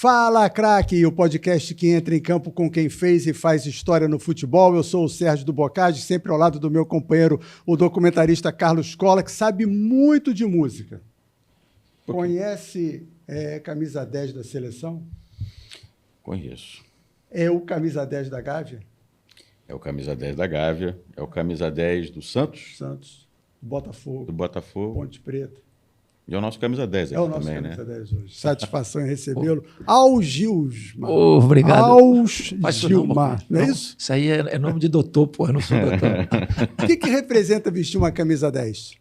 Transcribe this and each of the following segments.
Fala, craque! O podcast que entra em campo com quem fez e faz história no futebol. Eu sou o Sérgio do Bocage, sempre ao lado do meu companheiro, o documentarista Carlos Cola, que sabe muito de música. Conhece camisa 10 da seleção? Conheço. É o camisa 10 da Gávea? É o camisa 10 da Gávea, é o camisa 10 do Santos. Santos, Botafogo, Do Botafogo. Ponte Preta. E é o nosso camisa 10 aqui É o nosso também, camisa né? 10 hoje. Satisfação em recebê-lo. Ao Gilmar. Obrigado. Ao Faz isso Gilmar. Não é não, isso? Isso aí é nome de doutor, pô. Eu não sou doutor. O que representa vestir uma camisa 10?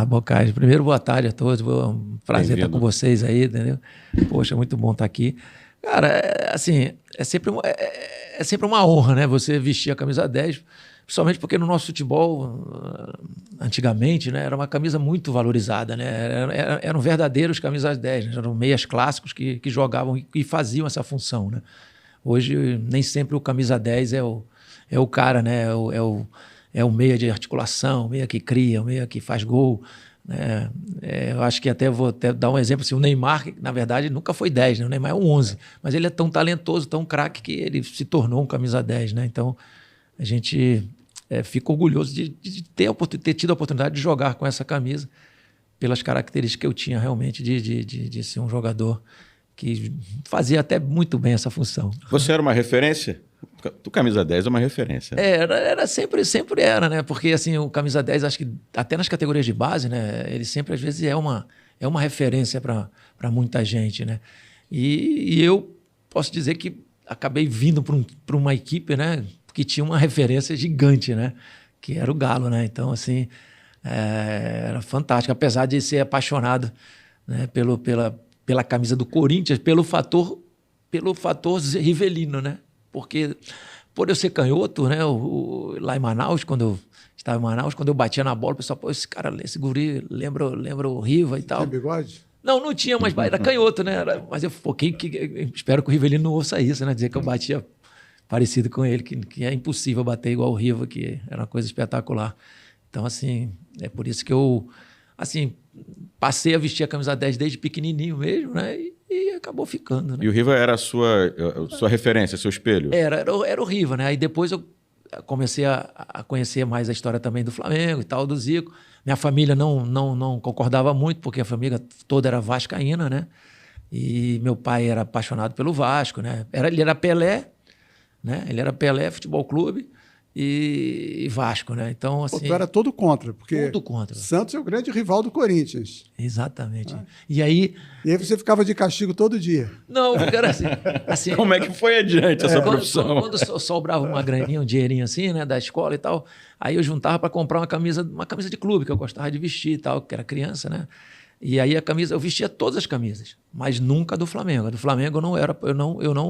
Bocage, primeiro, boa tarde a todos. É um prazer estar Bem-vindo. com vocês aí, entendeu? Poxa, muito bom estar aqui. Cara, assim, é sempre uma honra, né? Você vestir a camisa 10, principalmente porque no nosso futebol, antigamente, né, era uma camisa muito valorizada, né? Eram verdadeiros camisas 10, né? Eram meias clássicos que jogavam e faziam essa função, né? Hoje, nem sempre o camisa 10 é o cara, né? É o meia de articulação, o meia que cria, o meia que faz gol, né? Eu acho que vou dar um exemplo, assim, o Neymar, que, na verdade, nunca foi 10, né? O Neymar é um 11, mas ele é tão talentoso, tão craque, que ele se tornou um camisa 10, né? Então, a gente fica orgulhoso de ter tido a oportunidade de jogar com essa camisa, pelas características que eu tinha realmente de ser um jogador que fazia até muito bem essa função. Você era uma referência? O camisa 10 é uma referência. Era sempre era, né? Porque assim, o camisa 10, acho que até nas categorias de base, né? Ele sempre, às vezes, é uma referência para muita gente, né? E eu posso dizer que acabei vindo para uma equipe, né, que tinha uma referência gigante, né? Que era o Galo, né? Então, assim, era fantástico. Apesar de ser apaixonado, né, pela camisa do Corinthians, pelo fator Rivelino, né? Porque, por eu ser canhoto, né, lá em Manaus, quando eu estava em Manaus, quando eu batia na bola, o pessoal, pô, esse guri lembra o Riva e tal. Tem bigode? Não tinha, mas era canhoto, né? Mas eu foquei, espero que o Rivelino não ouça isso, né? Dizer que eu batia parecido com ele, que é impossível bater igual o Riva, que era uma coisa espetacular. Então, assim, é por isso que eu, assim, passei a vestir a camisa 10 desde pequenininho mesmo, né? E acabou ficando, né? E o Riva era a sua referência, seu espelho? Era o Riva, né? Aí depois eu comecei a conhecer mais a história também do Flamengo e tal, do Zico. Minha família não concordava muito, porque a família toda era vascaína, né? E meu pai era apaixonado pelo Vasco, né? Ele era Pelé, né? Ele era Pelé, Futebol Clube e Vasco, né? Então, assim... Pô, tu era todo contra, porque Tudo contra. Santos é o grande rival do Corinthians. Exatamente. E aí... E aí você ficava de castigo todo dia. Não, porque era assim... Como é que foi adiante essa profissão? Quando sobrava uma graninha, um dinheirinho assim, né, da escola e tal, aí eu juntava para comprar uma camisa de clube, que eu gostava de vestir e tal, que era criança, né? E aí a camisa, eu vestia todas as camisas, mas nunca a do Flamengo. A do Flamengo não era,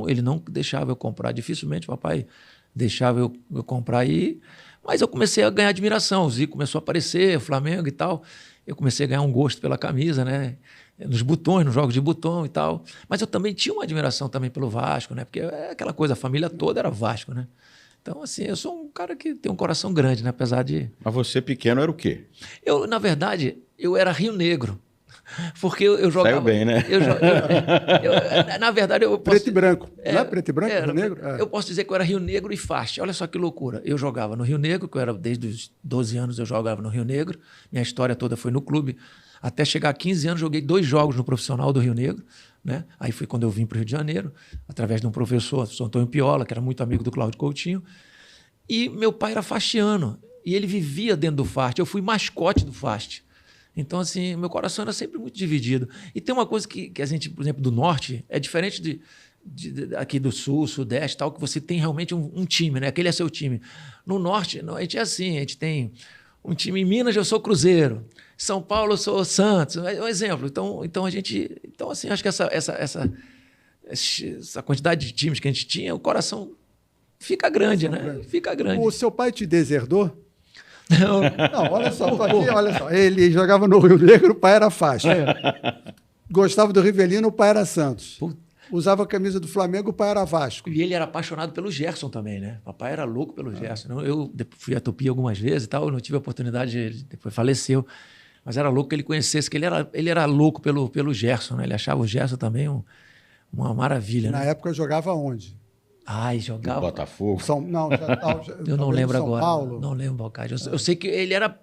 ele não deixava eu comprar. Dificilmente o papai deixava eu comprar aí, mas eu comecei a ganhar admiração. O Zico começou a aparecer, o Flamengo e tal. Eu comecei a ganhar um gosto pela camisa, né? Nos botões, nos jogos de botão e tal. Mas eu também tinha uma admiração também pelo Vasco, né? Porque é aquela coisa, a família toda era Vasco, né? Então, assim, eu sou um cara que tem um coração grande, né? Apesar de... Mas você pequeno era o quê? Na verdade, eu era Rio Negro. Porque eu jogava... Saiu bem, né? Na verdade, eu posso... Preto e branco. Não é preto e branco? Rio Negro? Eu posso dizer que eu era Rio Negro e Faixa. Olha só que loucura. Eu jogava no Rio Negro, que eu era desde os 12 anos eu jogava no Rio Negro. Minha história toda foi no clube. Até chegar a 15 anos, joguei 2 jogos no profissional do Rio Negro, né? Aí foi quando eu vim para o Rio de Janeiro, através de um professor, o Antônio Piola, que era muito amigo do Cláudio Coutinho. E meu pai era faxiano. E ele vivia dentro do Fast. Eu fui mascote do Fast. Então, assim, meu coração era sempre muito dividido. E tem uma coisa que a gente, por exemplo, do Norte, é diferente aqui do Sul, Sudeste, tal, que você tem realmente um time, né? Aquele é seu time. No Norte, a gente é assim, a gente tem um time em Minas, eu sou Cruzeiro. São Paulo, eu sou Santos. É um exemplo. Então a gente... Então, assim, acho que essa quantidade de times que a gente tinha, o coração fica grande, né? Fica grande. O seu pai te deserdou? Não. Não, olha só, tô aqui, olha só. Ele jogava no Rio Negro, o pai era faixa. Gostava do Rivelino, o pai era Santos. Usava a camisa do Flamengo, o pai era Vasco. E ele era apaixonado pelo Gerson também, né? Papai era louco pelo Gerson. Eu fui a Tupi algumas vezes e tal, eu não tive a oportunidade, ele depois faleceu, mas era louco que ele conhecesse, que ele era louco pelo Gerson, né? Ele achava o Gerson também uma maravilha. Na né? época eu jogava onde? Ai, No jogava. Botafogo. Eu não lembro São agora. Paulo. Não lembro, Bocage. Eu sei que ele era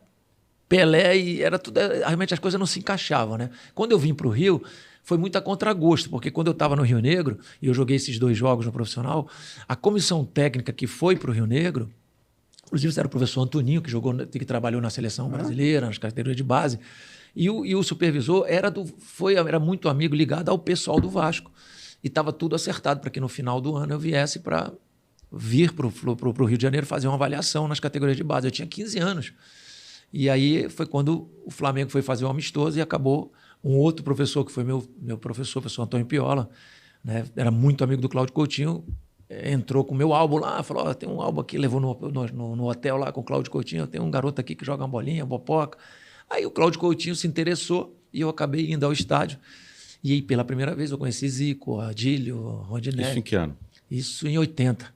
Pelé e era tudo. Realmente as coisas não se encaixavam, né? Quando eu vim para o Rio, foi muito a contragosto, porque quando eu estava no Rio Negro, e eu joguei esses 2 jogos no profissional, a comissão técnica que foi para o Rio Negro, inclusive era o professor Antoninho, que trabalhou na seleção brasileira, nas categorias de base, e o supervisor era muito amigo, ligado ao pessoal do Vasco. E estava tudo acertado para que no final do ano eu viesse para vir para o Rio de Janeiro fazer uma avaliação nas categorias de base. Eu tinha 15 anos. E aí foi quando o Flamengo foi fazer um amistoso e acabou um outro professor, que foi meu professor, o professor Antônio Piola, né? Era muito amigo do Cláudio Coutinho, entrou com o meu álbum lá, falou, tem um álbum aqui, levou no hotel lá com o Cláudio Coutinho, tem um garoto aqui que joga uma bolinha, bopoca. Aí o Cláudio Coutinho se interessou e eu acabei indo ao estádio. E aí, pela primeira vez, eu conheci Zico, Adílio, Rondinelli. Isso em que ano? Isso em 80.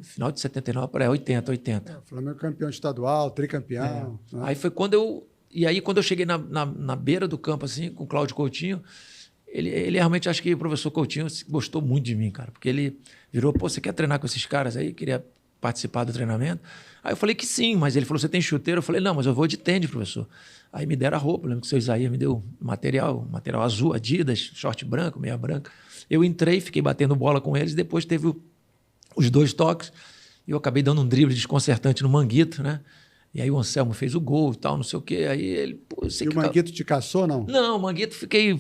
Final de 79 para 80. O Flamengo campeão estadual, tricampeão. Né? Aí foi quando eu... E aí, quando eu cheguei na beira do campo, assim, com o Cláudio Coutinho, ele realmente, acho que o professor Coutinho gostou muito de mim, cara. Porque ele virou, pô, você quer treinar com esses caras aí? Queria participar do treinamento. Aí eu falei que sim, mas ele falou, você tem chuteiro? Eu falei, não, mas eu vou de tênis, professor. Aí me deram a roupa, eu lembro que o seu Isaías me deu material azul, Adidas, short branco, meia branca. Eu entrei, fiquei batendo bola com eles, depois teve os 2 toques, e eu acabei dando um drible desconcertante no Manguito, né? E aí o Anselmo fez o gol e tal, não sei o quê. Aí ele... Pô, E o Manguito te caçou, não? Não, o Manguito fiquei...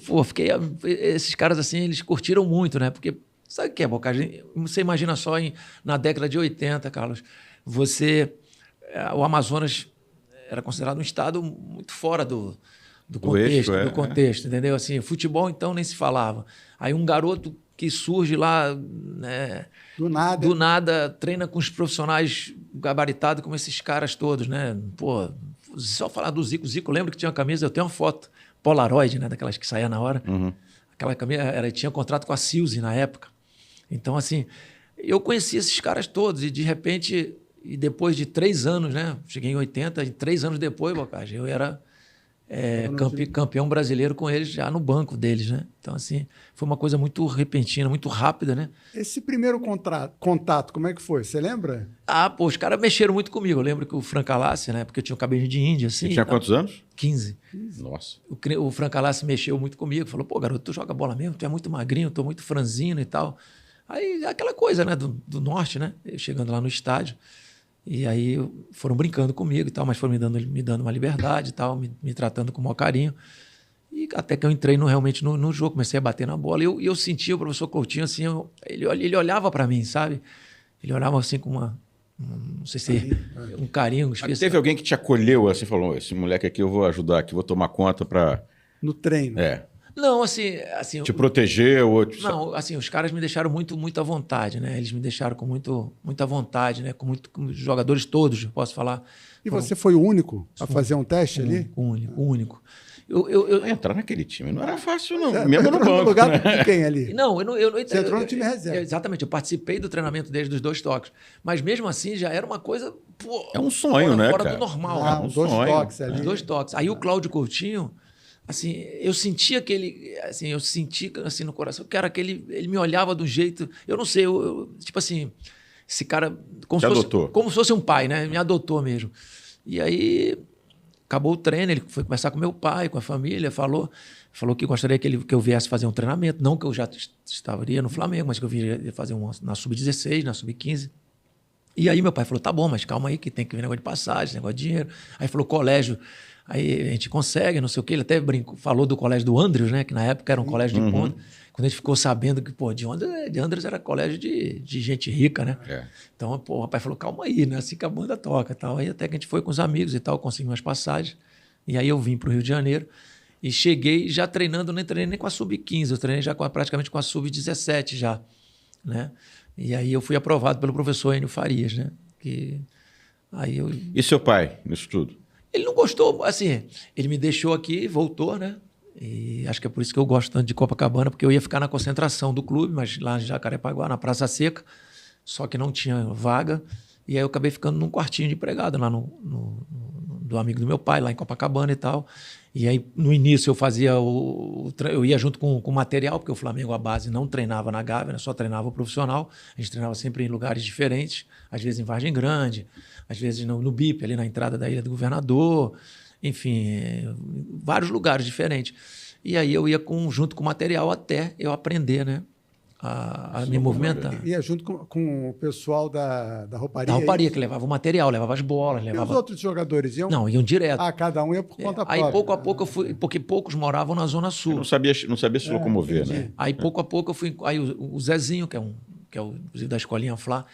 Esses caras assim, eles curtiram muito, né? Porque, sabe o que é, Bocage? Você imagina só na década de 80, Carlos, o Amazonas era considerado um estado muito fora do contexto, eixo, do contexto, entendeu? Assim, futebol, então, nem se falava. Aí um garoto que surge lá, né, Do nada, treina com os profissionais gabaritados como esses caras todos, né? Pô, só falar do Zico. Zico, lembro que tinha uma camisa, eu tenho uma foto Polaroid, né, daquelas que saía na hora. Uhum. Aquela camisa, tinha contrato com a Silze na época. Então, assim, eu conheci esses caras todos e, de repente, e depois de 3 anos, né? Cheguei em 80, e 3 anos depois, Bocage, eu era campeão brasileiro com eles já no banco deles, né? Então, assim, foi uma coisa muito repentina, muito rápida, né? Esse primeiro contato, como é que foi? Você lembra? Ah, pô, os caras mexeram muito comigo. Eu lembro que o Francalassi, né? Porque eu tinha um cabelinho de índia, assim. Você tinha quantos anos? 15. Nossa. O Francalassi mexeu muito comigo. Falou, pô, garoto, tu joga bola mesmo? Tu é muito magrinho, tô muito franzino e tal. Aí, aquela coisa, né? Do norte, né? Eu chegando lá no estádio. E aí foram brincando comigo e tal, mas foram me dando uma liberdade e tal, me tratando com o maior carinho. E até que eu entrei realmente no jogo, comecei a bater na bola. E eu sentia o professor Coutinho, assim, ele olhava para mim, sabe? Ele olhava assim com não sei se um carinho. Mas teve alguém que te acolheu assim, falou, esse moleque aqui eu vou ajudar aqui, vou tomar conta para... No treino. Não, assim te proteger ou... Não, assim, os caras me deixaram muito à vontade, né? Eles me deixaram com muita vontade, né? Com os jogadores todos, posso falar. E você foi o único a fazer um teste ali? Único. Entrar naquele time não era fácil, não. Mesmo no banco. No lugar de quem ali? Não, eu não Você entrou no time reserva. Exatamente, eu participei do treinamento desde os 2 toques. Mas mesmo assim já era uma coisa. Pô, é um sonho, né, fora cara? do normal. Um 2 toques ali. Os 2 toques. Aí o Cláudio Coutinho, assim, eu sentia que ele. Assim, eu senti assim, no coração, cara, que ele me olhava do jeito. Eu não sei, tipo assim, esse cara. Como se fosse um pai, né? Me adotou mesmo. E aí. Acabou o treino, ele foi conversar com meu pai, com a família, falou que gostaria que eu viesse fazer um treinamento, não que eu já estaria no Flamengo, mas que eu viria fazer na Sub-16, na Sub-15. E aí meu pai falou, tá bom, mas calma aí que tem que vir negócio de passagem, negócio de dinheiro. Aí falou, colégio, aí a gente consegue, não sei o quê. Ele até falou do colégio do Andrews, né, que na época era um colégio de ponta. Quando a gente ficou sabendo que, pô, de Andrews era colégio de gente rica, né? Então, pô, o rapaz falou, calma aí, né? Assim que a banda toca e tal. Aí até que a gente foi com os amigos e tal, conseguimos umas passagens. E aí eu vim para o Rio de Janeiro e cheguei já treinando, nem treinei nem com a Sub-15, eu treinei já praticamente com a Sub-17 já, né? E aí eu fui aprovado pelo professor Enio Farias, né? E seu pai, nisso tudo? Ele não gostou, assim, ele me deixou aqui, voltou, né? E acho que é por isso que eu gosto tanto de Copacabana, porque eu ia ficar na concentração do clube, mas lá em Jacarepaguá, na Praça Seca, só que não tinha vaga. E aí eu acabei ficando num quartinho de empregado lá do amigo do meu pai, lá em Copacabana e tal. E aí, no início, eu fazia eu ia junto com o material, porque o Flamengo, a base, não treinava na Gávea, né? Só treinava o profissional. A gente treinava sempre em lugares diferentes, às vezes em Vargem Grande, às vezes no BIP, ali na entrada da Ilha do Governador, enfim, vários lugares diferentes. E aí eu ia junto com o material até eu aprender, né? A me movimentar. Ia junto com o pessoal da rouparia? Da rouparia, que levava o material, levava as bolas. E os outros jogadores iam? Não, iam direto. Cada um ia por conta própria. Aí, pouco a pouco, eu fui... Porque poucos moravam na Zona Sul. Não sabia se locomover, entendi. né? Aí, pouco a pouco, eu fui... Aí, o Zezinho, que é o da escolinha Flá,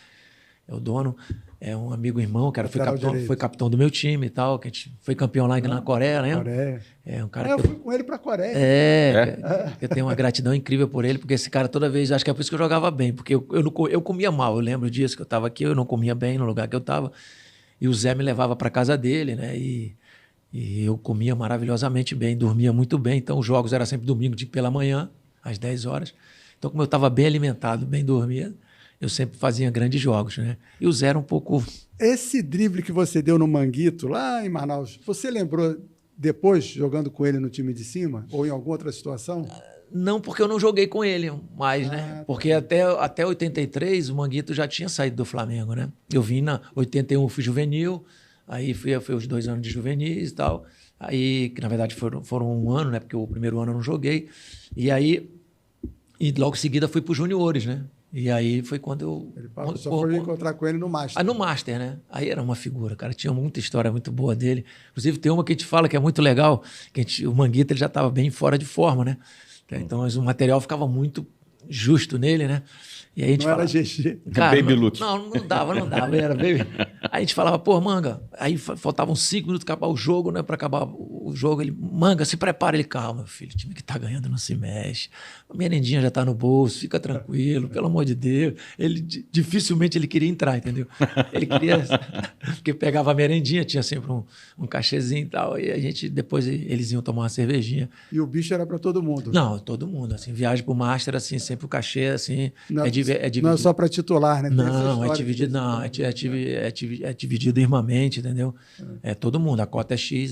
é o dono, é um amigo-irmão, cara, foi capitão do meu time e tal, que a gente foi campeão lá na Coreia, né? Coreia. É um cara eu fui com ele pra Coreia. Eu tenho uma gratidão incrível por ele, porque esse cara toda vez, acho que é por isso que eu jogava bem, porque eu comia mal, eu lembro disso, que eu estava aqui, eu não comia bem no lugar que eu estava, e o Zé me levava para casa dele, né? E eu comia maravilhosamente bem, dormia muito bem, então os jogos eram sempre domingo pela manhã, às 10 horas. Então, como eu estava bem alimentado, bem dormido, eu sempre fazia grandes jogos, né? E o Zé era um pouco... Esse drible que você deu no Manguito, lá em Manaus, você lembrou depois, jogando com ele no time de cima? Ou em alguma outra situação? Não, porque eu não joguei com ele mais, né? Porque até 83 o Manguito já tinha saído do Flamengo, né? Eu vim na 81, fui juvenil, aí fui os 2 anos de juvenis e tal. Aí, que na verdade foram um ano, né? Porque o primeiro ano eu não joguei. E logo em seguida fui para os juniores, né? E aí foi quando eu... Ele só foi encontrar com ele no Master. No Master, né? Aí era uma figura, cara. Tinha muita história muito boa dele. Inclusive tem uma que a gente fala que é muito legal, que o Manguito ele já estava bem fora de forma, né? Então o material ficava muito justo nele, né? E aí a gente não era GG. Cara, Baby look. Não dava. Era baby. Aí a gente falava, pô, Manga, aí faltavam 5 minutos para acabar o jogo, né? Para acabar o jogo, ele, Manga, se prepara. Ele, calma, meu filho, o time que tá ganhando não se mexe. A merendinha já tá no bolso, fica tranquilo, pelo amor de Deus. Ele, dificilmente ele queria entrar, entendeu? Ele queria... Porque pegava a merendinha, tinha sempre um cachezinho e tal, e a gente, depois eles iam tomar uma cervejinha. E o bicho era para todo mundo? Não, todo mundo, assim, viagem pro Master, assim, sempre o cachê, assim, não, dividido. Não é só para titular, né? Não, é dividido irmãmente, entendeu? É todo mundo. A cota é X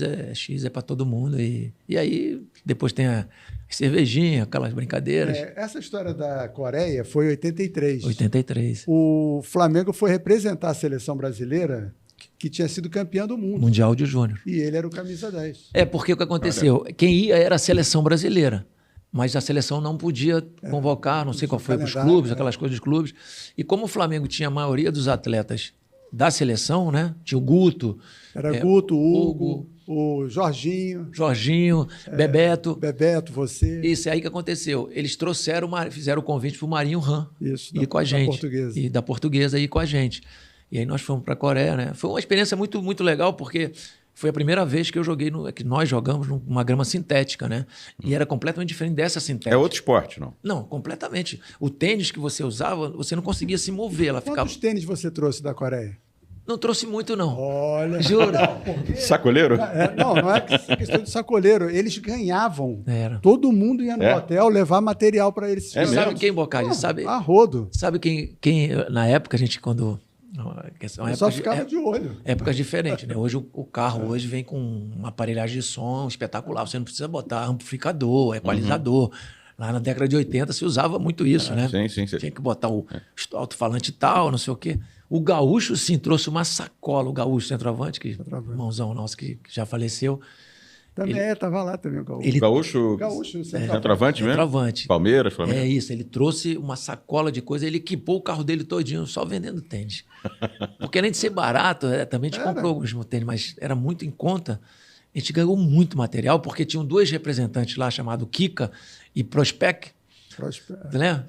para todo mundo. E aí depois tem a cervejinha, aquelas brincadeiras. Essa história da Coreia foi em 83. 83. O Flamengo foi representar a seleção brasileira que tinha sido campeã do mundo. Mundial de Júnior. E ele era o camisa 10. Porque o que aconteceu? Quem ia era a seleção brasileira. Mas a seleção não podia convocar, não sei qual foi, para os clubes, aquelas coisas dos clubes. E como o Flamengo tinha a maioria dos atletas da seleção, né? Tinha o Guto. Era Guto, Hugo, o Jorginho. Bebeto. Bebeto, você. Isso, é aí que aconteceu. Eles fizeram o convite para o Marinho Han ir com a gente. Portuguesa. E da Portuguesa ir com a gente. E aí nós fomos para a Coreia, né? Foi uma experiência muito, muito legal, porque... Foi a primeira vez que eu joguei, que nós jogamos numa grama sintética, né? E era completamente diferente dessa sintética. É outro esporte, não? Não, completamente. O tênis que você usava, você não conseguia se mover. Ela Quantos tênis você trouxe da Coreia? Não trouxe muito, não. Olha. Juro. Sacoleiro? Não é questão de sacoleiro. Eles ganhavam. Era. Todo mundo ia no hotel levar material para eles. Sabe quem, Bocage? Sabe? A rodo. Sabe quem na época, a gente, quando... Eu só ficava de olho. Épocas diferentes, né? Hoje o carro hoje vem com uma aparelhagem de som espetacular. Você não precisa botar amplificador, equalizador. Lá na década de 80 se usava muito isso, né? Sim. Tinha que botar o alto-falante tal, não sei o quê. O Gaúcho, sim, trouxe uma sacola. O Gaúcho, centroavante, irmãozão nosso que já faleceu. Também estava lá também o Gaúcho. Gaúcho, centroavante mesmo? Centroavante. Palmeiras, Flamengo. É isso, ele trouxe uma sacola de coisa, ele equipou o carro dele todinho, só vendendo tênis. Porque além de ser barato, também a gente comprou alguns tênis, mas era muito em conta. A gente ganhou muito material, porque tinham 2 representantes lá, chamados Kika e Prospec. Né?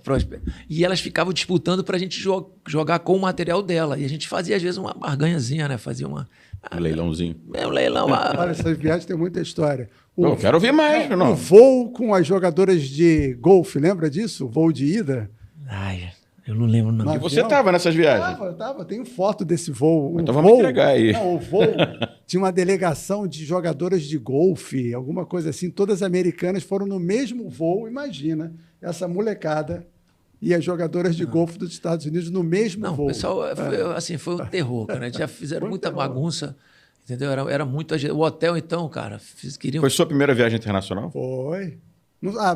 E elas ficavam disputando para a gente jogar com o material dela. E a gente fazia, às vezes, uma barganhazinha, né? Fazia um leilãozinho. Um leilão. Olha, essas viagens têm muita história. Eu quero ouvir mais. O voo com as jogadoras de golfe, lembra disso? O voo de ida? Ai, eu não lembro, não. E você estava nessas viagens? Eu estava. Tenho foto desse voo. Então vamos entregar aí. Não, o voo tinha uma delegação de jogadoras de golfe, alguma coisa assim. Todas americanas foram no mesmo voo, imagina. Essa molecada e as jogadoras de golfe dos Estados Unidos no mesmo voo. Não, pessoal, foi um terror, cara. Já fizeram muita bagunça, entendeu? Era muito... O hotel, então, cara, queriam... Foi sua primeira viagem internacional? Foi.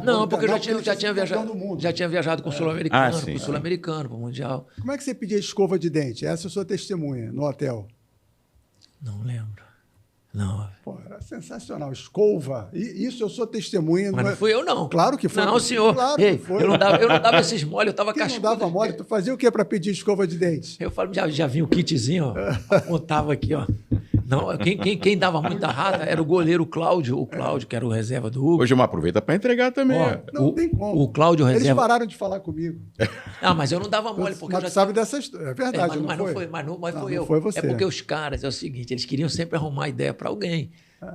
Não, porque eu já tinha viajado com o Sul-Americano, sim, com o Sul-Americano, para o Mundial. Como é que você pedia escova de dente? Essa é a sua testemunha no hotel. Não lembro. Não. Pô, era sensacional. Escova. E isso eu sou testemunha. Mas não fui eu, não. Claro que foi. Não, senhor. Claro Ei, que foi. eu não dava esses mole, eu estava cascudo. Não dava mole? Tu fazia o que para pedir escova de dente? Eu falo, já vi o kitzinho, ó. Contava aqui, ó. Não, quem dava muita rata era o goleiro Cláudio. O Cláudio, que era o reserva do Hugo. Hoje eu aproveita para entregar também. Ó, não tem como. O Cláudio reserva... Eles pararam de falar comigo. Mas eu não dava mole. Porque mas eu já tu sabe dessa história. É verdade, mas não foi? Mas foi eu. Foi você. É porque os caras, é o seguinte, eles queriam sempre arrumar ideia para alguém.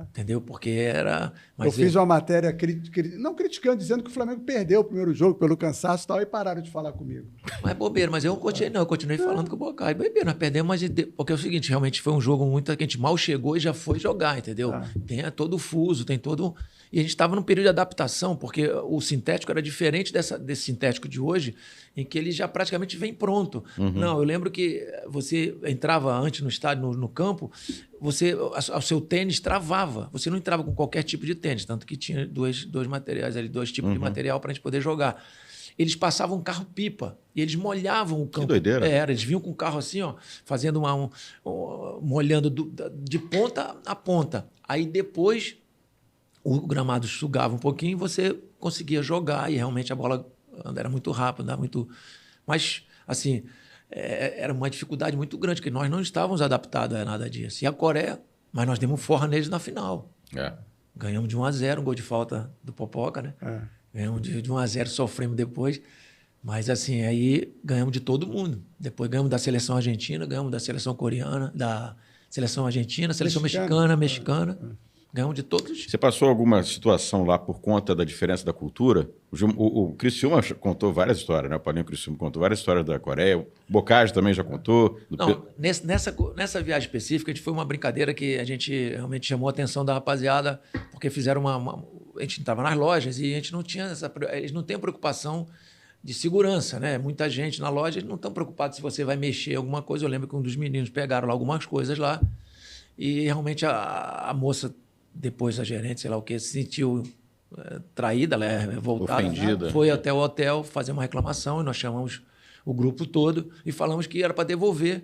Entendeu? Porque era... eu fiz uma matéria, não criticando, dizendo que o Flamengo perdeu o primeiro jogo pelo cansaço e tal, e pararam de falar comigo. Mas bobeira, mas eu continuei falando com o Bocage. Bobeira, nós perdemos, mas... Porque é o seguinte, realmente foi um jogo muito... que a gente mal chegou e já foi jogar, entendeu? Tem todo o fuso, tem todo... E a gente estava num período de adaptação, porque o sintético era diferente desse sintético de hoje, em que ele já praticamente vem pronto. Não, eu lembro que você entrava antes no estádio, no campo, o seu tênis travava. Você não entrava com qualquer tipo de tênis, tanto que tinha dois materiais ali, dois tipos de material para a gente poder jogar. Eles passavam um carro-pipa e eles molhavam o campo. Que doideira. Eles vinham com o carro assim, ó, fazendo molhando de ponta a ponta. Aí depois o gramado sugava um pouquinho e você conseguia jogar e realmente a bola era muito rápida, andava muito... Mas, assim, era uma dificuldade muito grande, porque nós não estávamos adaptados a nada disso. E a Coreia, mas nós demos forra neles na final. Ganhamos de 1-0, um gol de falta do Popoca, né? Ganhamos de 1-0, sofremos depois. Mas, assim, aí ganhamos de todo mundo. Depois ganhamos da seleção argentina, ganhamos da seleção coreana, da seleção argentina, seleção mexicana. Ganhamos de todos. Você passou alguma situação lá por conta da diferença da cultura? O Criciúma contou várias histórias, né? O Paulinho Criciúma contou várias histórias da Coreia. O Bocage também já contou. Não, nessa viagem específica, a gente foi uma brincadeira que a gente realmente chamou a atenção da rapaziada, porque fizeram a gente estava nas lojas e a gente não tinha eles não têm preocupação de segurança, né? Muita gente na loja, eles não estão preocupados se você vai mexer alguma coisa. Eu lembro que um dos meninos pegaram lá algumas coisas lá e realmente a moça, depois a gerente, sei lá o que, se sentiu traída, ela é voltada, ofendida. Foi até o hotel fazer uma reclamação e nós chamamos o grupo todo e falamos que era para devolver,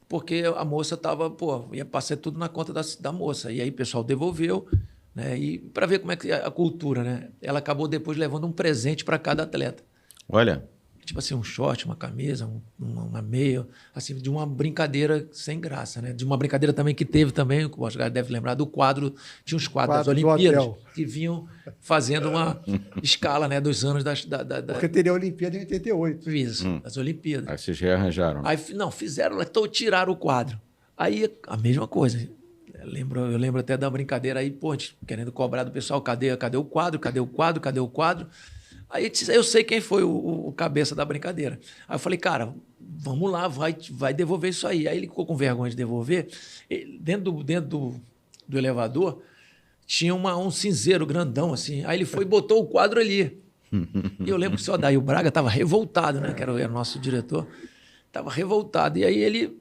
porque a moça estava, ia passar tudo na conta da moça. E aí o pessoal devolveu, né? E para ver como é que é a cultura, né? Ela acabou depois levando um presente para cada atleta. Olha. Tipo assim, um short, uma camisa, uma meia, assim, de uma brincadeira sem graça, né? De uma brincadeira também que teve também, o Oscar deve lembrar, do quadro, tinha uns quadros das Olimpíadas que vinham fazendo uma escala, né, dos anos Porque teria a Olimpíada em 88. Isso, das Olimpíadas. Aí vocês rearranjaram. Aí, não, fizeram, então tiraram o quadro. Aí, a mesma coisa. Eu lembro até da brincadeira aí, a gente querendo cobrar do pessoal, cadê o quadro, cadê o quadro, cadê o quadro? Aí eu sei quem foi o cabeça da brincadeira. Aí eu falei, cara, vamos lá, vai devolver isso aí. Aí ele ficou com vergonha de devolver. Dentro do elevador tinha um cinzeiro grandão, assim. Aí ele foi e botou o quadro ali. E eu lembro que o senhor Daí Braga estava revoltado, né? Que era o nosso diretor. Estava revoltado. E aí ele...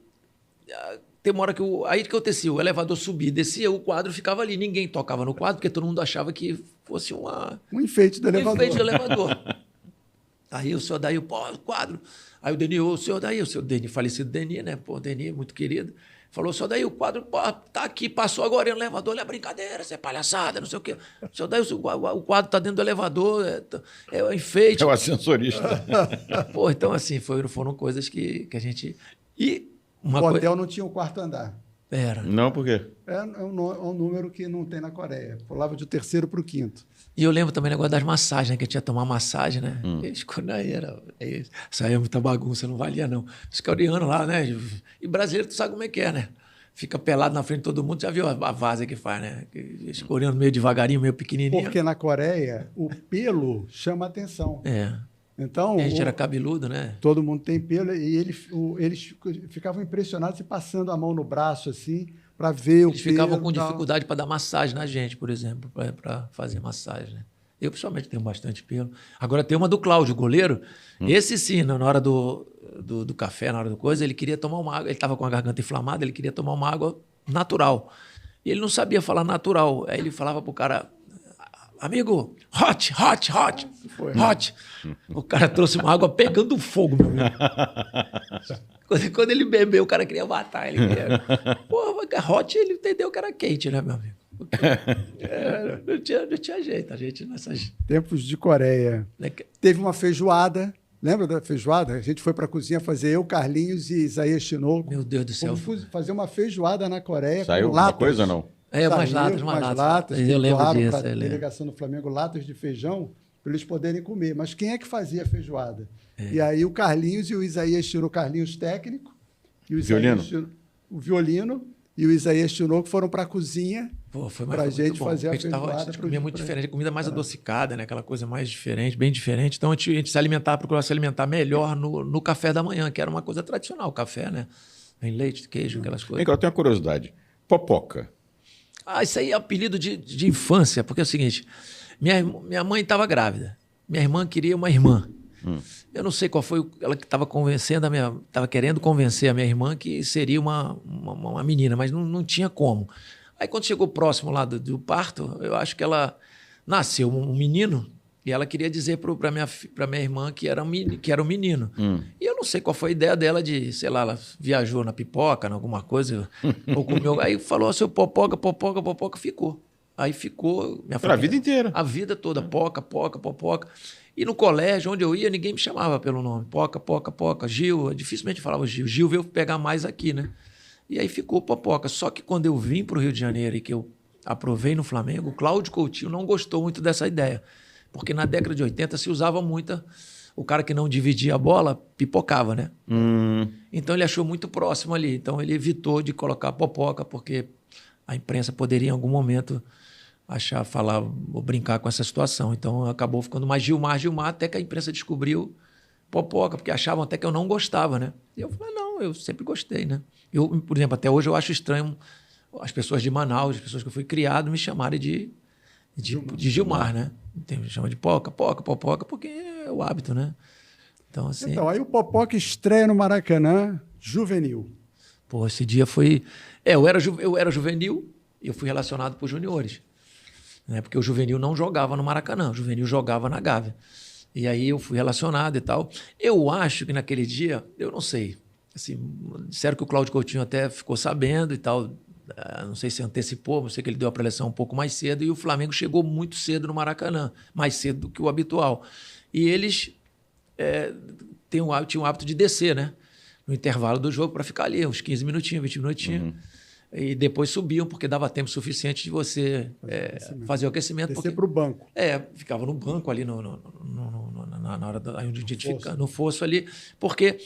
Tem uma hora que aí que acontecia, o elevador subia, descia, o quadro ficava ali. Ninguém tocava no quadro, porque todo mundo achava que fosse um enfeite do elevador. Um enfeite do elevador. Aí o senhor Daí, o quadro. Aí o Deni, o senhor Deni, falecido Deni, né? Pô, Deni, muito querido. Falou, senhor Daí, o quadro tá aqui, passou agora no elevador, é brincadeira, isso é palhaçada, não sei o quê. Senhor Daí, o quadro tá dentro do elevador, é o enfeite. É o ascensorista. Pô, então assim, foram coisas que a gente... O hotel não tinha um quarto andar. Era. Não, por quê? É um número que não tem na Coreia. Pulava do 3º para o 5º. E eu lembro também o negócio das massagens, né? Que a gente ia tomar massagem, né? Isso aí é muita bagunça, não valia, não. Os coreanos lá, né? E brasileiro, tu sabe como é que é, né? Fica pelado na frente de todo mundo, já viu a vaza que faz, né? Os coreanos meio devagarinho, meio pequenininho. Porque na Coreia, o pelo chama atenção. Então, a gente era cabeludo, né? Todo mundo tem pelo e eles ficavam impressionados e passando a mão no braço assim para ver o pelo. Eles ficavam com dificuldade para dar massagem na gente, por exemplo, para fazer massagem, né? Eu, pessoalmente, tenho bastante pelo. Agora, tem uma do Cláudio, goleiro. Esse sim, na hora do café, na hora do coisa, ele queria tomar uma água. Ele estava com a garganta inflamada, ele queria tomar uma água natural. E ele não sabia falar natural. Aí ele falava pro cara, amigo, hot, hot, hot, hot. O cara trouxe uma água pegando fogo, meu amigo. Quando ele bebeu, o cara queria matar. Ele queria... Porra, hot, ele entendeu que era quente, né, meu amigo? Porque, não tinha jeito, a gente nessas... Tempos de Coreia. Né? Teve uma feijoada. Lembra da feijoada? A gente foi para a cozinha fazer eu, Carlinhos e Isaías Tinoco. Meu Deus do céu. Fomos fazer uma feijoada na Coreia. Saiu com alguma latas. coisa ou não? É, umas Saiu, latas. Eu lembro disso. Para a delegação do Flamengo, latas de feijão, para eles poderem comer. Mas quem é que fazia a feijoada? E aí o Carlinhos e o Isaías tirou o Carlinhos técnico. E o Isaías o violino. E o Isaías Tinoco foram para a cozinha para a gente fazer a feijoada. A gente comia muito diferente, comida mais adocicada, né? Aquela coisa mais diferente, bem diferente. Então a gente se alimentava, procurava se alimentar melhor no café da manhã, que era uma coisa tradicional, o café, né? Em leite, queijo, aquelas coisas. Eu tenho uma curiosidade. Popoca. Isso aí é apelido de infância, porque é o seguinte, minha mãe estava grávida, minha irmã queria uma irmã. Eu não sei qual foi ela que estava convencendo estava querendo convencer a minha irmã que seria uma menina, mas não tinha como. Aí quando chegou próximo lá do parto, eu acho que ela nasceu um menino e ela queria dizer para minha irmã que era um menino. E eu não sei qual foi a ideia dela de, sei lá, ela viajou na pipoca, em alguma coisa, ou comeu. Aí falou, seu popoca, ficou. Aí ficou... Para a vida inteira. A vida toda, poca. E no colégio, onde eu ia, ninguém me chamava pelo nome. Poca. Gil, eu dificilmente falava Gil. Gil veio pegar mais aqui, né? E aí ficou Popoca. Só que quando eu vim para o Rio de Janeiro e que eu aprovei no Flamengo, o Cláudio Coutinho não gostou muito dessa ideia. Porque na década de 80 se usava muito... O cara que não dividia a bola, pipocava, né? Então ele achou muito próximo ali. Então ele evitou de colocar Popoca, porque a imprensa poderia em algum momento... falar ou brincar com essa situação. Então acabou ficando mais Gilmar, até que a imprensa descobriu Popoca, porque achavam até que eu não gostava, né? E eu falei, não, eu sempre gostei, né? Eu, por exemplo, até hoje eu acho estranho as pessoas de Manaus, as pessoas que eu fui criado, me chamarem de Gilmar, né? Me chama de Poca, porque é o hábito, né? Então, assim... Então, aí o Popoca estreia no Maracanã, juvenil. Pô, esse dia foi... eu era juvenil e eu fui relacionado por juniores. Né? Porque o juvenil não jogava no Maracanã, o juvenil jogava na Gávea. E aí eu fui relacionado e tal. Eu acho que naquele dia, eu não sei, assim, disseram que o Cláudio Coutinho até ficou sabendo e tal, não sei se antecipou, não sei que ele deu a preleção um pouco mais cedo, e o Flamengo chegou muito cedo no Maracanã, mais cedo do que o habitual. E eles tinham o hábito de descer, né? No intervalo do jogo para ficar ali, uns 15 minutinhos, 20 minutinhos. E depois subiam, porque dava tempo suficiente de você fazer o aquecimento. Descer para o banco. Ficava no banco ali na hora onde a gente fica, no fosso ali, porque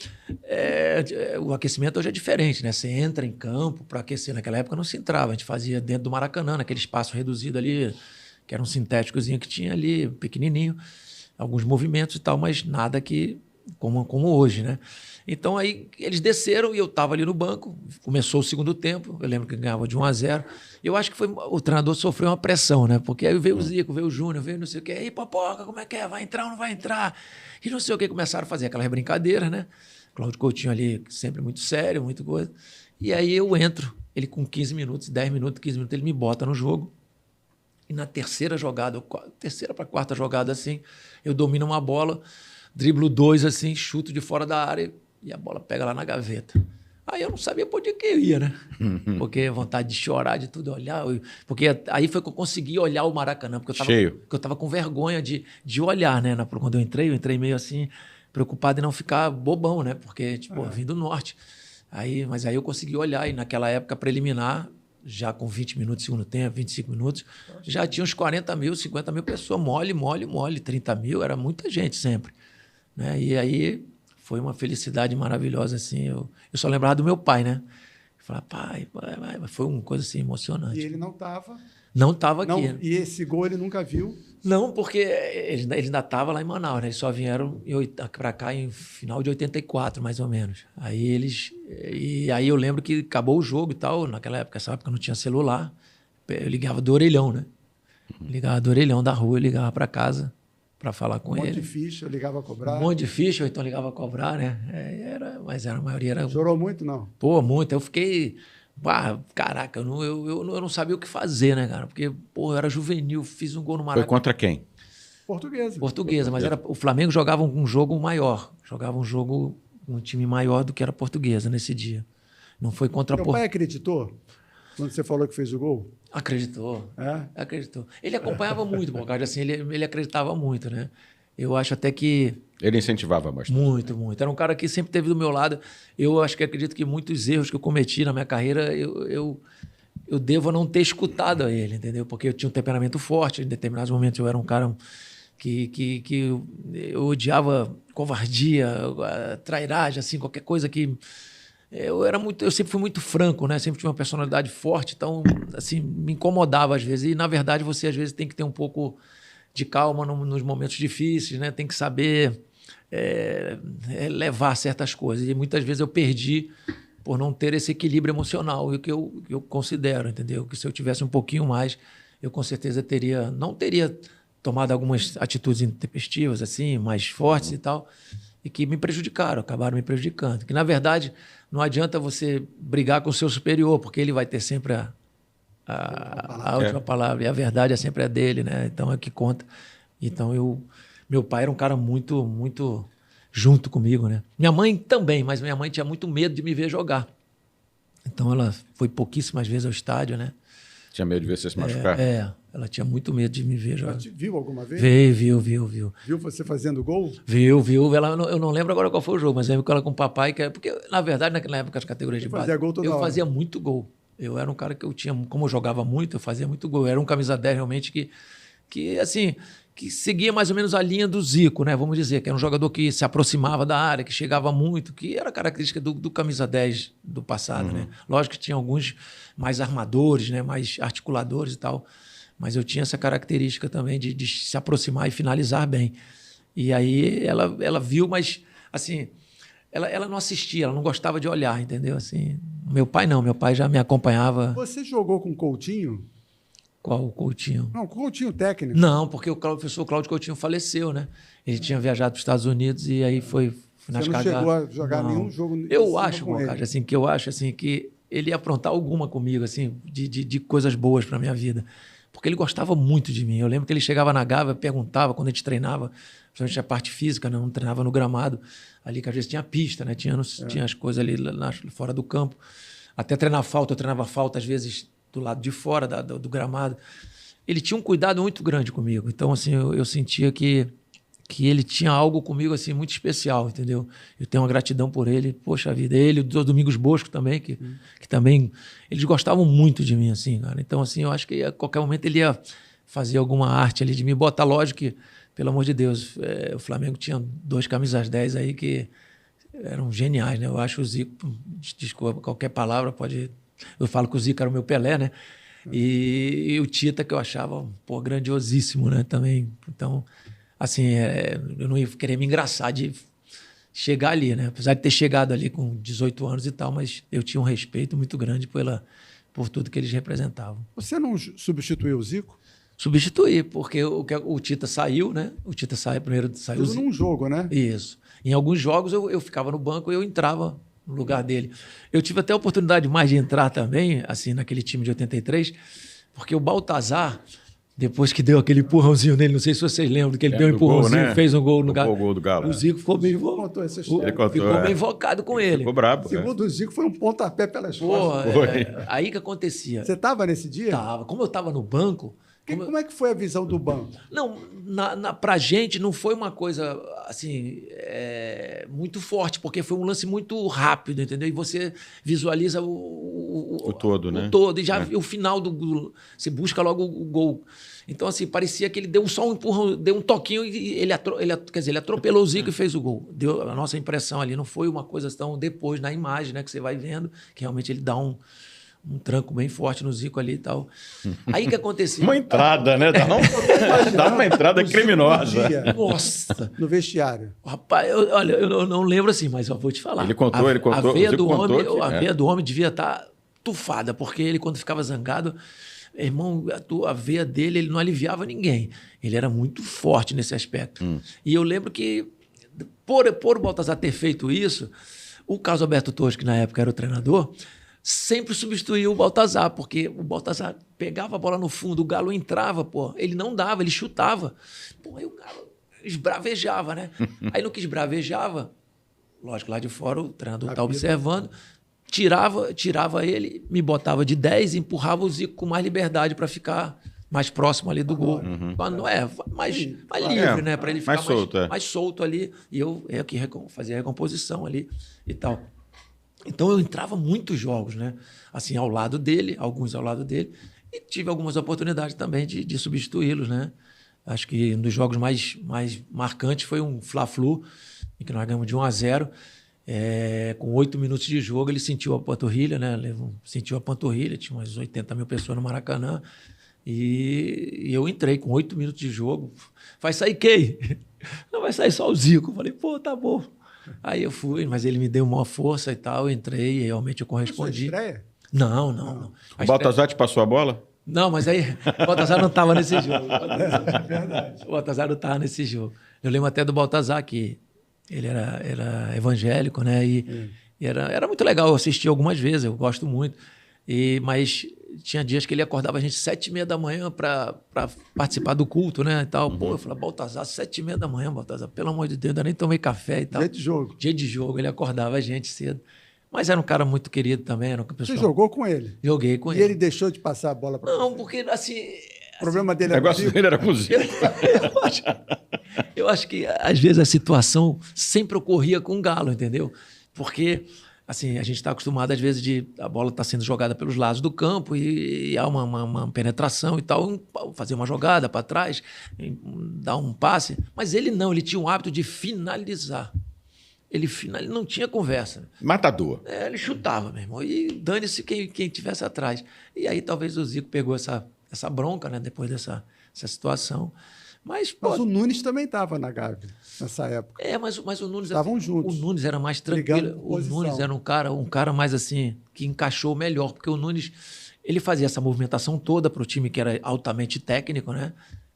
o aquecimento hoje é diferente, né? Você entra em campo para aquecer. Naquela época não se entrava, a gente fazia dentro do Maracanã, naquele espaço reduzido ali, que era um sintéticozinho que tinha ali, pequenininho, alguns movimentos e tal, mas nada que como hoje, né? Então aí eles desceram e eu estava ali no banco, começou o segundo tempo, eu lembro que ganhava de 1-0, eu acho que o treinador sofreu uma pressão, né? Porque aí veio o Zico, veio o Júnior, veio não sei o quê, aí Popoca, como é que é? Vai entrar ou não vai entrar? E não sei o que, começaram a fazer aquelas brincadeiras, né? Cláudio Coutinho ali sempre muito sério, muito coisa, e aí eu entro, ele com 15 minutos, 10 minutos, 15 minutos, ele me bota no jogo, e na terceira jogada, terceira para quarta jogada assim, eu domino uma bola, driblo 2 assim, chuto de fora da área e a bola pega lá na gaveta. Aí eu não sabia por onde que eu ia, né? Porque vontade de chorar, de tudo, olhar. Porque aí foi que eu consegui olhar o Maracanã. Porque eu tava com vergonha de olhar, né? Quando eu entrei meio assim, preocupado em não ficar bobão, né? Porque, tipo, eu vim do norte. Mas aí eu consegui olhar e naquela época preliminar, já com 20 minutos de segundo tempo, 25 minutos, já tinha uns 40 mil, 50 mil pessoas, mole, 30 mil, era muita gente sempre. Né? E aí foi uma felicidade maravilhosa, assim. Eu só lembrava do meu pai, né? Eu falava, pai, foi uma coisa assim emocionante. E ele não estava? Não estava aqui. Não, e esse gol ele nunca viu? Não, porque ele ainda estava lá em Manaus, né? Eles só vieram para cá em final de 84, mais ou menos. Aí eu lembro que acabou o jogo e tal. Essa época não tinha celular. Eu ligava do orelhão, né? Ligava do orelhão da rua, eu ligava para casa para falar com ele. Um monte de ficha, eu ligava a cobrar. Um monte de ficha, ou então ligava a cobrar, né? Mas a maioria era... Chorou muito, não? Pô, muito. Eu fiquei Caraca, eu não sabia o que fazer, né, cara? Porque, pô, eu era juvenil, fiz um gol no Maracanã. Foi contra quem? Portuguesa, mas o Flamengo jogava um jogo maior. Jogava um jogo, um time maior do que era Portuguesa nesse dia. Não foi contra a Meu pai acreditou quando você falou que fez o gol? Acreditou. É? Acreditou. Ele acompanhava muito, Bocage, assim, ele acreditava muito, né? Eu acho até que... Ele incentivava bastante. Muito, muito. Era um cara que sempre esteve do meu lado. Eu acho que acredito que muitos erros que eu cometi na minha carreira, eu devo não ter escutado a ele, entendeu? Porque eu tinha um temperamento forte. Em determinados momentos eu era um cara que eu odiava covardia, trairagem, assim, qualquer coisa que... Eu sempre fui muito franco, né? Sempre tive uma personalidade forte, então, assim, me incomodava às vezes. E, na verdade, você às vezes tem que ter um pouco de calma nos momentos difíceis, né? Tem que saber levar certas coisas. E muitas vezes eu perdi por não ter esse equilíbrio emocional, e o que eu considero, entendeu? Que se eu tivesse um pouquinho mais, eu com certeza não teria tomado algumas atitudes intempestivas, assim, mais fortes e tal, e que me prejudicaram, acabaram me prejudicando. Que, na verdade, não adianta você brigar com o seu superior, porque ele vai ter sempre a última palavra, e a verdade é sempre a dele, né? Então é que conta. Então meu pai era um cara muito, muito junto comigo, né? Minha mãe também, mas minha mãe tinha muito medo de me ver jogar. Então ela foi pouquíssimas vezes ao estádio, né? Tinha medo de ver você se machucar? Ela tinha muito medo de me ver jogar. Ela te viu alguma vez? Viu. Viu você fazendo gol? Viu. Eu não lembro agora qual foi o jogo, mas eu lembro que ela com o papai... Porque, na verdade, naquela época, as categorias de base... Eu fazia muito gol. Eu era um cara que eu tinha... Como eu jogava muito, eu fazia muito gol. Eu era um camisa 10, realmente, que seguia mais ou menos a linha do Zico, né? Vamos dizer, que era um jogador que se aproximava da área, que chegava muito, que era característica do camisa 10 do passado, né? Lógico que tinha alguns mais armadores, né? Mais articuladores e tal, mas eu tinha essa característica também de se aproximar e finalizar bem. E aí ela viu, mas assim, ela não assistia, ela não gostava de olhar, entendeu? Assim, meu pai já me acompanhava. Você jogou com o Coutinho? Qual o Coutinho? Não, com o Coutinho técnico. Não, porque o professor Cláudio Coutinho faleceu, né? Ele tinha viajado para os Estados Unidos e aí foi nas cagadas. Você não chegou a jogar nenhum jogo Eu acho, Bocage, assim, que ele ia aprontar alguma comigo, assim, de coisas boas para minha vida. Porque ele gostava muito de mim. Eu lembro que ele chegava na Gávea, perguntava quando a gente treinava, principalmente a parte física, né? Não treinava no gramado, ali que às vezes tinha pista, né? Tinha as coisas ali fora do campo. Até treinar falta, eu treinava falta às vezes do lado de fora do gramado. Ele tinha um cuidado muito grande comigo. Então, assim, eu sentia que ele tinha algo comigo assim muito especial, entendeu? Eu tenho uma gratidão por ele. Poxa vida, ele, o Domingos Bosco também, que também... Eles gostavam muito de mim, assim, cara. Então, assim, eu acho que a qualquer momento ele ia fazer alguma arte ali de me botar. Lógico que, pelo amor de Deus, o Flamengo tinha 2 camisas 10 aí que eram geniais, né? Eu acho o Zico... Desculpa, qualquer palavra pode... Eu falo que o Zico era o meu Pelé, né? E o Tita, que eu achava, pô, grandiosíssimo, né? Também. Então, assim, eu não ia querer me engraçar de chegar ali, né? Apesar de ter chegado ali com 18 anos e tal, mas eu tinha um respeito muito grande por tudo que eles representavam. Você não substituiu o Zico? Substituí, porque o Tita saiu, né? O Tita primeiro saiu. Tudo num jogo, né? Isso. Em alguns jogos eu ficava no banco e eu entrava no lugar dele. Eu tive até a oportunidade mais de entrar também, assim, naquele time de 83, porque o Baltazar, depois que deu aquele empurrãozinho nele, não sei se vocês lembram, que ele deu um empurrãozinho, gol, né? Fez um gol no Galo. O gol do Galo. O Zico ficou meio... Contou essa história. Ficou meio invocado com ele. Ficou brabo. Segundo o Zico, foi um pontapé pelas Pô, costas. aí que acontecia. Você estava nesse dia? Tava. Como eu estava no banco... Como é que foi a visão do banco? Não, pra gente não foi uma coisa assim muito forte, porque foi um lance muito rápido, entendeu? E você visualiza o todo, né? O todo, e já o final você busca logo o gol. Então, assim, parecia que ele deu só um empurrão, deu um toquinho e ele atropelou o Zico e fez o gol. Deu a nossa impressão ali, não foi uma coisa tão depois na imagem, né, que você vai vendo, que realmente ele dá um tranco bem forte no Zico ali e tal. Aí que acontecia? Uma entrada, né? Dá uma entrada criminosa. Nossa! No vestiário. Rapaz, eu não lembro assim, mas eu vou te falar. Ele contou. A veia do homem devia estar tufada, porque ele, quando ficava zangado, irmão, a veia dele, ele não aliviava ninguém. Ele era muito forte nesse aspecto. E eu lembro que, por o Baltazar ter feito isso, o Carlos Alberto Torres, que na época era o treinador, sempre substituía o Baltazar, porque o Baltazar pegava a bola no fundo, o Galo entrava, pô, ele não dava, ele chutava. Pô, aí o Galo esbravejava, né? Aí no que esbravejava, lógico, lá de fora o treinador tá observando, tirava ele, me botava de 10 e empurrava o Zico com mais liberdade para ficar mais próximo ali do gol. Quando mais livre, né? Para ele ficar mais solto ali. E eu que fazia a recomposição ali e tal. Então eu entrava muitos jogos, né? Assim, ao lado dele, alguns ao lado dele. E tive algumas oportunidades também de substituí-los, né? Acho que um dos jogos mais marcantes foi um Fla-Flu, em que nós ganhamos de 1-0. Com 8 minutos de jogo, ele sentiu a panturrilha, né? Sentiu a panturrilha, tinha umas 80 mil pessoas no Maracanã. E eu entrei com 8 minutos de jogo. Vai sair quem? Não vai sair só o Zico. Eu falei, pô, tá bom. Aí eu fui, mas ele me deu uma força e tal, eu entrei e realmente eu correspondi. Estreia? Não. O Baltazar te passou a bola? Não, mas aí o Baltazar não estava nesse jogo. O Baltazar não estava nesse jogo. Eu lembro até do Baltazar, que ele era evangélico, né? E era muito legal, eu assisti algumas vezes, eu gosto muito. Mas tinha dias que ele acordava a gente 7h30 da manhã para participar do culto, né? E tal. Pô, eu falei, Baltazar, 7h30 da manhã, Baltazar, pelo amor de Deus, ainda nem tomei café e tal. Dia de jogo, ele acordava a gente cedo. Mas era um cara muito querido também. Era uma pessoa... Você jogou com ele? Joguei com ele. E ele deixou de passar a bola para você? Não, porque assim... O problema dele o negócio dele era com o Zico. Eu acho que, às vezes, a situação sempre ocorria com o Galo, entendeu? Porque... Assim, a gente está acostumado, às vezes, a bola está sendo jogada pelos lados do campo e há uma penetração e tal, fazer uma jogada para trás, dar um passe. Mas ele não, ele tinha o hábito de finalizar. Ele não tinha conversa. Matador. Ele chutava, meu irmão, e dane-se quem tivesse atrás. E aí talvez o Zico pegou essa bronca, né, depois dessa situação. Mas o Nunes também estava na Gávea nessa época. Mas o Nunes... Estavam juntos. O Nunes era mais tranquilo. O Nunes era um cara mais assim, que encaixou melhor, porque o Nunes, ele fazia essa movimentação toda para o time que era altamente técnico, né?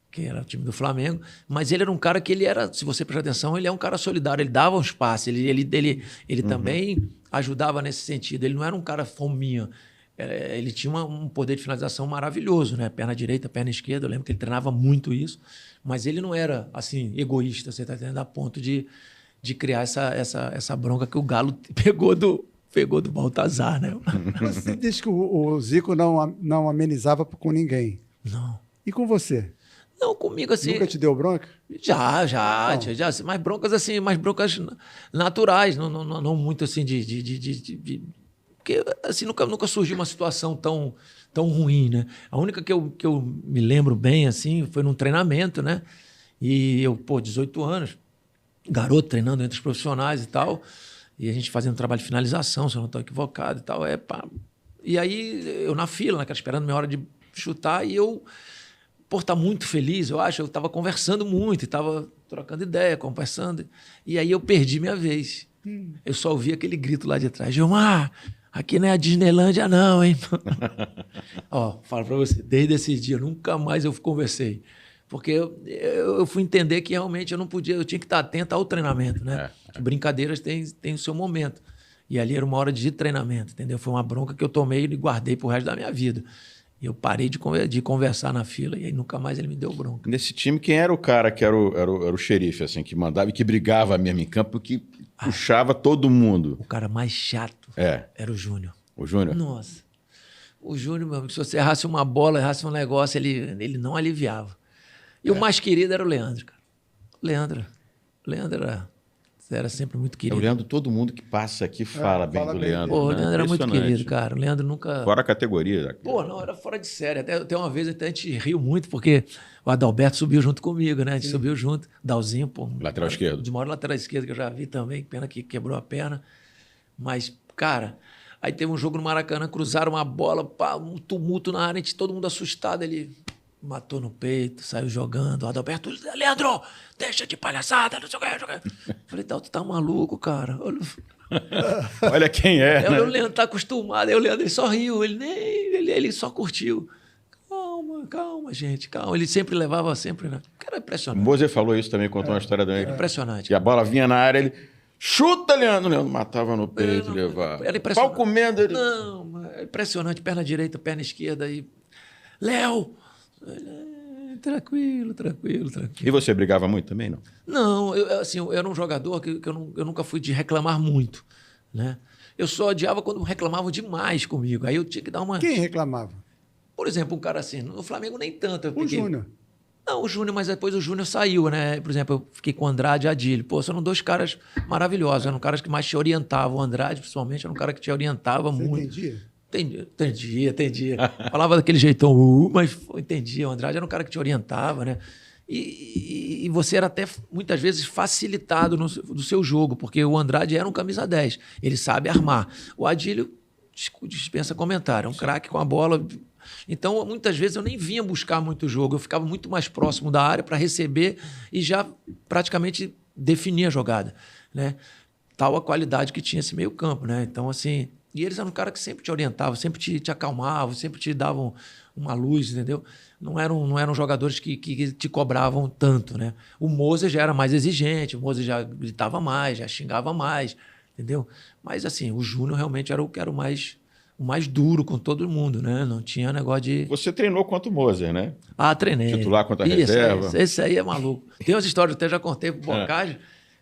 Que era o time do Flamengo, mas ele era um cara que ele era, se você prestar atenção, ele é um cara solidário, ele dava uns passes, ele também ajudava nesse sentido, ele não era um cara fominha. Ele tinha um poder de finalização maravilhoso, né? Perna direita, perna esquerda, eu lembro que ele treinava muito isso, mas ele não era, assim, egoísta, você está entendendo, a ponto de criar essa bronca que o Galo pegou do Baltazar, né? Você diz que o Zico não amenizava com ninguém. Não. E com você? Não, comigo assim... Nunca te deu bronca? Já, mas broncas assim, mais broncas naturais, não muito assim porque assim, nunca surgiu uma situação tão ruim, né? A única que eu me lembro bem, assim, foi num treinamento, né? E eu, 18 anos, garoto treinando entre os profissionais e tal, e a gente fazendo trabalho de finalização, se eu não estou equivocado e tal. E aí, eu na fila, né, esperando minha hora de chutar, e eu, por estar muito feliz, eu estava conversando muito, estava trocando ideia, conversando, e aí eu perdi minha vez. Eu só ouvi aquele grito lá de trás, Gilmar... Aqui não é a Disneylândia, não, hein? Falo pra você, desde esse dia, nunca mais eu conversei. Porque eu fui entender que realmente eu tinha que estar atento ao treinamento, né? Brincadeiras têm o seu momento. E ali era uma hora de treinamento, entendeu? Foi uma bronca que eu tomei e guardei pro resto da minha vida. E eu parei de conversar na fila e aí nunca mais ele me deu bronca. Nesse time, quem era o cara que era o xerife, assim, que mandava e que brigava mesmo em campo, que puxava todo mundo? O cara mais chato era o Júnior. O Júnior? Nossa. O Júnior, meu amigo, se você errasse uma bola, errasse um negócio, ele não aliviava. E o mais querido era o Leandro, cara. O Leandro era sempre muito querido. O Leandro, todo mundo que passa aqui fala bem do Leandro. Pô, o Leandro era muito querido, cara. O Leandro nunca... Fora a categoria. Pô, não, era fora de série. Até uma vez a gente riu muito, porque o Adalberto subiu junto comigo, né? A gente subiu junto. Dalzinho, pô. Lateral esquerdo. De maior lateral esquerdo que eu já vi também. Pena que quebrou a perna. Mas, cara, aí teve um jogo no Maracanã, cruzaram uma bola, pá, um tumulto na área, todo mundo assustado. Ele matou no peito, saiu jogando. O Adalberto, Leandro, deixa de palhaçada, não sei o que. Falei, tu tá maluco, cara. Olha quem é, né? O Leandro tá acostumado. Aí o Leandro, ele só riu, ele só curtiu. Calma, gente, calma. Ele sempre levava, né? Era impressionante. O Moser falou isso também, contou uma história dele. Impressionante. E a bola vinha na área, ele Chuta, Leandro. Leandro matava no peito e levava. Era impressionante. Pau comendo. Ele... Não, é impressionante. Perna direita, perna esquerda. E... Léo! Tranquilo. E você brigava muito também, não? Não, eu era um jogador que eu nunca fui de reclamar muito, né? Eu só odiava quando reclamavam demais comigo. Aí eu tinha que dar uma... Quem reclamava? Por exemplo, um cara assim, no Flamengo nem tanto. O Júnior. Não, o Júnior, mas depois o Júnior saiu, né? Por exemplo, eu fiquei com o Andrade e Adílio. Pô, são dois caras maravilhosos. Eram caras que mais te orientavam. O Andrade, principalmente, era um cara que te orientava Você muito. Entendia? Falava daquele jeitão, mas entendia. O Andrade era um cara que te orientava, né? E você era até, muitas vezes, facilitado do seu jogo, porque o Andrade era um camisa 10. Ele sabe armar. O Adílio dispensa comentário. É um craque com a bola. Então, muitas vezes, eu nem vinha buscar muito jogo. Eu ficava muito mais próximo da área para receber e já praticamente definir a jogada, né? Tal a qualidade que tinha esse meio campo, né? Então, assim... E eles eram um cara que sempre te orientavam, sempre te acalmavam, sempre te davam uma luz, entendeu? Não eram jogadores que te cobravam tanto, né? O Moser já era mais exigente, o Moser já gritava mais, já xingava mais, entendeu? Mas, assim, o Júnior realmente era o mais duro com todo mundo, né? Não tinha negócio de... Você treinou contra o Moser, né? Ah, treinei. Titular contra a reserva. Esse aí é maluco. Tem umas histórias que eu até já contei pro Bocage,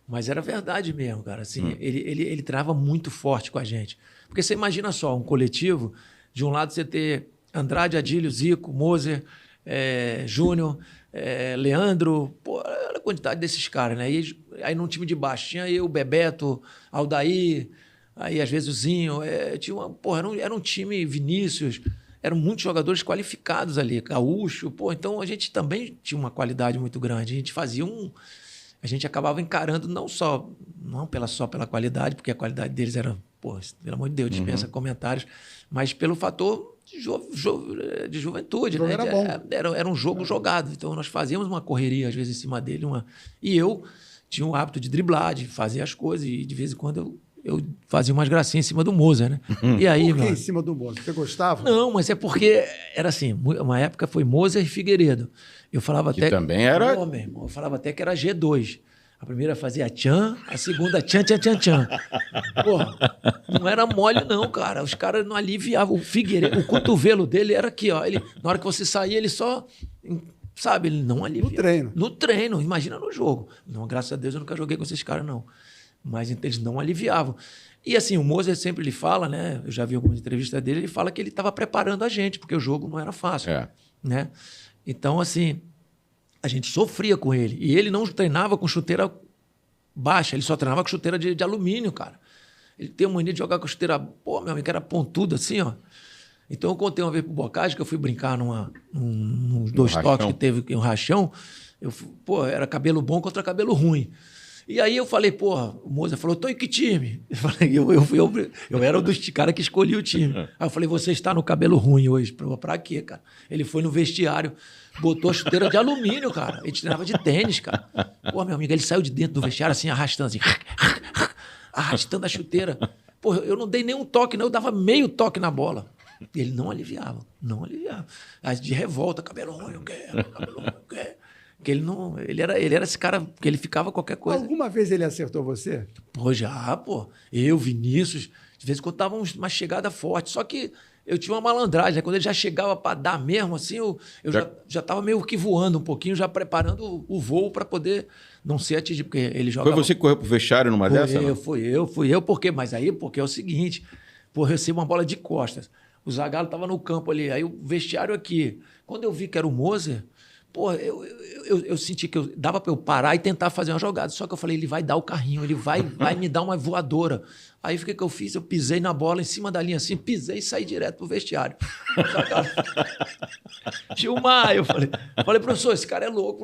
mas era verdade mesmo, cara. Assim, ele treinava muito forte com a gente. Porque você imagina só, um coletivo, de um lado você ter Andrade, Adílio, Zico, Moser, Júnior, Leandro, pô, olha a quantidade desses caras, né? E aí num time de baixo tinha eu, Bebeto, Aldair, aí às vezes o Zinho, era um time, Vinícius, eram muitos jogadores qualificados ali, Gaúcho, pô, então a gente também tinha uma qualidade muito grande, a gente acabava encarando não só pela qualidade, porque a qualidade deles era, pô, pelo amor de Deus, dispensa comentários, mas pelo fator de juventude, né? Era bom. Era um jogo jogado. Então nós fazíamos uma correria, às vezes, em cima dele. E eu tinha o hábito de driblar, de fazer as coisas, e de vez em quando eu fazia umas gracinhas em cima do Moser, né? E aí, Por que em cima do Moser? Você gostava? Não, mas é porque era assim, uma época foi Moser e Figueiredo. Eu falava Que até... também era... Pô, meu irmão, eu falava até que era G2. A primeira fazia tchan, a segunda tchan. Porra, não era mole não, cara. Os caras não aliviavam. O Figueiredo, o cotovelo dele era aqui, ó. Ele, na hora que você saía, ele só... Sabe, ele não aliviava. No treino. No treino, imagina no jogo. Não, graças a Deus eu nunca joguei com esses caras, não. Mas eles não aliviavam. E assim, o Moser sempre ele fala, né? Eu já vi algumas entrevistas dele, ele fala que ele estava preparando a gente, porque o jogo não era fácil. Né? Então, assim... A gente sofria com ele. E ele não treinava com chuteira baixa, ele só treinava com chuteira de alumínio, cara. Ele tem a mania de jogar com chuteira, pô, meu amigo, que era pontuda assim, ó. Então eu contei uma vez pro Bocage que eu fui brincar num dois toques que teve um rachão. Pô, era cabelo bom contra cabelo ruim. E aí eu falei, porra, o Moser falou, tô em que time? Eu falei, eu era um dos caras que escolhi o time. Aí eu falei, você está no cabelo ruim hoje. Pra quê, cara? Ele foi no vestiário, botou a chuteira de alumínio, cara. Ele treinava de tênis, cara. Pô, meu amigo, ele saiu de dentro do vestiário assim, arrastando assim, arrastando a chuteira. Pô, eu não dei nenhum toque, não, eu dava meio toque na bola. E ele não aliviava. Aí de revolta, cabelo ruim, eu quero, cabelo ruim, eu quero. Que ele era esse cara que ele ficava qualquer coisa. Alguma vez ele acertou você? Pô, já, pô. Eu, Vinícius, de vez em quando tava uma chegada forte. Só que eu tinha uma malandragem, né? Quando ele já chegava para dar mesmo, assim, eu já tava meio que voando um pouquinho, já preparando o voo para poder não ser atingido, porque ele jogava... Foi você que correu pro vestiário numa dessa? Fui eu, porque é o seguinte, pô, eu recebo uma bola de costas. O Zagallo tava no campo ali, aí o vestiário aqui. Quando eu vi que era o Moser... Pô, eu senti que dava para eu parar e tentar fazer uma jogada. Só que eu falei, ele vai dar o carrinho, ele vai me dar uma voadora. Aí o que eu fiz? Eu pisei na bola em cima da linha assim, pisei e saí direto pro vestiário. Gilmar, eu falei, professor, esse cara é louco,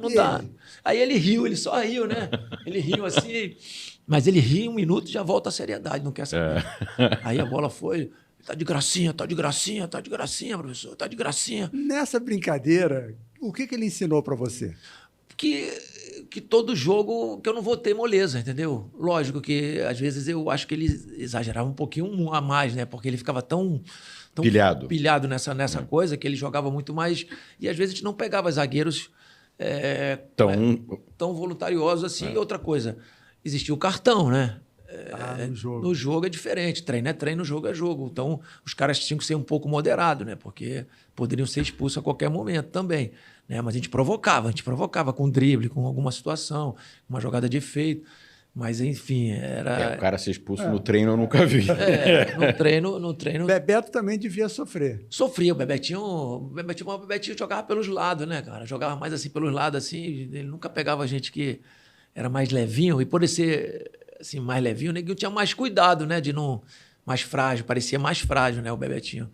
não dá. Aí ele riu, ele só riu, né? Ele riu assim, mas ele ri 1 minuto e já volta à seriedade, não quer saber. Aí a bola foi... Tá de gracinha, professor, tá de gracinha. Nessa brincadeira, o que ele ensinou para você? Que todo jogo, que eu não vou ter moleza, entendeu? Lógico que, às vezes, eu acho que ele exagerava um pouquinho a mais, né? Porque ele ficava tão pilhado nessa coisa, que ele jogava muito mais. E, às vezes, a gente não pegava zagueiros tão voluntariosos assim. E outra coisa, existia o cartão, né? No jogo. No jogo é diferente, treino é treino, jogo é jogo. Então, os caras tinham que ser um pouco moderados, né? Porque poderiam ser expulsos a qualquer momento também. Né? Mas a gente provocava com drible, com alguma situação, uma jogada de efeito. Mas, enfim, era... O cara ser expulso no treino eu nunca vi. No treino... Bebeto também devia sofrer. Sofria, o Bebetinho jogava pelos lados, né, cara? Jogava mais assim pelos lados, assim. Ele nunca pegava gente que era mais levinho. E por ele ser assim, mais levinho, o neguinho tinha mais cuidado, né? De não... Mais frágil, parecia mais frágil, né, o Bebetinho.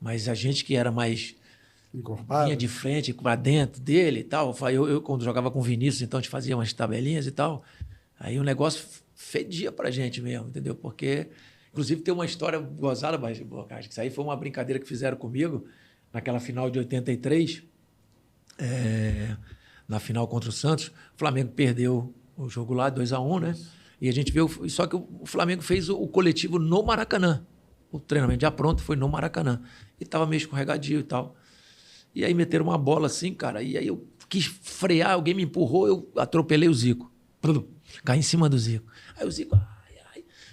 Mas a gente que era mais... Encorpado. Vinha de frente, para dentro dele e tal. Eu, quando jogava com o Vinícius, então a gente fazia umas tabelinhas e tal. Aí o negócio fedia pra gente mesmo, entendeu? Porque, inclusive, tem uma história gozada, Bocage, que isso aí foi uma brincadeira que fizeram comigo naquela final de 83, na final contra o Santos. O Flamengo perdeu o jogo lá, 2-1, né? E a gente viu... Só que o Flamengo fez o coletivo no Maracanã. O treinamento já pronto foi no Maracanã. E tava meio escorregadio e tal. E aí meteram uma bola assim, cara, e aí eu quis frear, alguém me empurrou, eu atropelei o Zico. Caí em cima do Zico. Aí o Zico...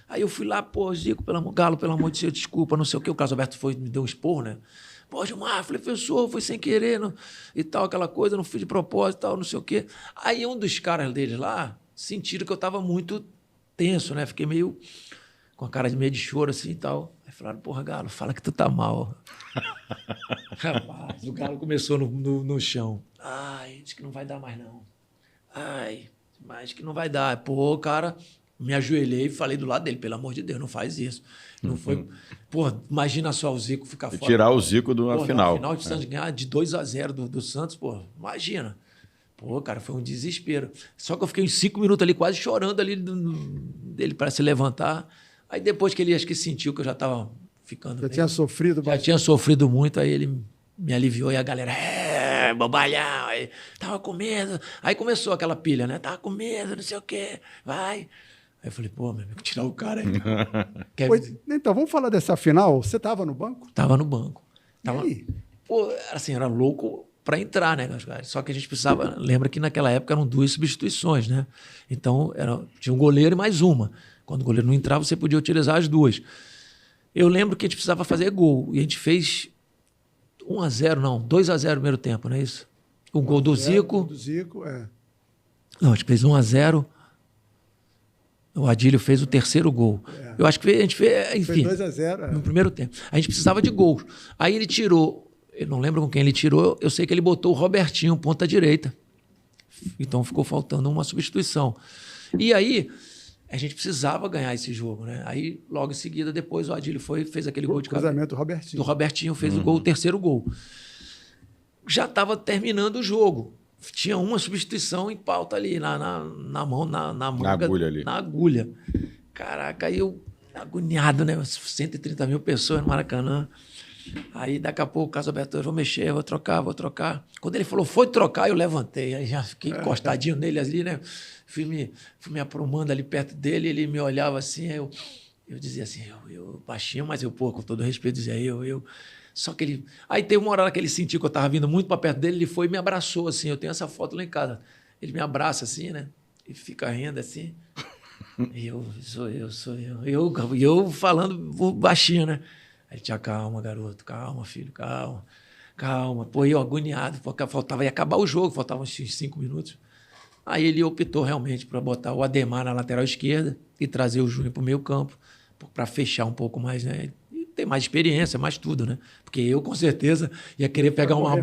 Aí eu fui lá, pô, Zico, Galo, pelo amor de Deus, desculpa, não sei o quê. O Carlos Alberto me deu um esporro, né? Pô, Gilmar, falei, professor, foi sem querer e tal, aquela coisa, não fiz de propósito e tal, não sei o quê. Aí um dos caras deles lá sentiram que eu estava muito tenso, né? Fiquei meio com a cara de meio de choro assim e tal. Aí falaram, porra, Galo, fala que tu tá mal. Rapaz, o Galo começou no chão. Ai, diz que não vai dar mais não. Ai, mas que não vai dar. Pô, cara, me ajoelhei e falei do lado dele, pelo amor de Deus, não faz isso. Não foi... Pô, imagina só o Zico ficar fora. Tirar o Zico do final. No final de Santos ganhar de 2-0 do Santos, pô, imagina. Pô, cara, foi um desespero. Só que eu fiquei uns 5 minutos ali quase chorando ali dele para se levantar. Aí depois que ele acho que sentiu que eu já estava ficando... Tinha sofrido bastante. Já tinha sofrido muito, aí ele me aliviou e a galera... bobalhão, aí, tava com medo. Aí começou aquela pilha, né? Tava com medo, não sei o quê, vai. Aí eu falei, pô, meu amigo, tirar o cara aí. Então, vamos falar dessa final. Você estava no banco? Tava no banco. Tava, e aí? pô, assim, era louco para entrar, né? Só que a gente precisava... Lembra que naquela época eram 2 substituições, né? Então, tinha um goleiro e mais uma. Quando o goleiro não entrava, você podia utilizar as 2. Eu lembro que a gente precisava fazer gol. E a gente fez 1-0, não, 2-0 no primeiro tempo, não é isso? O gol do Zico. Do Zico, é. Não, a gente fez 1-0. O Adílio fez o terceiro gol. É. Eu acho que a gente fez, enfim, fez 2-0 no primeiro tempo. A gente precisava de gols. Aí ele tirou, eu não lembro com quem ele tirou, eu sei que ele botou o Robertinho, ponta direita. Então ficou faltando uma substituição. E aí a gente precisava ganhar esse jogo, né? Aí logo em seguida, depois o Adílio fez aquele gol de cruzamento Robertinho. Do Robertinho fez o gol, o terceiro gol. Já estava terminando o jogo. Tinha uma substituição em pauta ali, na mão, na manga, agulha ali. Na agulha. Caraca, aí eu, agoniado, né? 130 mil pessoas no Maracanã. Aí, daqui a pouco, o Carlos Alberto, eu vou mexer, vou trocar. Quando ele falou, foi trocar, eu levantei. Aí já fiquei encostadinho nele ali, né? Fui me aprumando ali perto dele, ele me olhava assim, aí eu dizia assim, eu baixinho, mas pô, com todo respeito, dizia eu. Só que ele... Aí teve uma hora que ele sentiu que eu estava vindo muito para perto dele, ele foi e me abraçou, assim. Eu tenho essa foto lá em casa. Ele me abraça assim, né? E fica rindo assim. E sou eu. E eu falando baixinho, né? Aí ele tinha, calma, garoto, calma, filho, calma. Pô, eu agoniado, porque ia acabar o jogo, faltavam uns 5 minutos. Aí ele optou realmente para botar o Ademar na lateral esquerda e trazer o Júnior para o meio campo, para fechar um pouco mais, né? Ter mais experiência, mais tudo, né? Porque eu, com certeza, ia querer pegar uma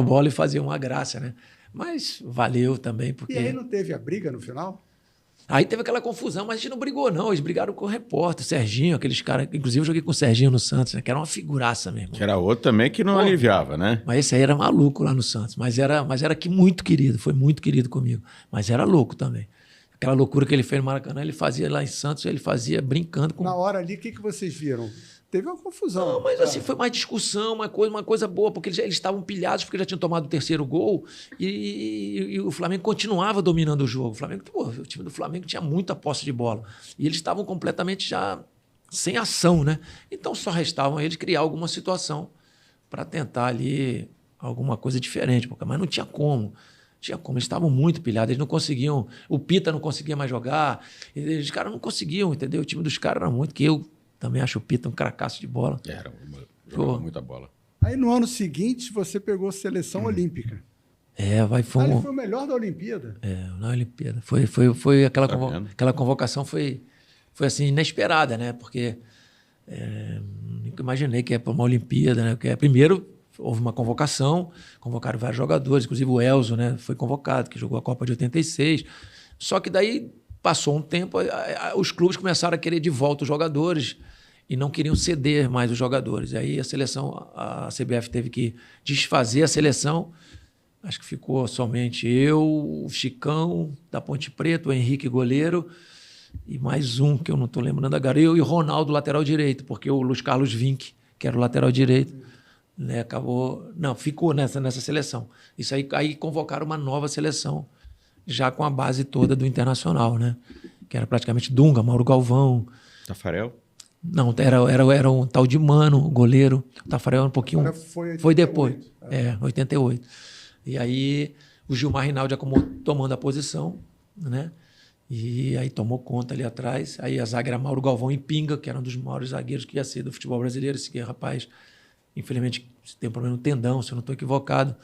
bola e fazer uma graça, né? Mas valeu também, porque... E aí não teve a briga no final? Aí teve aquela confusão, mas a gente não brigou, não. Eles brigaram com o repórter, Serginho, aqueles caras... Inclusive, eu joguei com o Serginho no Santos, né? Que era uma figuraça mesmo. Que era outro também que não aliviava, né? Mas esse aí era maluco lá no Santos. Mas era muito querido, foi muito querido comigo. Mas era louco também. Aquela loucura que ele fez no Maracanã, ele fazia lá em Santos, ele fazia brincando com... Na hora ali, o que vocês viram? Teve uma confusão. Não, mas assim, foi mais discussão, uma coisa boa, porque eles estavam pilhados, porque já tinham tomado o terceiro gol e o Flamengo continuava dominando o jogo. O Flamengo, o time do Flamengo tinha muita posse de bola. E eles estavam completamente já sem ação, né? Então só restavam eles criar alguma situação para tentar ali alguma coisa diferente, mas não tinha como. tinha como, eles estavam muito pilhados, eles não conseguiam, o Pita não conseguia mais jogar, os caras não conseguiam, entendeu? O time dos caras era muito, que eu também acho o Pita um cracaço de bola. Jogava muita bola. Aí no ano seguinte você pegou seleção olímpica. Foi Ele foi o melhor da Olimpíada. na Olimpíada. Foi aquela, Tá aquela convocação foi assim, inesperada, né? Porque nunca imaginei que ia para uma Olimpíada, né? Porque primeiro houve uma convocação, convocaram vários jogadores, inclusive o Elzo, né? Foi convocado, que jogou a Copa de 86. Só que daí passou um tempo, os clubes começaram a querer de volta os jogadores e não queriam ceder mais os jogadores. Aí a CBF teve que desfazer a seleção. Acho que ficou somente eu, o Chicão, da Ponte Preta, o Henrique goleiro, e mais um, que eu não estou lembrando agora, eu e o Ronaldo, lateral direito, porque o Luiz Carlos Vinck, que era o lateral direito, né, ficou nessa seleção. Isso aí convocaram uma nova seleção, já com a base toda do Internacional, né? Que era praticamente Dunga, Mauro Galvão. Tafarel? Não, era um tal de Mano, o goleiro. O Tafarel era um pouquinho... Foi depois. 88. E aí o Gilmar Rinaldi tomando a posição, né? E aí tomou conta ali atrás. Aí a zaga era Mauro Galvão e Pinga, que era um dos maiores zagueiros que ia ser do futebol brasileiro. Esse rapaz, infelizmente, tem um problema no tendão, se eu não estou equivocado.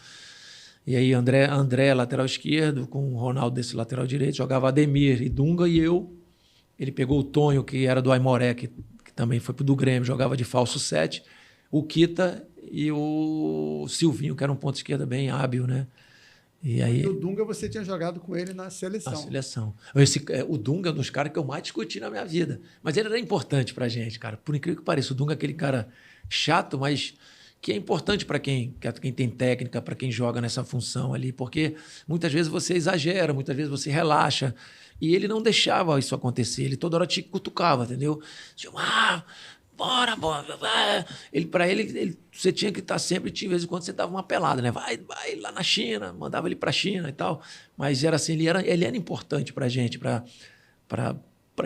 E aí André, lateral esquerdo, com o Ronaldo desse lateral direito, jogava Ademir e Dunga e eu. Ele pegou o Tonho, que era do Aimoré, que também foi pro do Grêmio, jogava de falso 7. O Kita e o Silvinho, que era um ponto esquerda bem hábil, né? E aí, o Dunga você tinha jogado com ele na seleção. Na seleção. O Dunga é um dos caras que eu mais discuti na minha vida. Mas ele era importante pra gente, cara. Por incrível que pareça, o Dunga é aquele cara chato, mas que é importante para quem tem técnica, para quem joga nessa função ali, porque muitas vezes você exagera, muitas vezes você relaxa. E ele não deixava isso acontecer. Ele toda hora te cutucava, entendeu? Bora. Para ele, você tinha que estar sempre, de vez em quando você dava uma pelada, né? Vai lá na China, mandava ele para a China e tal. Mas era assim, ele era importante para a gente, para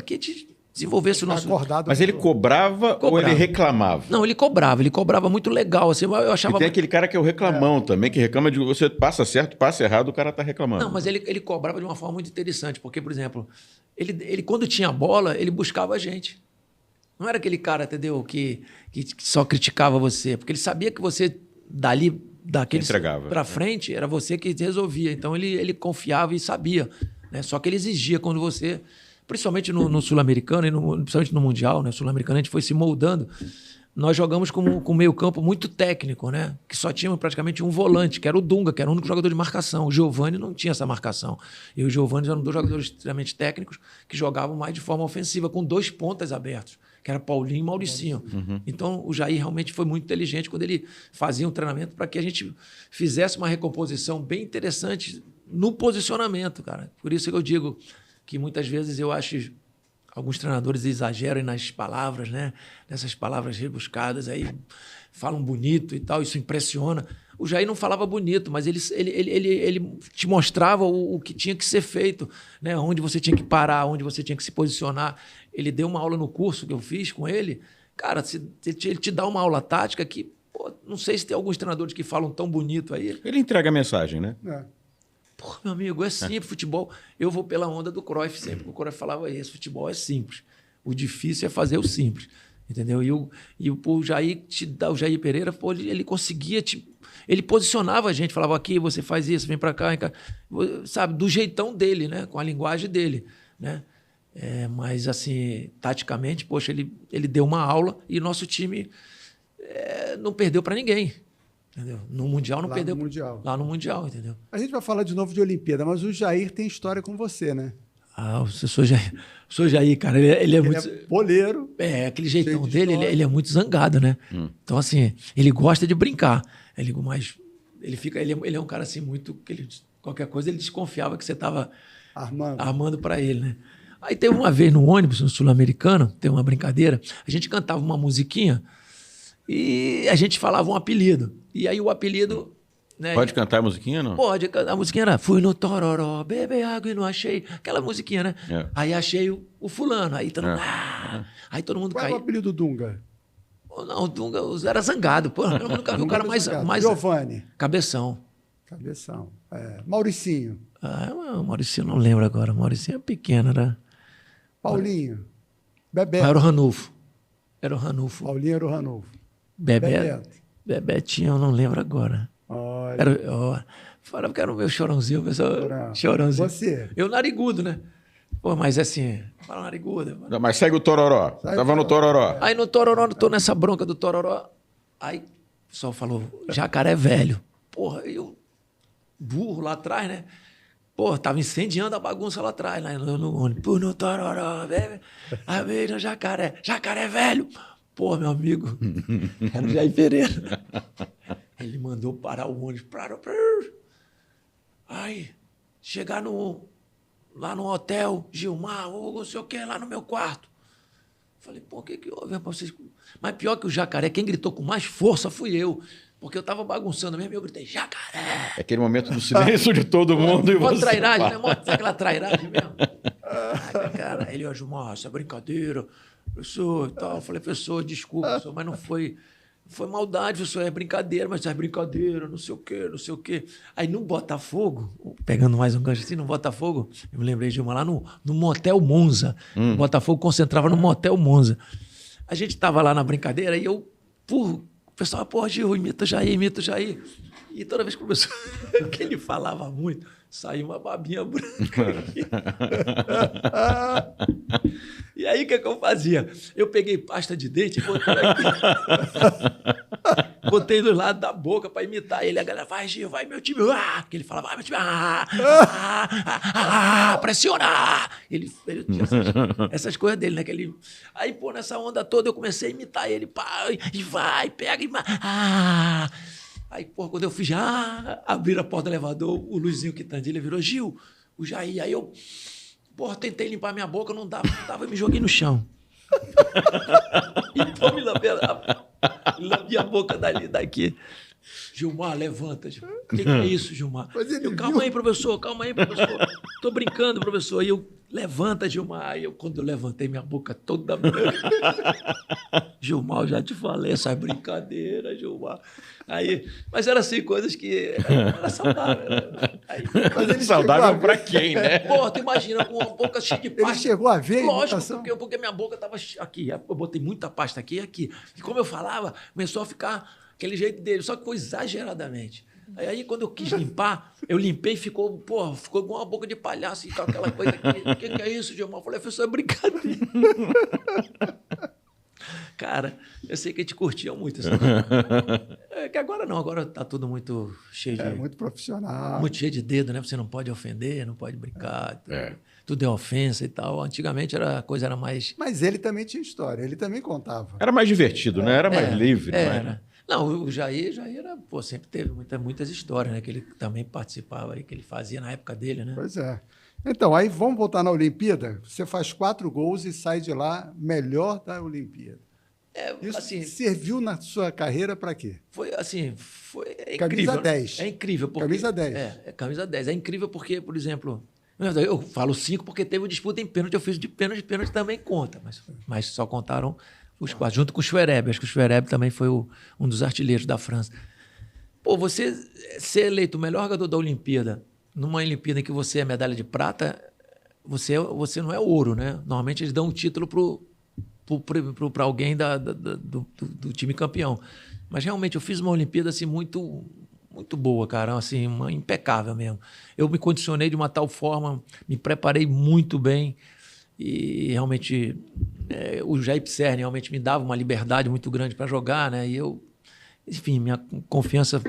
que a gente desenvolvesse o nosso... Mas ele cobrava ou ele reclamava? Não, ele cobrava muito legal. Assim, eu achava... E tem aquele cara que é o reclamão também, que reclama de você passa certo, passa errado, o cara tá reclamando. Não, mas ele cobrava de uma forma muito interessante, porque, por exemplo, ele quando tinha bola, ele buscava a gente. Não era aquele cara, entendeu, que só criticava você, porque ele sabia que você, daquele para frente, era você que resolvia. Então, ele confiava e sabia, né? Só que ele exigia quando você, principalmente no Sul-Americano e principalmente no Mundial, né? Sul-Americano, a gente foi se moldando. Nós jogamos com meio campo muito técnico, né? Que só tínhamos praticamente um volante, que era o Dunga, que era o único jogador de marcação. O Giovani não tinha essa marcação. E o Giovani eram dois jogadores extremamente técnicos que jogavam mais de forma ofensiva, com 2 pontas abertos, que era Paulinho e Mauricinho. Uhum. Então, o Jair realmente foi muito inteligente quando ele fazia um treinamento para que a gente fizesse uma recomposição bem interessante no posicionamento, cara. Por isso que eu digo que muitas vezes eu acho... Alguns treinadores exageram nas palavras, né? Nessas palavras rebuscadas, aí falam bonito e tal, isso impressiona. O Jair não falava bonito, mas ele te mostrava o que tinha que ser feito, né? Onde você tinha que parar, onde você tinha que se posicionar. Ele deu uma aula no curso que eu fiz com ele. Cara, ele te dá uma aula tática que, pô, não sei se tem alguns treinadores que falam tão bonito aí. Ele entrega a mensagem, né? Pô, meu amigo, é simples futebol. Eu vou pela onda do Cruyff sempre. O Cruyff falava isso, futebol é simples. O difícil é fazer o simples, entendeu? E o Jair Pereira, pô, ele conseguia, ele posicionava a gente, falava aqui, você faz isso, vem para cá, sabe, do jeitão dele, né? Com a linguagem dele, né? Mas assim, taticamente, poxa, ele deu uma aula e nosso time não perdeu para ninguém. Entendeu? No Mundial não perdeu. Lá no Mundial, entendeu? A gente vai falar de novo de Olimpíada, mas o Jair tem história com você, né? Eu sou Jair, cara. Ele é muito... é boleiro. Aquele jeitão dele, ele é muito zangado, né? Então, assim, ele gosta de brincar. Ele é um cara assim muito... qualquer coisa ele desconfiava que você estava armando para ele, né? Aí teve uma vez no ônibus, no Sul-Americano, teve uma brincadeira, a gente cantava uma musiquinha e a gente falava um apelido. E aí o apelido... Né, pode cantar a musiquinha, não? Pode. A musiquinha era fui no Tororó, beber água e não achei. Aquela musiquinha, né? Aí achei o fulano. Aí todo mundo... Aí todo mundo caiu. Qual é o apelido do Dunga? Não, o Dunga era zangado. Pô, o cara mais... Giovani. Cabeção. Mauricinho. O Mauricinho não lembro agora. O Mauricinho é pequeno, né? Paulinho. Bebeto. Era o Ranulfo. Era o Ranulfo. Paulinho era o Ranulfo. Bebetinho, eu não lembro agora. Olha. Falava que era o meu chorãozinho, o pessoal. Chorãozinho. Você? Eu narigudo, né? Pô, mas assim, fala narigudo. Não, mas segue o Tororó. Tava no Tororó. Aí no Tororó, tô nessa bronca do Tororó. Aí o pessoal falou, jacaré velho. Porra, eu burro lá atrás, né? Porra, tava incendiando a bagunça lá atrás, lá no ônibus. Pô, no Tororó, velho. Aí no jacaré velho. Porra, meu amigo, era o Jair Pereira. Ele mandou parar o ônibus. Aí, chegar lá no hotel, Gilmar, ou não sei o que, lá no meu quarto. Falei, pô, o que houve, rapaz? Vocês... Mas pior que o jacaré, quem gritou com mais força fui eu. Porque eu tava bagunçando mesmo e eu gritei, jacaré! É aquele momento do silêncio de todo mundo. Mó trairagem, né? Sabe aquela trairagem mesmo? Ai, cara, ele, Gilmar, isso é brincadeira. Professor, e tal. Eu falei, professor, desculpa, professor, mas não foi maldade, professor, é brincadeira, mas é brincadeira, não sei o quê, não sei o quê. Aí no Botafogo, pegando mais um gancho assim, no Botafogo, eu me lembrei de uma lá no Motel Monza. O Botafogo concentrava no Motel Monza. A gente tava lá na brincadeira e eu, o pessoal, pô, Gil, imita o Jair. E toda vez que o professor, que ele falava muito, saía uma babinha branca aqui. E aí, o que eu fazia? Eu peguei pasta de dente e botei aqui. Botei do lado da boca para imitar ele. A galera, vai, Gil, vai, meu time. Que ele falava, vai, meu time. Pressiona. Ele tinha essas coisas dele, né? Aí, pô, nessa onda toda, eu comecei a imitar ele. Pá, e vai, pega e... Aí, pô, quando eu fiz, abriram a porta do elevador, o Luizinho Quitandilha virou, Gil, o Jair. Aí eu, porra, tentei limpar minha boca, não dava, e me joguei no chão. E pô, me lambi a boca daqui. Gilmar, levanta. Gil. O que é isso, Gilmar? Calma aí, professor. Tô brincando, professor. Aí eu, levanta, Gilmar. Aí quando eu levantei, minha boca toda branca. Gilmar, eu já te falei, essa brincadeira, Gilmar. Aí, mas era assim, coisas que era saudável. Mas ele saudável pra quem, né? Pô, tu imagina, com a boca cheia de pasta. Ele chegou a ver? Lógico, porque minha boca tava aqui. Eu botei muita pasta aqui e aqui. E como eu falava, começou a ficar aquele jeito dele, só que foi exageradamente. Aí quando eu quis limpar, eu limpei e ficou com uma boca de palhaço e tal, aquela coisa aqui. O que é isso, Gilmar? Eu falei, professor, é brincadeira. Cara, eu sei que a gente curtia muito isso. É que agora não, agora tá tudo muito cheio de... muito profissional. Muito cheio de dedo, né? Você não pode ofender, não pode brincar. Tudo é ofensa e tal. Antigamente a coisa era mais... Mas ele também tinha história, ele também contava. Era mais divertido, né? Era mais livre. Era. Não, o Jair era, sempre teve muitas histórias, né? Que ele também participava aí, que ele fazia na época dele, né? Pois é. Então, aí vamos voltar na Olimpíada. Você faz 4 gols e sai de lá melhor da Olimpíada. Isso assim, serviu na sua carreira para quê? Foi assim, é camisa incrível. 10. É incrível. Porque, camisa 10. Camisa 10. É incrível porque, por exemplo, eu falo 5 porque teve disputa em pênalti, eu fiz de pênalti também conta, mas só contaram os 4, junto com o Schwereb. Acho que o Schwereb também foi um dos artilheiros da França. Pô, você ser eleito o melhor jogador da Olimpíada, numa Olimpíada em que você é medalha de prata, você não é ouro, né? Normalmente eles dão um título para alguém do time campeão. Mas realmente eu fiz uma Olimpíada assim, muito, muito boa, cara, assim, impecável mesmo. Eu me condicionei de uma tal forma, me preparei muito bem e realmente o Jair Pisserni realmente me dava uma liberdade muito grande para jogar, né? E enfim, minha confiança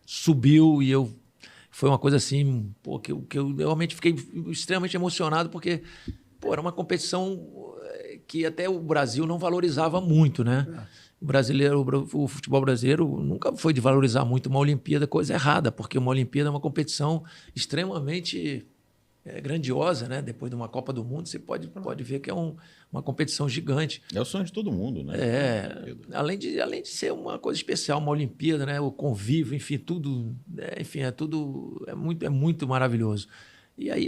subiu e foi uma coisa assim, pô, que eu realmente fiquei extremamente emocionado porque, pô, era uma competição que até o Brasil não valorizava muito, né? O futebol brasileiro nunca foi de valorizar muito uma Olimpíada, coisa errada, porque uma Olimpíada é uma competição extremamente grandiosa, né? Depois de uma Copa do Mundo, você pode ver que é uma competição gigante. É o sonho de todo mundo, né? Além de ser uma coisa especial, uma Olimpíada, né? O convívio, enfim, tudo, é muito maravilhoso. E aí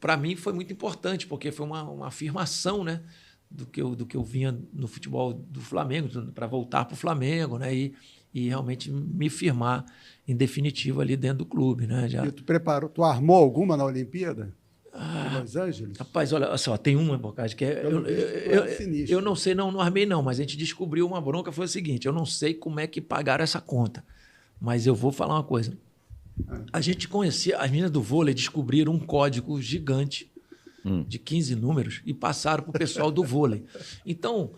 para mim foi muito importante, porque foi uma afirmação, né? Do que eu vinha no futebol do Flamengo, para voltar para o Flamengo, né? e realmente me firmar em definitivo ali dentro do clube, né? Já. E tu preparou, tu armou alguma na Olimpíada? Em Los Angeles? Rapaz, olha só, tem uma, Bocage, que é. Pelo visto, é sinistro. Eu não sei, não armei, não, mas a gente descobriu uma bronca, foi o seguinte: eu não sei como é que pagaram essa conta, mas eu vou falar uma coisa. A gente conhecia, as meninas do vôlei descobriram um código gigante de 15 números e passaram para o pessoal do vôlei. Então.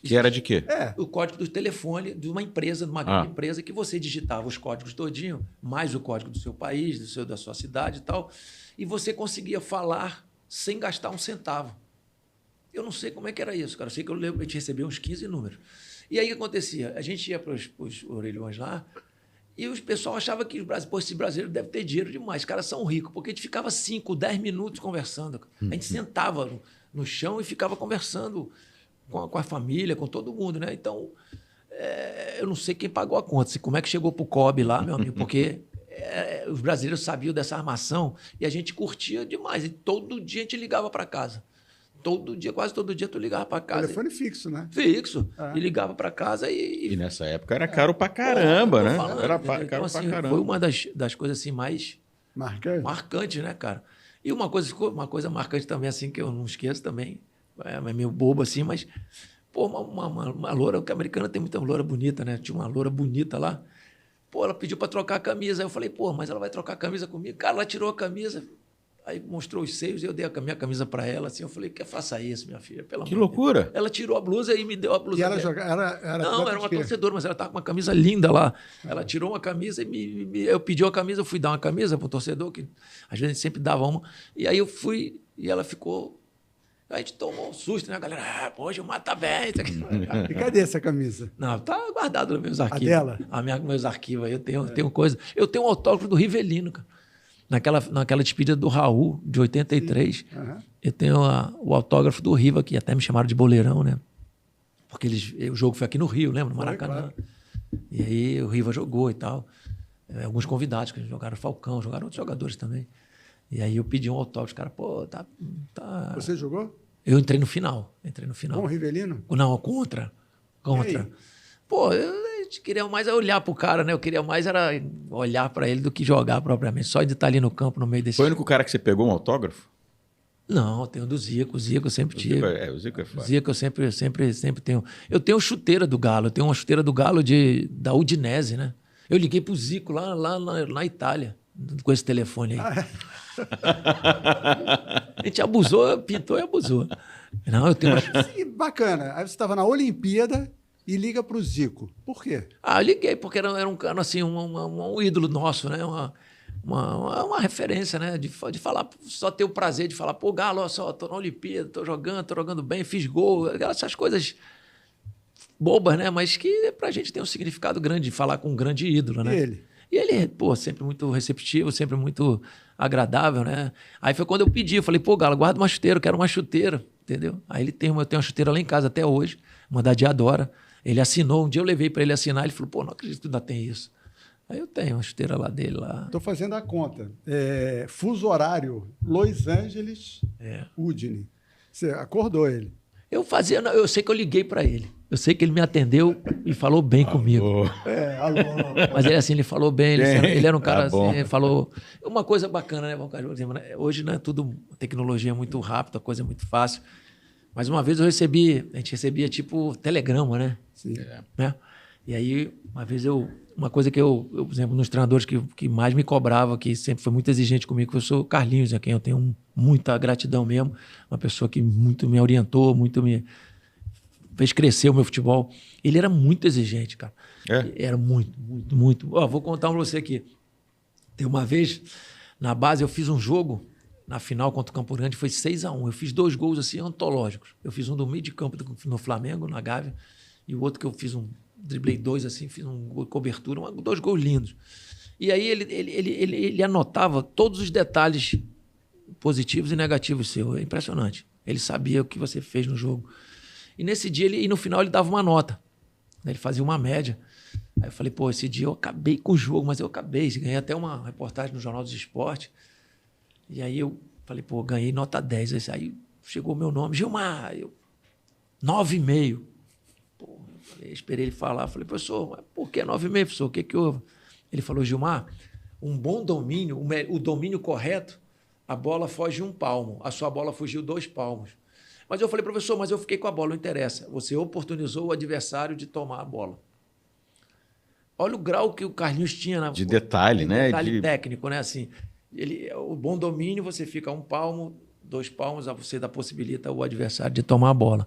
Que era de quê? O código do telefone de uma empresa, de uma grande empresa, que você digitava os códigos todinho, mais o código do seu país, da sua cidade e tal, e você conseguia falar sem gastar um centavo. Eu não sei como é que era isso, cara. Eu sei que a gente recebia uns 15 números. E aí o que acontecia? A gente ia para os orelhões lá e o pessoal achava que esse brasileiro deve ter dinheiro demais. Os caras são ricos, porque a gente ficava 5, 10 minutos conversando. A gente sentava no chão e ficava conversando com a família, com todo mundo, né? Então, eu não sei quem pagou a conta, como é que chegou pro COB lá, meu amigo, porque os brasileiros sabiam dessa armação e a gente curtia demais. E todo dia a gente ligava para casa. Todo dia, quase todo dia, tu ligava para casa. Telefone fixo, né? Fixo. E ligava para casa E nessa época era caro pra caramba, né? Era caro então, assim, pra caramba. foi uma das coisas assim mais Marcante, né, cara? E uma coisa marcante também, assim, que eu não esqueço também, é meio bobo assim, mas, pô, uma loura, porque a americana tem muita loura bonita, né? Tinha uma loura bonita lá. Pô, ela pediu para trocar a camisa. Aí eu falei, pô, mas ela vai trocar a camisa comigo? Cara, ela tirou a camisa, aí mostrou os seios, eu dei a minha camisa para ela, assim, eu falei, que faça isso, minha filha, pelo amor de Deus. Que loucura! Ela tirou a blusa e me deu a blusa. E ela jogava? Não, era uma torcedora, mas ela estava com uma camisa linda lá. Ela tirou uma camisa e eu pedi a camisa, eu fui dar uma camisa para o torcedor, que às vezes a gente sempre dava uma. E aí eu fui, e ela ficou... A gente tomou um susto, né, galera? Pô, o Gilmar tá bem. E cadê essa camisa? Não, tá guardado nos meus arquivos. A dela? Meus arquivos aí, eu tenho coisa. Eu tenho um autógrafo do Rivelino, cara. Naquela despedida do Raul, de 83. Eu tenho o autógrafo do Riva, que até me chamaram de boleirão, né? Porque o jogo foi aqui no Rio, lembra? No Maracanã. Claro. E aí o Riva jogou e tal. Alguns convidados que jogaram Falcão, jogaram outros jogadores também. E aí eu pedi um autógrafo, cara, pô, tá... Você jogou? Eu entrei no final. Com o Rivelino? Não, contra. Pô, eu queria mais olhar pro cara, né? Eu queria mais era olhar para ele do que jogar propriamente. Só de estar ali no campo, no meio desse... Foi o único cara que você pegou um autógrafo? Não, eu tenho do Zico. O Zico eu sempre tive. O Zico é foda. O Zico eu sempre tenho. Eu tenho chuteira do Galo. Eu tenho uma chuteira do Galo da Udinese, né? Eu liguei pro Zico lá na Itália com esse telefone aí. A gente abusou, pintou e abusou. Não, eu tenho Sim, bacana. Aí você estava na Olimpíada e liga para o Zico. Por quê? Eu liguei, porque era um cara assim, um ídolo nosso, né? Uma referência, né? De falar, só ter o prazer de falar, pô, Galo, olha só, tô na Olimpíada, tô jogando bem, fiz gol, essas coisas bobas, né? Mas que pra gente tem um significado grande de falar com um grande ídolo, né? E ele, pô, sempre muito receptivo, sempre muito agradável, né? Aí foi quando eu pedi, eu falei, pô, Galo, guarda uma chuteira, eu quero uma chuteira, entendeu? Aí eu tenho uma chuteira lá em casa até hoje, uma da Diadora. Ele assinou, um dia eu levei para ele assinar, ele falou, pô, não acredito que ainda tem isso. Aí eu tenho uma chuteira lá dele lá. Estou fazendo a conta. Fuso horário, Los Angeles, Udine. Você acordou ele? Eu sei que eu liguei para ele. Eu sei que ele me atendeu e falou bem comigo. Alô. Mas ele falou bem, ele era um cara assim, ele falou... Uma coisa bacana, né? Hoje, né, tudo, a tecnologia é muito rápida, a coisa é muito fácil. Mas uma vez a gente recebia tipo telegrama, né? Sim. Né? E aí, uma vez uma coisa que eu, por exemplo, nos treinadores que mais me cobrava, que sempre foi muito exigente comigo, eu sou o Carlinhos, a quem eu tenho muita gratidão mesmo, uma pessoa que muito me orientou, muito me fez crescer o meu futebol. Ele era muito exigente, cara. Era muito. Vou contar para você aqui. Tem uma vez, na base, eu fiz um jogo, na final contra o Campo Grande, foi 6-1. Eu fiz 2 gols assim, antológicos. Eu fiz um do meio de campo no Flamengo, na Gávea, e o outro que eu fiz driblei 2 assim, fiz um gol de cobertura, 2 gols lindos. E aí ele anotava todos os detalhes positivos e negativos seus. É impressionante. Ele sabia o que você fez no jogo. E nesse dia, e no final, ele dava uma nota. Ele fazia uma média. Aí eu falei, pô, esse dia eu acabei com o jogo, mas eu acabei. Ganhei até uma reportagem no Jornal dos Esportes. E aí eu falei, pô, ganhei nota 10. Aí chegou o meu nome, Gilmar, 9,5. Pô, Eu esperei ele falar. Falei, professor, mas por que 9,5, professor? O que que houve? Ele falou, Gilmar, um bom domínio, o domínio correto, a bola foge 1 palmo. A sua bola fugiu 2 palmos. Mas eu falei, professor, mas eu fiquei com a bola, não interessa. Você oportunizou o adversário de tomar a bola. Olha o grau que o Carlinhos tinha. De detalhe, né? Detalhe técnico, né? Assim, o bom domínio, você fica 1 palmo, 2 palmos, você dá possibilita o adversário de tomar a bola.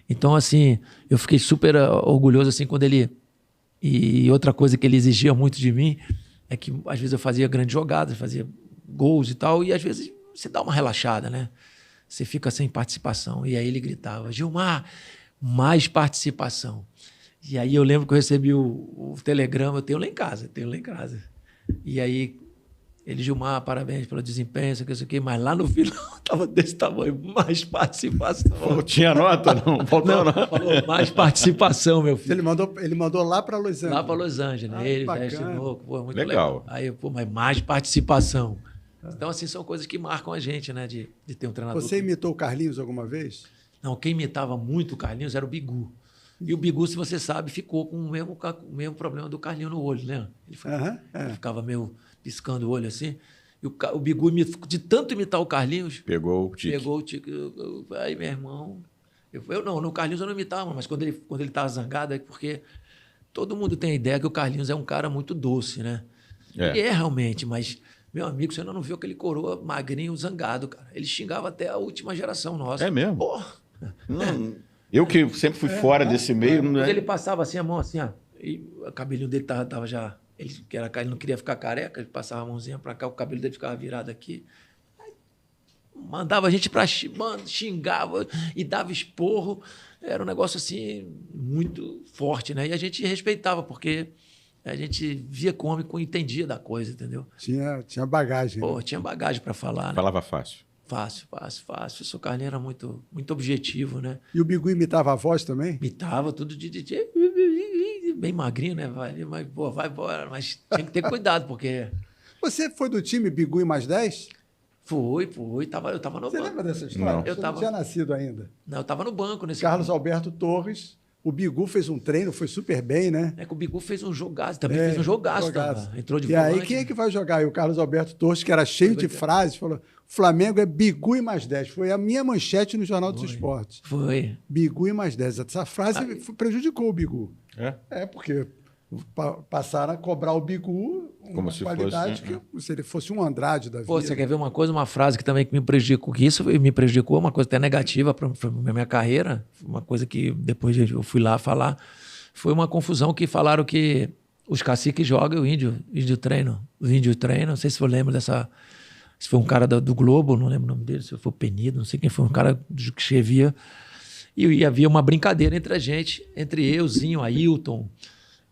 Então, assim, eu fiquei super orgulhoso, assim, quando ele... E outra coisa que ele exigia muito de mim é que, às vezes, eu fazia grandes jogadas, fazia gols e tal, e, às vezes, você dá uma relaxada, né? Você fica sem participação. E aí ele gritava, Gilmar, mais participação. E aí eu lembro que eu recebi o telegrama, eu tenho lá em casa. E aí, ele, Gilmar, parabéns pelo desempenho, isso aqui, mas lá no final estava desse tamanho, mais participação. Tinha nota? Não, faltou não. Falou, mais participação, meu filho. Ele mandou lá para Los Angeles. Lá para Los Angeles, né? Ele ensinou, pô, muito legal. Aí, pô, mas mais participação. Então, assim, são coisas que marcam a gente, né? De ter um treinador. Você imitou o Carlinhos alguma vez? Não, quem imitava muito o Carlinhos era o Bigu. E o Bigu, se você sabe, ficou com o mesmo problema do Carlinhos no olho, né? Ele ficava meio piscando o olho assim. E o Bigu, de tanto imitar o Carlinhos... Pegou o tique. Aí, meu irmão... Eu não, no Carlinhos eu não imitava, mas quando ele estava zangado é porque todo mundo tem a ideia que o Carlinhos é um cara muito doce, né? Ele é realmente, mas... Meu amigo, você ainda não viu aquele coroa magrinho, zangado, cara. Ele xingava até a última geração nossa. É mesmo? Porra! Eu que sempre fui fora desse meio... Quando ele passava assim a mão, assim, ó, e o cabelinho dele tava já... Ele não queria ficar careca, ele passava a mãozinha pra cá, o cabelo dele ficava virado aqui. Aí, mandava a gente pra... Xingava e dava esporro. Era um negócio, assim, muito forte, né? E a gente respeitava, porque... A gente via cômico e entendia da coisa, entendeu? Tinha bagagem. Pô, tinha bagagem para falar, né? Falava fácil. Fácil. O seu Carlinhos era muito objetivo, né? E o Bigu imitava a voz também? Imitava tudo bem magrinho, né? Mas, pô, vai embora. Mas tinha que ter cuidado, porque... Você foi do time Bigu e mais 10? Foi. Eu tava no banco. Você lembra dessa história? Não. Você não tinha nascido ainda. Não, eu tava no banco nesse Carlos Alberto Torres... O Bigu fez um treino, foi super bem, né? É que o Bigu fez um jogaço, também fez um jogaço. Entrou de volante. volante. Aí quem é que vai jogar? E o Carlos Alberto Torres, que era cheio de frases, falou: Flamengo é Bigu e mais 10. Foi a minha manchete no Jornal dos Esportes. Foi. Bigu e mais 10. Essa frase prejudicou o Bigu. Porque passaram a cobrar o Bigu como uma qualidade que se ele fosse um Andrade da vida. Pô, você quer ver uma coisa, uma frase que também me prejudicou, que isso me prejudicou, uma coisa até negativa para a minha carreira, uma coisa que depois eu fui lá falar, foi uma confusão que falaram que os caciques jogam e o índio treina. O índio treina, não sei se você lembra dessa... Se foi um cara do Globo, não lembro o nome dele, se foi o Penido, não sei quem foi, um cara que escrevia. E havia uma brincadeira entre a gente, entre eu, Zinho, Ailton,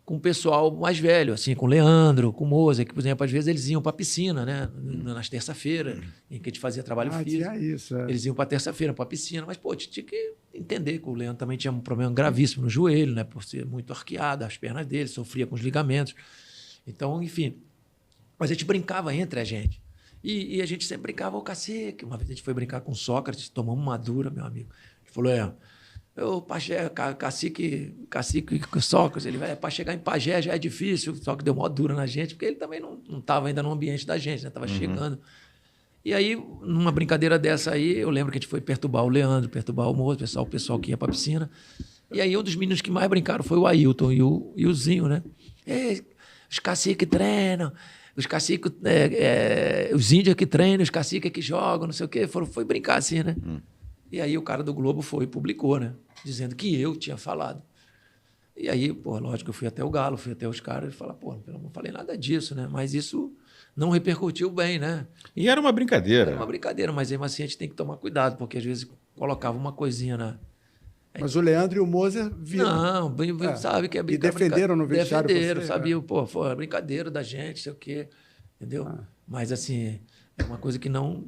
com o pessoal mais velho, assim, com o Leandro, com o Moza, que, por exemplo, às vezes eles iam para a piscina, né? Nas terça-feiras, em que a gente fazia trabalho físico. Tinha isso, Eles iam para terça-feira, para a piscina, mas, pô, tinha que entender que o Leandro também tinha um problema gravíssimo no joelho, né? Por ser muito arqueado, as pernas dele, sofria com os ligamentos. Então, enfim. Mas a gente brincava entre a gente. E a gente sempre brincava o cacique. Uma vez a gente foi brincar com Sócrates, tomamos uma dura, meu amigo. Ele falou, o Pajé, cacique Sócrates, ele vai para chegar em Pajé já é difícil, só que deu mó dura na gente, porque ele também não estava ainda no ambiente da gente, né? Estava chegando. E aí, numa brincadeira dessa aí, eu lembro que a gente foi perturbar o Leandro, perturbar o Moço, o pessoal que ia para a piscina. E aí, um dos meninos que mais brincaram foi o Ailton e o Zinho, né? Os caciques treinam, os caciques, os índios que treinam, os caciques que jogam, não sei o quê. Foi brincar assim, né? E aí o cara do Globo foi e publicou, né? Dizendo que eu tinha falado. E aí, pô, lógico, eu fui até o Galo, fui até os caras e falaram, pô, eu não falei nada disso, né? Mas isso não repercutiu bem, né? E era uma brincadeira. Era uma brincadeira, mas aí assim, a gente tem que tomar cuidado, porque às vezes colocava uma coisinha na... Mas o Leandro e o Moser viram. Não, sabe que é brincadeira. E defenderam no vestiário. Defenderam, sabia? Pô, foi brincadeira da gente, sei o quê, entendeu? Mas assim, é uma coisa que não...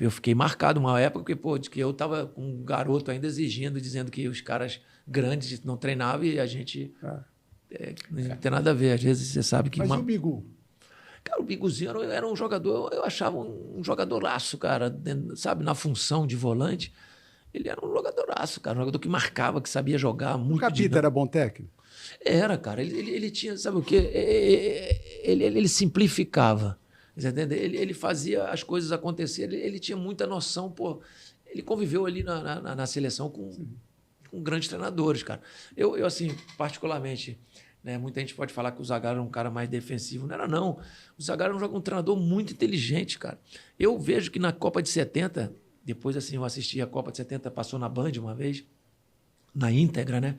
Eu fiquei marcado uma época que eu estava com um garoto ainda exigindo, dizendo que os caras grandes não treinavam e a gente não tem nada a ver. Às vezes você sabe que... Mas e o Bigu? Cara, o Biguzinho era um jogador, eu achava um jogadoraço, cara, sabe, na função de volante. Ele era um jogadoraço, cara. Um jogador que marcava, que sabia jogar muito. O Capita era bom técnico? Era, cara. Ele tinha, sabe o quê? Ele simplificava. Entendeu? Ele fazia as coisas acontecerem. Ele tinha muita noção, pô. Ele conviveu ali na seleção com grandes treinadores, cara. Eu assim, particularmente, né, muita gente pode falar que o Zagallo era um cara mais defensivo. Não era, não. O Zagallo era um treinador muito inteligente, cara. Eu vejo que na Copa de 70, depois assim, eu assisti a Copa de 70, passou na Band uma vez, na íntegra, né?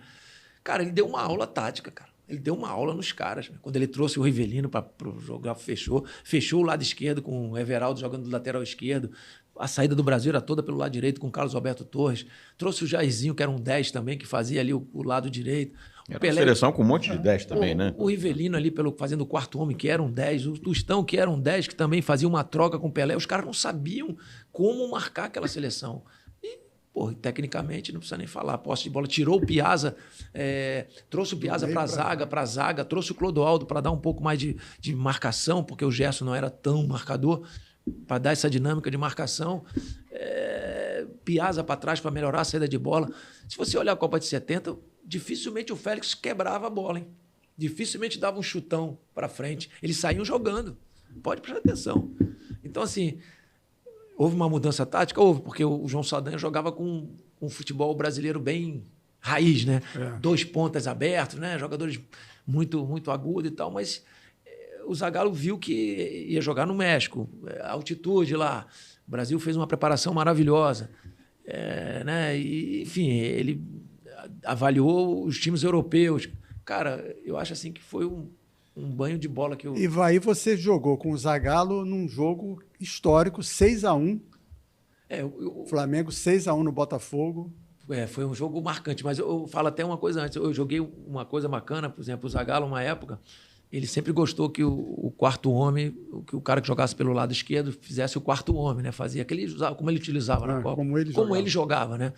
Cara, ele deu uma aula tática, cara. Ele deu uma aula nos caras. Quando ele trouxe o Rivelino para jogar, fechou o lado esquerdo com o Everaldo jogando do lateral esquerdo. A saída do Brasil era toda pelo lado direito com o Carlos Alberto Torres. Trouxe o Jairzinho, que era um 10 também, que fazia ali o lado direito. Era uma seleção com um monte de 10 também, né? O Rivelino ali fazendo o quarto homem, que era um 10. O Tostão, que era um 10, que também fazia uma troca com o Pelé. Os caras não sabiam como marcar aquela seleção. Pô, tecnicamente, não precisa nem falar. Posse de bola, tirou o Piazza, trouxe o Piazza para a zaga, trouxe o Clodoaldo para dar um pouco mais de marcação, porque o Gerson não era tão marcador, para dar essa dinâmica de marcação. Piazza para trás para melhorar a saída de bola. Se você olhar a Copa de 70, dificilmente o Félix quebrava a bola, hein? Dificilmente dava um chutão para frente. Eles saíam jogando. Pode prestar atenção. Então, assim... Houve uma mudança tática? Houve, porque o João Saldanha jogava com um futebol brasileiro bem raiz, né? 2 pontas abertos, né? Jogadores muito, muito agudos e tal, mas o Zagallo viu que ia jogar no México, a altitude lá. O Brasil fez uma preparação maravilhosa. Né? E, enfim, ele avaliou os times europeus. Cara, eu acho assim que foi um banho de bola que eu... E aí você jogou com o Zagallo num jogo histórico, 6-1. O Flamengo 6-1 no Botafogo. Foi um jogo marcante, mas eu falo até uma coisa antes. Eu joguei uma coisa bacana, por exemplo, o Zagallo, uma época, ele sempre gostou que o quarto homem, que o cara que jogasse pelo lado esquerdo fizesse o quarto homem, né? Fazia como ele utilizava na Copa. Como ele jogava, né?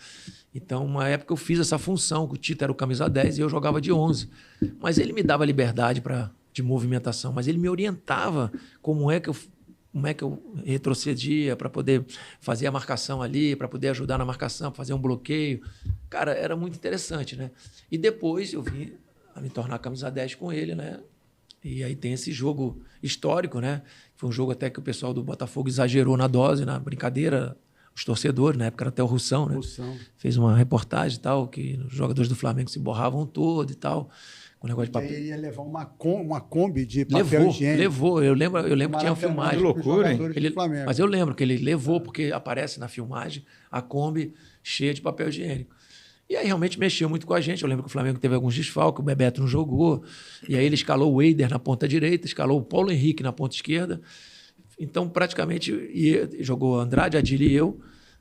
Então, uma época eu fiz essa função, que o Tito era o camisa 10 e eu jogava de 11. Mas ele me dava liberdade de movimentação, mas ele me orientava como é que eu retrocedia para poder fazer a marcação ali, para poder ajudar na marcação, fazer um bloqueio. Cara, era muito interessante, né? E depois eu vim a me tornar camisa 10 com ele, né? E aí tem esse jogo histórico, né? Foi um jogo até que o pessoal do Botafogo exagerou na dose, na brincadeira. Os torcedores, na época era até o Russão, né? Fez uma reportagem e tal, que os jogadores do Flamengo se borravam todo e tal. Com negócio de papel. Ele ia levar uma Kombi de papel higiênico. Levou. Eu lembro que tinha uma filmagem. Que loucura, hein? Mas eu lembro que ele levou, porque aparece na filmagem a Kombi cheia de papel higiênico. E aí realmente mexeu muito com a gente. Eu lembro que o Flamengo teve alguns desfalques, o Bebeto não jogou. E aí ele escalou o Eider na ponta direita, escalou o Paulo Henrique na ponta esquerda. Então, praticamente, jogou Andrade, Adílio e eu.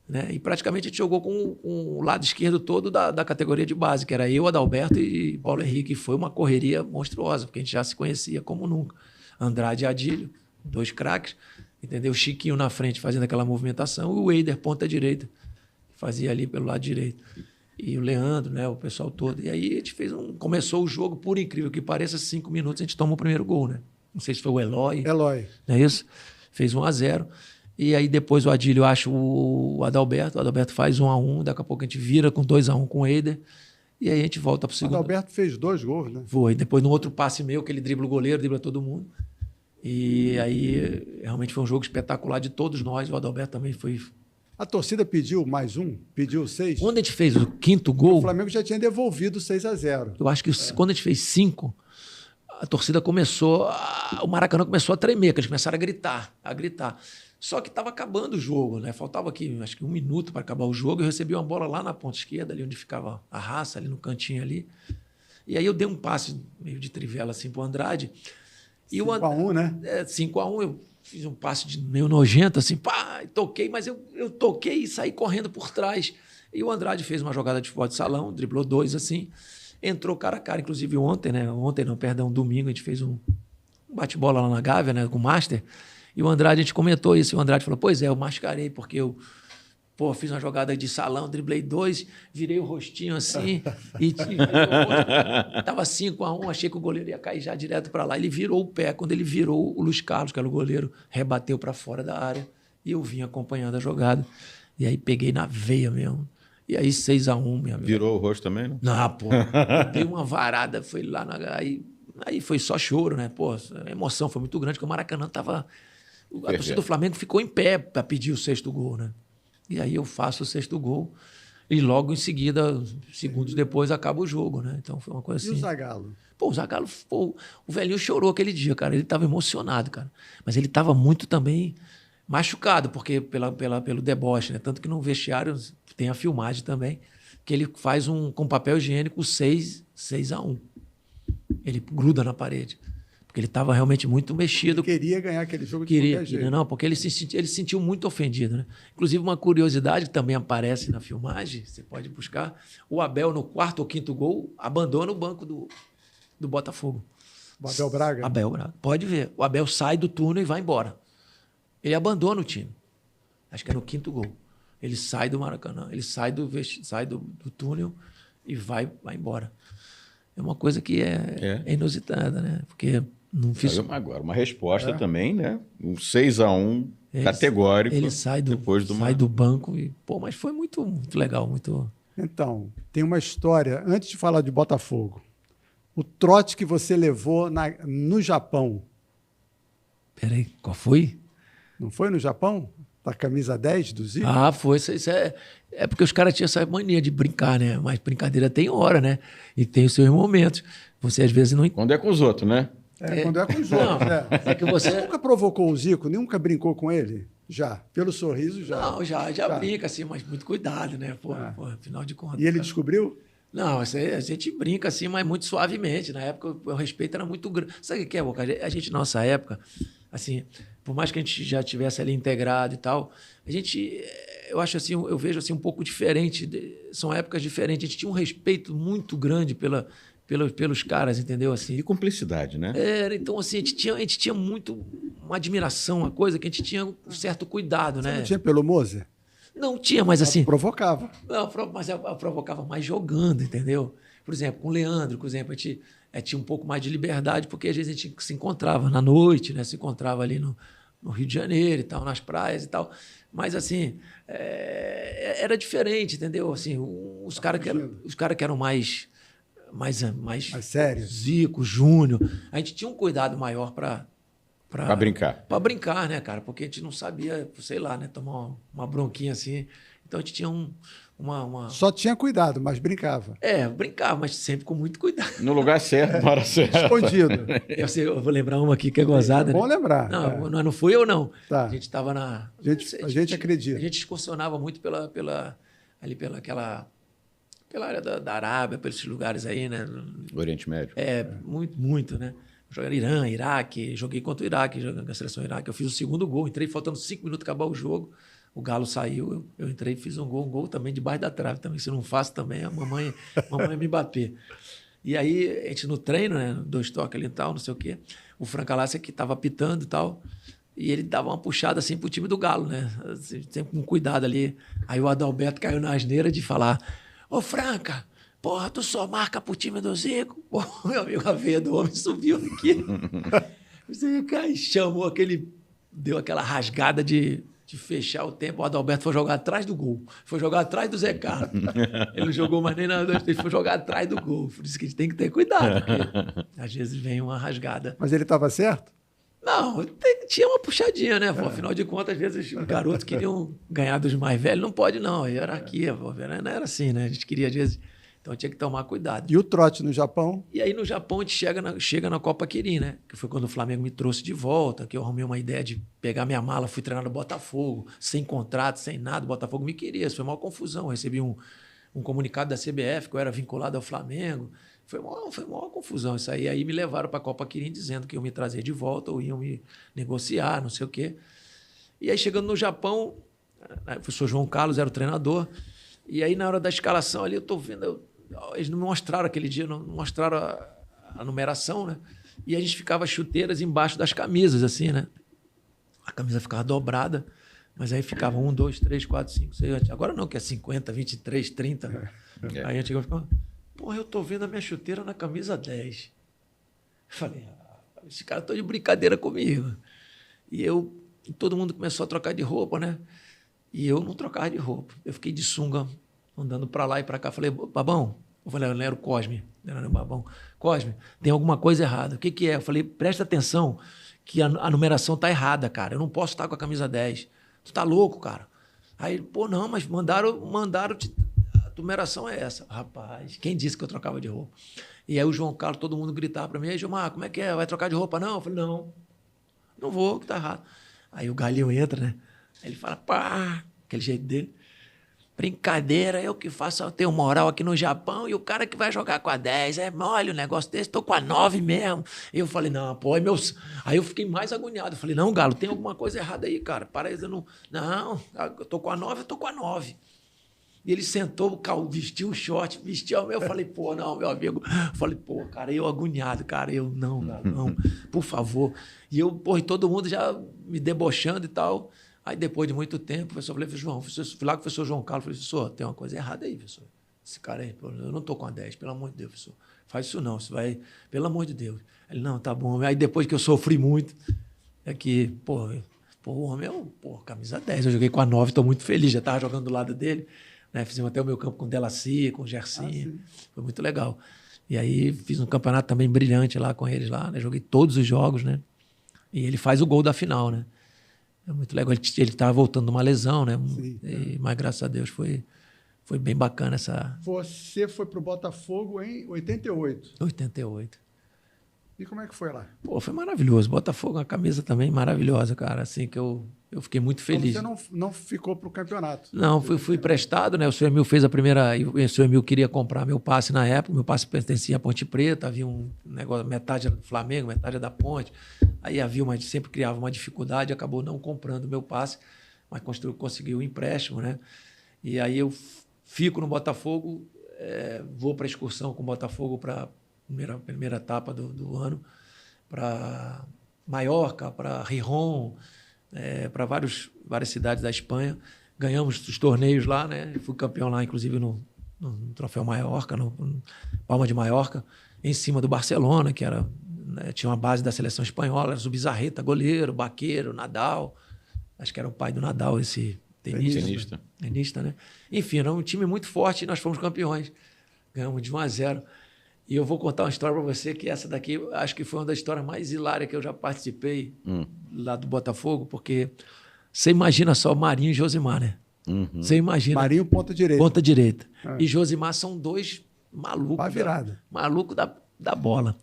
Né? E praticamente a gente jogou com o lado esquerdo todo da categoria de base, que era eu, Adalberto e Paulo Henrique. E foi uma correria monstruosa, porque a gente já se conhecia como nunca. Andrade e Adílio, 2 craques, entendeu? Chiquinho na frente fazendo aquela movimentação e o Eider, ponta direita, fazia ali pelo lado direito. E o Leandro, né, o pessoal todo. E aí a gente começou o jogo, por incrível que pareça, 5 minutos a gente tomou o primeiro gol, né? Não sei se foi o Eloy. Não é isso? Fez 1-0. E aí depois o Adílio acha o Adalberto faz 1-1, daqui a pouco a gente vira com 2-1 com o Eider, e aí a gente volta para o segundo. O Adalberto fez 2 gols, né? Foi, depois no outro passe meu, que ele dribla o goleiro, dribla todo mundo. E aí realmente foi um jogo espetacular de todos nós, o Adalberto também foi... A torcida pediu mais um, pediu 6. Quando a gente fez o 5º gol... O Flamengo já tinha devolvido 6-0. Eu acho que quando a gente fez 5, a torcida começou... O Maracanã começou a tremer, que eles começaram a gritar. Só que estava acabando o jogo, né? Faltava aqui, acho que 1 minuto para acabar o jogo. Eu recebi uma bola lá na ponta esquerda, ali onde ficava a raça, ali no cantinho ali. E aí eu dei um passe meio de trivela assim para o Andrade. 5-1, né? 5-1, eu fiz um passe meio nojento, assim, pá, toquei, mas eu toquei e saí correndo por trás. E o Andrade fez uma jogada de futebol de salão, driblou 2 assim, entrou cara a cara, inclusive ontem, né? Domingo, a gente fez um bate-bola lá na Gávea, né? Com o Master. E o Andrade, a gente comentou isso, e o Andrade falou, pois é, eu mascarei, porque eu fiz uma jogada de salão, driblei 2, virei o rostinho assim, e tava 5-1, achei que o goleiro ia cair já direto para lá. Ele virou o pé, quando ele virou, o Luiz Carlos, que era o goleiro, rebateu para fora da área, e eu vim acompanhando a jogada. E aí peguei na veia mesmo. E aí 6-1, minha amiga. Virou o rosto também, né? Não, pô. Dei uma varada, foi lá aí foi só choro, né? Pô, a emoção foi muito grande, porque o Maracanã tava. A torcida do Flamengo ficou em pé para pedir o 6º gol, né? E aí eu faço o 6º gol e logo em seguida, segundos depois, acaba o jogo, né? Então foi uma coisa assim. E o Zagallo? Pô, o Zagallo, pô, o velhinho chorou aquele dia, cara. Ele estava emocionado, cara. Mas ele estava muito também machucado, porque pelo deboche, né? Tanto que no vestiário tem a filmagem também, que ele faz com papel higiênico 6-1. Ele gruda na parede. Porque ele estava realmente muito mexido. Ele queria ganhar aquele jogo de qualquer jeito. Não, porque ele se sentiu muito ofendido, né? Inclusive, uma curiosidade que também aparece na filmagem, você pode buscar, o Abel, no 4º ou 5º gol, abandona o banco do Botafogo. O Abel Braga? Abel Braga. Pode ver. O Abel sai do túnel e vai embora. Ele abandona o time. Acho que é no 5º gol. Ele sai do Maracanã, ele sai do túnel e vai embora. É uma coisa que é inusitada, né? Porque não fiz... Agora, uma resposta também, né? Um 6-1 categórico. Ele sai do banco e... Pô, mas foi muito, muito legal, muito... Então, tem uma história, antes de falar de Botafogo, o trote que você levou no Japão. Peraí, qual foi? Não foi no Japão? Da camisa 10 do Zico? Ah, foi. Isso é porque os caras tinham essa mania de brincar, né? Mas brincadeira tem hora, né? E tem os seus momentos. Você, às vezes, não... Quando é com os outros, né? Quando é com os outros. É que você nunca provocou o Zico? Nunca brincou com ele? Já. Pelo sorriso, já. Não, já brinca, assim, mas muito cuidado, né? Pô, afinal de contas. E ele descobriu? Não, a gente brinca assim, mas muito suavemente. Na época, o respeito era muito grande. Sabe o que é, Boca? A gente, na nossa época, assim, por mais que a gente já tivesse ali integrado e tal, a gente, eu acho assim, eu vejo assim um pouco diferente. São épocas diferentes. A gente tinha um respeito muito grande pelos caras, entendeu? Assim, E cumplicidade, né? Então, assim, a gente tinha muito uma admiração, uma coisa que a gente tinha um certo cuidado, Você né? não tinha pelo Moser? Não tinha, mas assim... Provocava. Não, mas eu provocava mais jogando, entendeu? Por exemplo, com o Leandro, por exemplo, a gente tinha um pouco mais de liberdade, porque às vezes a gente se encontrava na noite, né? Se encontrava ali no Rio de Janeiro e tal, nas praias e tal. Mas, assim, era diferente, entendeu? Assim, os caras que eram mais sérios. Zico, Júnior, a gente tinha um cuidado maior para brincar. Para brincar, né, cara? Porque a gente não sabia, sei lá, né, tomar uma bronquinha assim. Então a gente tinha uma... Só tinha cuidado, mas brincava. Brincava, mas sempre com muito cuidado. No lugar certo, na hora certa. Escondido. Eu vou lembrar uma aqui que é gozada. É bom né? lembrar. Não fui eu, não. Tá. A gente estava na... A gente acredita. A gente excursionava muito pela área da Arábia, pelos lugares aí, né? Oriente Médio. Muito, muito, né? Joguei Irã, Iraque, joguei contra o Iraque, joguei com a seleção Iraque. Eu fiz o 2º gol, entrei faltando 5 minutos para acabar o jogo. O Galo saiu, eu entrei e fiz um gol também debaixo da trave. Também, se eu não faço também, a mamãe me bater. E aí, a gente no treino, né? 2 toques ali e tal, não sei o quê. O Franca Lassi que estava apitando e tal. E ele dava uma puxada assim pro time do Galo, né? Assim, sempre com cuidado ali. Aí o Adalberto caiu na asneira de falar: Ô Franca, porra, tu só marca pro time do Zico? Pô, meu amigo, a veia do homem subiu aqui. Você chamou deu aquela rasgada de fechar o tempo. O Adalberto foi jogar atrás do gol. Foi jogar atrás do Zé Carlos. Ele não jogou mais nem nada, ele foi jogar atrás do gol. Por isso que a gente tem que ter cuidado, porque às vezes vem uma rasgada. Mas ele estava certo? Não, tinha uma puxadinha, né? Afinal de contas, às vezes os garotos queriam ganhar dos mais velhos. Não pode, não. A hierarquia, não era assim, né? A gente queria, às vezes... Então tinha que tomar cuidado. E o trote no Japão? E aí no Japão a gente chega na Copa Quirim, né? Que foi quando o Flamengo me trouxe de volta, que eu arrumei uma ideia de pegar minha mala, fui treinar no Botafogo, sem contrato, sem nada. O Botafogo me queria, isso foi uma confusão. Eu recebi um comunicado da CBF que eu era vinculado ao Flamengo. Foi uma confusão isso aí. Aí me levaram para a Copa Quirim dizendo que iam me trazer de volta ou iam me negociar, não sei o quê. E aí chegando no Japão, o professor João Carlos era o treinador. E aí na hora da escalação ali eu estou vendo... Eles não me mostraram aquele dia, não mostraram a numeração, né? E a gente ficava chuteiras embaixo das camisas, assim, né? A camisa ficava dobrada, mas aí ficava 1, 2, 3, 4, 5, 6. Agora não, que é 50, 23, 30. Aí a gente ficava, porra, eu tô vendo a minha chuteira na camisa 10. Eu falei, esse cara tá de brincadeira comigo. E todo mundo começou a trocar de roupa, né? E eu não trocava de roupa. Eu fiquei de sunga andando para lá e para cá. Falei, Babão, eu falei, não era o Cosme, não era o Babão. Cosme, tem alguma coisa errada. O que que é? Eu falei, presta atenção que a numeração tá errada, cara. Eu não posso estar com a camisa 10. Tu tá louco, cara? Aí, pô, não, mas mandaram a numeração é essa. Rapaz, quem disse que eu trocava de roupa? E aí o João Carlos, todo mundo gritava para mim, aí, Gilmar, como é que é? Vai trocar de roupa? Não. Eu falei, não vou, que tá errado. Aí o Galinho entra, né? Aí ele fala, pá, aquele jeito dele. Brincadeira, eu que faço, eu tenho moral aqui no Japão e o cara que vai jogar com a 10, é mole o negócio desse, tô com a 9 mesmo. E eu falei, não, pô, Aí eu fiquei mais agoniado. Eu falei, não, Galo, tem alguma coisa errada aí, cara. Para aí, não, eu tô com a 9, eu tô com a 9. E ele sentou, vestiu o short, vestiu o meu. Eu falei, pô, não, meu amigo. Eu falei, pô, cara, eu agoniado, cara. Eu, não, Galo, não, por favor. E eu, pô, e todo mundo já me debochando e tal. Aí, depois de muito tempo, o professor falei, João, fui lá com o professor João Carlos, falei, professor, tem uma coisa errada aí, professor. Esse cara aí, pô, eu não tô com a 10, pelo amor de Deus, professor. Faz isso não, você vai, pelo amor de Deus. Ele, não, tá bom. Aí, depois que eu sofri muito, é que, pô, o homem é camisa 10. Eu joguei com a 9, tô muito feliz, já tava jogando do lado dele, né? Fizemos até o meu campo com o Delacy, com o Gersinho, foi muito legal. E aí, fiz um campeonato também brilhante lá com eles lá, né? Joguei todos os jogos, né? E ele faz o gol da final, né? É muito legal. Ele estava voltando de uma lesão, né? Mas, graças a Deus, foi bem bacana essa... Você foi para o Botafogo em 88. 88. E como é que foi lá? Pô, foi maravilhoso. Botafogo, uma camisa também maravilhosa, cara. Assim, que eu fiquei muito feliz. Então você não ficou para o campeonato? Não, fui emprestado, né? O senhor Emil fez a primeira... O senhor Emil queria comprar meu passe na época. Meu passe pertencia à Ponte Preta. Havia um negócio, metade do Flamengo, metade da Ponte. Aí sempre criava uma dificuldade, acabou não comprando meu passe, mas conseguiu o empréstimo, né? E aí eu fico no Botafogo, vou para a excursão com o Botafogo para a primeira etapa do ano, para Maiorca, para Rijon, para várias cidades da Espanha. Ganhamos os torneios lá, né? Fui campeão lá, inclusive, no Troféu Maiorca, no Palma de Maiorca, em cima do Barcelona, que era... Tinha uma base da seleção espanhola, era o Bizarreta, goleiro, Baqueiro, Nadal. Acho que era o pai do Nadal, esse tenista, né? Enfim, era um time muito forte e nós fomos campeões. Ganhamos de 1-0. E eu vou contar uma história para você, que essa daqui, acho que foi uma das histórias mais hilárias que eu já participei lá do Botafogo, porque você imagina só Marinho e Josimar, né? Você imagina. Marinho, ponta direita. Ponta direita. E Josimar são dois malucos. Pá virada. Maluco da bola.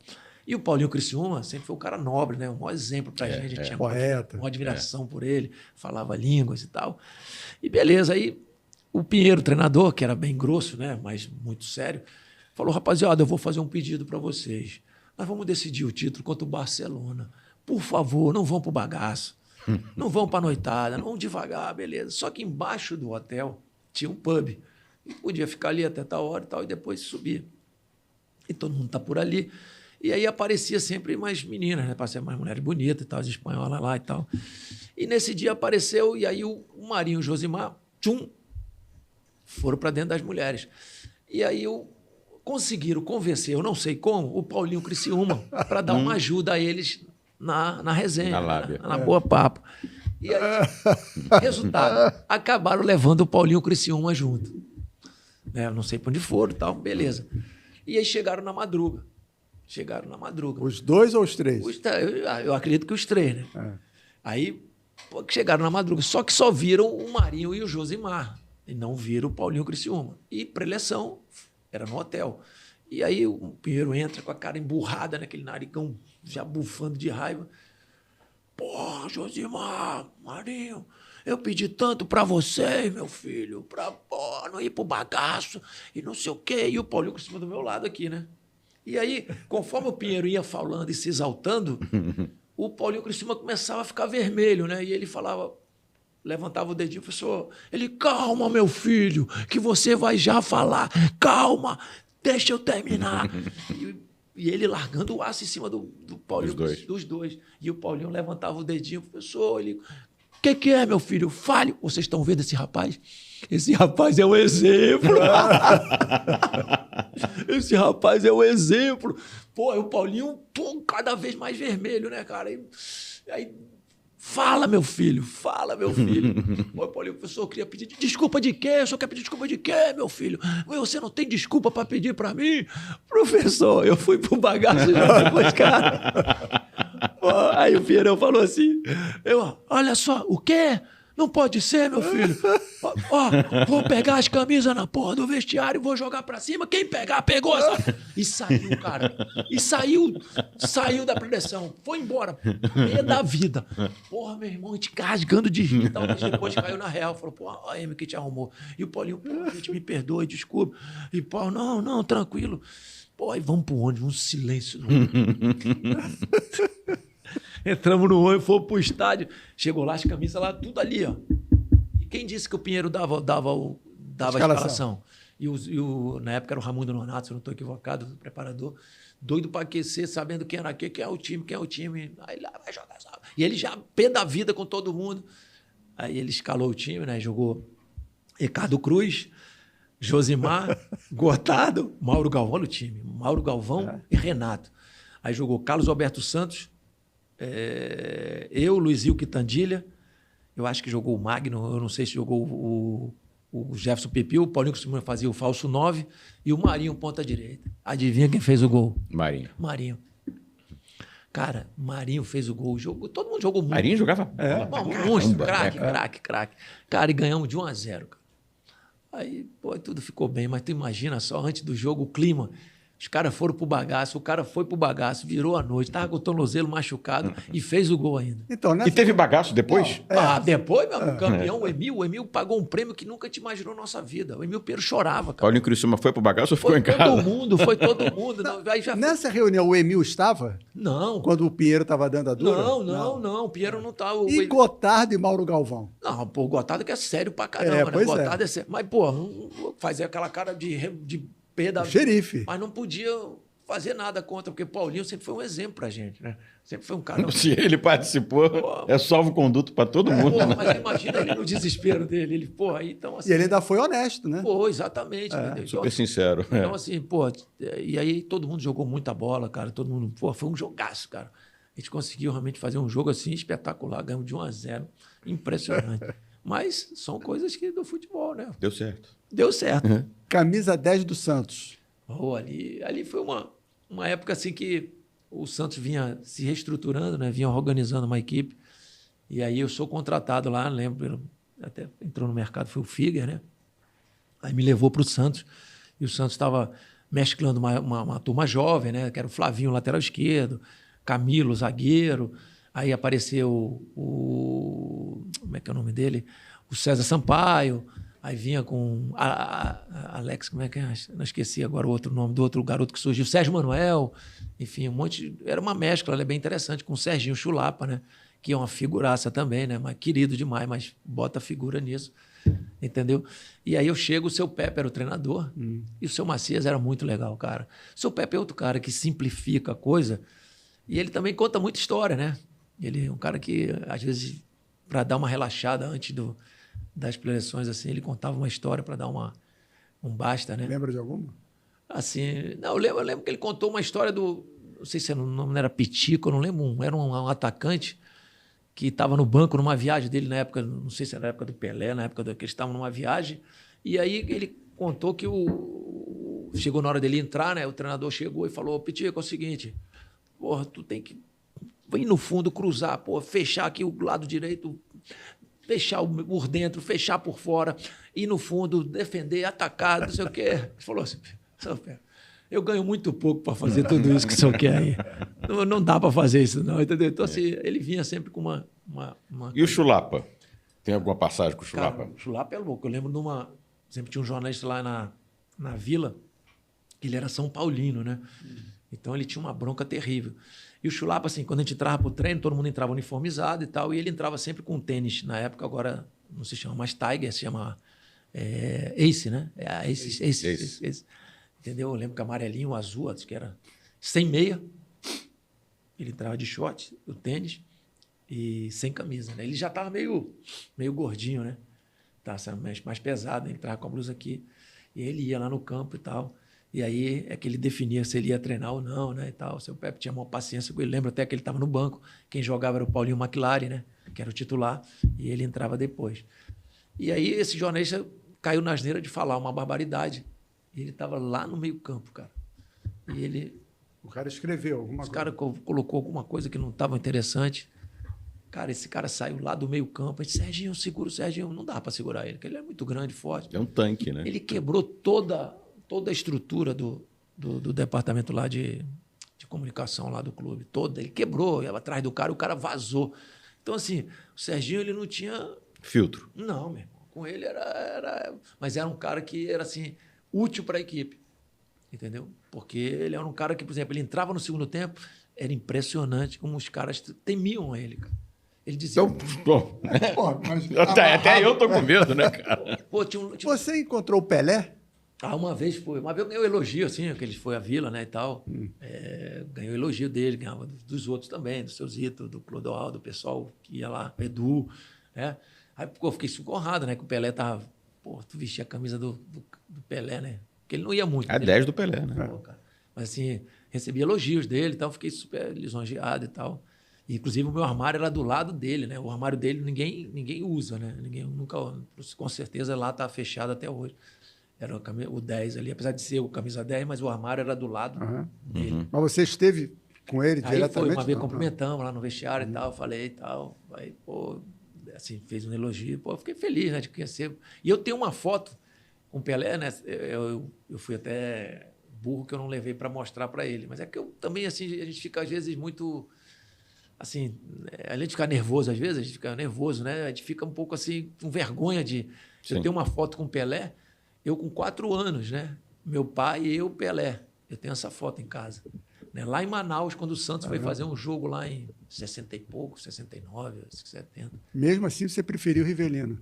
E o Paulinho Criciúma sempre foi um cara nobre, né? Um maior exemplo pra gente. A gente tinha poeta. Uma admiração por ele, falava línguas e tal. E beleza, aí o Pinheiro, treinador, que era bem grosso, né? Mas muito sério, falou, rapaziada, eu vou fazer um pedido para vocês. Nós vamos decidir o título contra o Barcelona. Por favor, não vão pro bagaço. Não vão pra noitada, não vão devagar, beleza. Só que embaixo do hotel tinha um pub. E podia ficar ali até tal hora e tal, e depois subir. E todo mundo tá por ali. E aí aparecia sempre mais meninas, né? Passei mais mulheres bonitas e tal, as espanholas lá e tal. E nesse dia apareceu, e aí o Marinho e o Josimar, foram para dentro das mulheres. E aí conseguiram convencer, eu não sei como, o Paulinho Criciúma para dar uma ajuda a eles na resenha, na lábia. Na boa papo. E aí, resultado, acabaram levando o Paulinho Criciúma junto. Né? Não sei para onde foram e tal, beleza. E aí chegaram na madruga. Os dois ou os três? Eu acredito que os três, né? Aí chegaram na madruga. Só que só viram o Marinho e o Josimar. E não viram o Paulinho Criciúma. E preleção era no hotel. E aí o Pinheiro entra com a cara emburrada, naquele narigão já bufando de raiva. Pô, Josimar, Marinho, eu pedi tanto pra vocês, meu filho, pra não ir pro bagaço e não sei o quê. E o Paulinho Criciúma do meu lado aqui, né? E aí, conforme o Pinheiro ia falando e se exaltando, o Paulinho Criciúma começava a ficar vermelho, né? E ele falava, levantava o dedinho, professor, ele, calma, meu filho, que você vai já falar, calma, deixa eu terminar. E ele largando o aço em cima do Paulinho, dos dois. E o Paulinho levantava o dedinho, professor, ele, o que é, meu filho? Fale. Vocês estão vendo esse rapaz? Esse rapaz é um exemplo. Esse rapaz é um exemplo. Pô, o Paulinho, cada vez mais vermelho, né, cara? Aí Fala, meu filho, fala, meu filho. Pô, Paulinho, professor, eu queria pedir desculpa de quê? O senhor quer pedir desculpa de quê, meu filho? Você não tem desculpa para pedir para mim? Professor, eu fui pro bagaço junto com os caras. Pô, aí o Pierrão falou assim, olha só, o quê? Não pode ser, meu filho. Ó, vou pegar as camisas na porra do vestiário e vou jogar pra cima. Quem pegar, pegou. E saiu, cara. E saiu da preleção. Foi embora. Pé da vida. Porra, meu irmão, a gente rasgando de rir. Talvez depois caiu na real. Falou, pô, a Amy que te arrumou. E o Paulinho, pô, gente, me perdoe, desculpa. E Paulo, não, tranquilo. Pô, aí vamos pro ônibus, um silêncio. Entramos no ônibus, fomos pro estádio. Chegou lá, as camisas lá, tudo ali, ó. E quem disse que o Pinheiro dava a escalação? Na época era o Raimundo Nonato, se eu não estou equivocado, o preparador. Doido para aquecer, sabendo quem era quem é o time. Aí lá vai jogar. Sabe? E ele já pé da vida com todo mundo. Aí ele escalou o time, né? Jogou Ricardo Cruz, Josimar, Gotardo, Mauro Galvão no time. Mauro Galvão e Renato. Aí jogou Carlos Alberto Santos, eu, Luizinho Quitandilha, eu acho que jogou o Magno, eu não sei se jogou o Jefferson Pepil, o Paulinho Simões fazia o falso 9 e o Marinho ponta direita. Adivinha quem fez o gol? Marinho. Cara, Marinho fez o gol. Todo mundo jogou muito. Marinho jogava? Monstro, craque. Cara, e ganhamos de 1-0, cara. Aí, pô, tudo ficou bem, mas tu imagina só, antes do jogo, o clima. Os caras foram pro bagaço, o cara foi pro bagaço, virou a noite, tava com o tornozelo machucado e fez o gol ainda. Então, E teve bagaço depois? Depois, meu campeão, o Emil pagou um prêmio que nunca te imaginou na nossa vida. O Emil Pinheiro chorava, cara. Paulinho Criciúma foi pro bagaço ou ficou em casa? Foi todo mundo. Aí já Nessa reunião, o Emil estava? Não. Quando o Pinheiro estava dando a dura? Não. O Pinheiro não estava. E Gotardo e Mauro Galvão? Não, pô, o Gotardo que é sério pra caramba, né? Gotardo é sério. Mas, pô, fazer aquela cara de pé da... Xerife. Mas não podia fazer nada contra, porque Paulinho sempre foi um exemplo pra gente, né? Sempre foi um cara... Se ele participou, é salvo-conduto pra todo mundo. Pô, mas imagina ele no desespero dele. Ele, pô, aí então assim... E ele ainda foi honesto, né? Pô, exatamente. Entendeu? Super sincero. Então assim, pô... E aí todo mundo jogou muita bola, cara. Todo mundo... Pô, foi um jogaço, cara. A gente conseguiu realmente fazer um jogo assim espetacular. Ganhamos de 1-0. Impressionante. Mas são coisas que do futebol, né? Deu certo. Deu certo. Uhum. Camisa 10 do Santos. Oh, ali foi uma época assim que o Santos vinha se reestruturando, né? Vinha organizando uma equipe. E aí eu sou contratado lá, lembro, até entrou no mercado, foi o Figuer, né? Aí me levou para o Santos. E o Santos estava mesclando uma turma jovem, né? Que era o Flavinho, lateral esquerdo, Camilo, zagueiro. Aí apareceu como é que é o nome dele? O César Sampaio. Aí vinha com Alex, como é que é? Não esqueci agora o outro nome do outro garoto que surgiu, Sérgio Manuel. Enfim, um monte. Era uma mescla, ela é bem interessante, com o Serginho Chulapa, né? Que é uma figuraça também, né? Mas querido demais, mas bota figura nisso. Entendeu? E aí eu chego, o seu Pepe era o treinador, e o seu Macias era muito legal, cara. O seu Pepe é outro cara que simplifica a coisa, e ele também conta muita história, né? Ele é um cara que, às vezes, para dar uma relaxada antes das preleções, assim, ele contava uma história para dar um basta, né? Lembra de alguma? Assim, não, eu lembro que ele contou uma história não sei se o nome era Pitico, eu não lembro, era um atacante que estava no banco numa viagem dele na época, não sei se era na época do Pelé, na época que eles estavam numa viagem, e aí ele contou que chegou na hora dele entrar, né? O treinador chegou e falou, Pitico, é o seguinte, porra, tu tem que ir no fundo, cruzar, porra, fechar aqui o lado direito, fechar por dentro, fechar por fora, ir no fundo, defender, atacar, não sei o quê. Ele falou assim, eu ganho muito pouco para fazer tudo isso que o senhor quer aí. Não dá para fazer isso, não, entendeu? Então, assim, ele vinha sempre com uma... E o Chulapa? Tem alguma passagem com o Chulapa? Cara, o Chulapa é louco. Eu lembro sempre tinha um jornalista lá na Vila, que ele era São Paulino, né? Então, ele tinha uma bronca terrível. E o Chulapa, assim, quando a gente entrava pro treino, todo mundo entrava uniformizado e tal, e ele entrava sempre com tênis. Na época, agora, não se chama mais Tiger, se chama Ace, né? Ace. Entendeu? Eu lembro que amarelinho, o azul, acho que era sem meia. Ele entrava de short, o tênis, e sem camisa, né? Ele já estava meio gordinho, né? Tá sendo mais pesado, ele entrava com a blusa aqui. E ele ia lá no campo e tal. E aí é que ele definia se ele ia treinar ou não, né, e tal. O seu Pepe tinha uma paciência com ele. Lembro até que ele estava no banco. Quem jogava era o Paulinho McLaren, né, que era o titular, e ele entrava depois. E aí esse jornalista caiu na asneira de falar uma barbaridade. E ele estava lá no meio-campo, cara. E ele... O cara escreveu alguma coisa. Os caras colocou alguma coisa que não estava interessante. Cara, esse cara saiu lá do meio-campo. A gente, Serginho, segura o Serginho. Não dá para segurar ele, porque ele é muito grande, forte. É um tanque, né? Ele quebrou toda a estrutura do departamento lá de comunicação lá do clube. Toda. Ele quebrou, ia atrás do cara, o cara vazou. Então, assim, o Serginho, ele não tinha... Filtro. Não, meu irmão. Com ele Mas era um cara que era, assim, útil para a equipe. Entendeu? Porque ele era um cara que, por exemplo, ele entrava no segundo tempo, era impressionante como os caras temiam ele, cara. Ele dizia... Então, bom, Pô, mas até eu tô com medo, né, cara? Pô, Você encontrou o Pelé? Uma vez eu ganhei um elogio, assim, que ele foi à Vila, né, e tal. Ganhou elogio dele, ganhava dos outros também, do seu Zito, do Clodoaldo, do pessoal que ia lá, Edu, né? Aí, pô, eu fiquei honrado, né, que o Pelé tava... Pô, tu vestia a camisa do Pelé, né? Porque ele não ia muito. É 10 do Pelé, né? Pô, cara. Mas, assim, recebi elogios dele e tal, fiquei super lisonjeado e tal. E, inclusive, o meu armário era do lado dele, né? O armário dele ninguém usa, né? Ninguém nunca... Com certeza, lá tá fechado até hoje. Era o 10 ali, apesar de ser o camisa 10, mas o armário era do lado dele. Mas você esteve com ele Aí diretamente? foi, uma vez cumprimentamos lá no vestiário e tal, falei e tal. Aí, pô, assim, fez um elogio. Pô, eu fiquei feliz, né, de conhecer. E eu tenho uma foto com o Pelé, né? Eu fui até burro que eu não levei para mostrar para ele. Mas é que eu também, assim, a gente fica às vezes muito... Assim, além de ficar nervoso, às vezes, a gente fica nervoso, né? A gente fica um pouco assim, com vergonha de... Sim. Eu tenho uma foto com o Pelé, eu com 4 anos, né? Meu pai e eu, Pelé. Eu tenho essa foto em casa. Né? Lá em Manaus, quando o Santos foi fazer um jogo lá em 60 e pouco, 69, 70. Mesmo assim, você preferiu o Rivelino?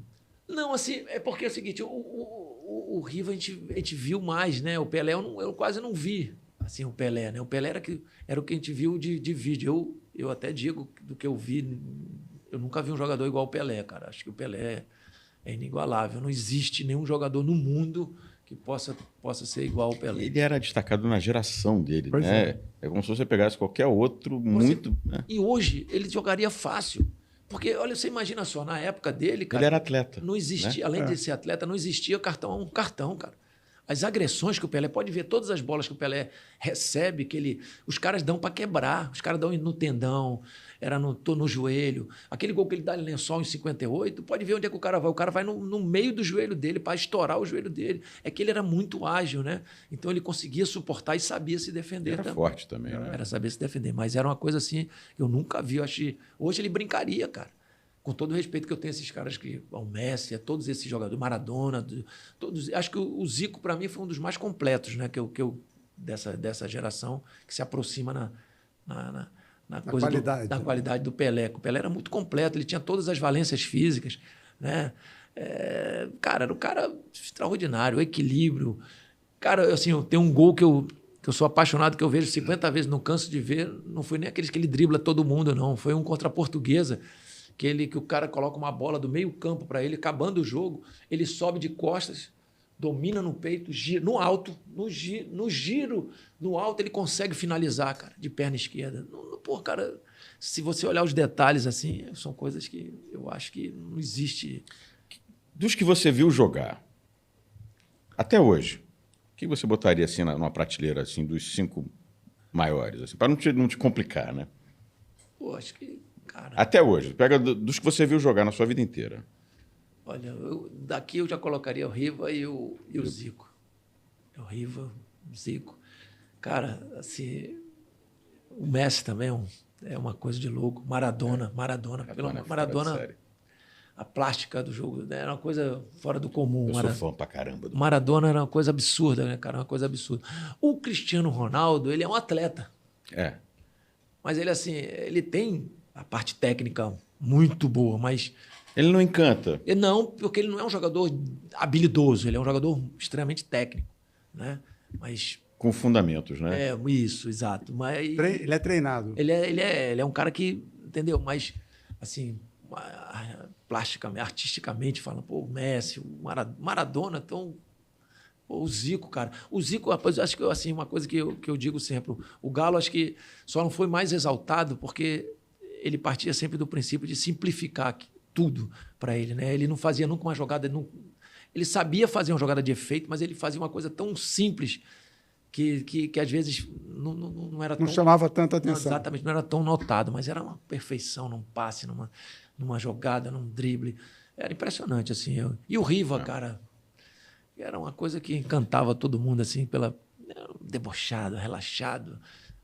Não, assim, é porque é o seguinte, o Riva a gente viu mais, né? O Pelé eu quase não vi, assim, o Pelé, né? O Pelé era o que a gente viu de vídeo. Eu até digo do que eu vi, eu nunca vi um jogador igual o Pelé, cara. Acho que o Pelé é inigualável. Não existe nenhum jogador no mundo que possa ser igual ao Pelé. Ele era destacado na geração dele, Pois né? É como se você pegasse qualquer outro muito... né? E hoje ele jogaria fácil. Porque, olha, você imagina só, na época dele, cara... Ele era atleta. Não existia, né? além de ser atleta, não existia cartão, cara. As agressões que o Pelé... Pode ver todas as bolas que o Pelé recebe, os caras dão para quebrar. Os caras dão no tendão, era no joelho. Aquele gol que ele dá em Lençol em 58, pode ver onde é que o cara vai. O cara vai no meio do joelho dele para estourar o joelho dele. É que ele era muito ágil, né? Então ele conseguia suportar e sabia se defender Era também. forte também, né? Era saber se defender. Mas era uma coisa assim, eu nunca vi. Hoje ele brincaria, cara. Com todo o respeito que eu tenho a esses caras, ao Messi, a todos esses jogadores, Maradona, todos. Acho que o Zico, para mim, foi um dos mais completos, né? Dessa geração que se aproxima na coisa qualidade, da qualidade do Pelé. O Pelé era muito completo, ele tinha todas as valências físicas, né? Cara, era um cara extraordinário, o equilíbrio. Cara, assim, eu tenho um gol que eu sou apaixonado, que eu vejo 50 vezes, não canso de ver. Não foi nem aqueles que ele dribla todo mundo, não. Foi um contra a Portuguesa, que o cara coloca uma bola do meio campo para ele, acabando o jogo, ele sobe de costas, domina no peito, gira, no alto, no giro, no alto, ele consegue finalizar, cara, de perna esquerda. Pô, cara, se você olhar os detalhes assim, são coisas que eu acho que não existe. Dos que você viu jogar, até hoje, o que você botaria assim numa prateleira assim, dos 5 maiores, assim, para não te complicar, né? Pô, acho que, cara... Até hoje, pega dos que você viu jogar na sua vida inteira. Olha, daqui eu já colocaria o Riva e o Zico. O Riva, o Zico. Cara, assim, o Messi também é uma coisa de louco. Maradona. A plástica do jogo, né, era uma coisa fora do comum. Eu sou fã pra caramba. Maradona era uma coisa absurda, né, cara? Uma coisa absurda. O Cristiano Ronaldo, ele é um atleta. É. Mas ele, assim, ele tem a parte técnica muito boa, mas... Ele não encanta. Não, porque ele não é um jogador habilidoso, ele é um jogador extremamente técnico, né? Mas... Com fundamentos, né? Isso, exato. Mas Ele é treinado. ele é um cara que, entendeu? Mas, assim, plasticamente, artisticamente, falando, pô, o Messi, o Maradona, então... O Zico, cara. O Zico, rapaz, acho que assim, uma coisa que eu digo sempre, o Galo acho que só não foi mais exaltado porque ele partia sempre do princípio de simplificar tudo para ele, né? Ele não fazia nunca uma jogada... Ele sabia fazer uma jogada de efeito, mas ele fazia uma coisa tão simples que às vezes não era tão... Não chamava tanta atenção. Não, exatamente, não era tão notado, mas era uma perfeição num passe, numa jogada, num drible. Era impressionante, assim. E o Riva, cara... Era uma coisa que encantava todo mundo, assim, debochado, relaxado,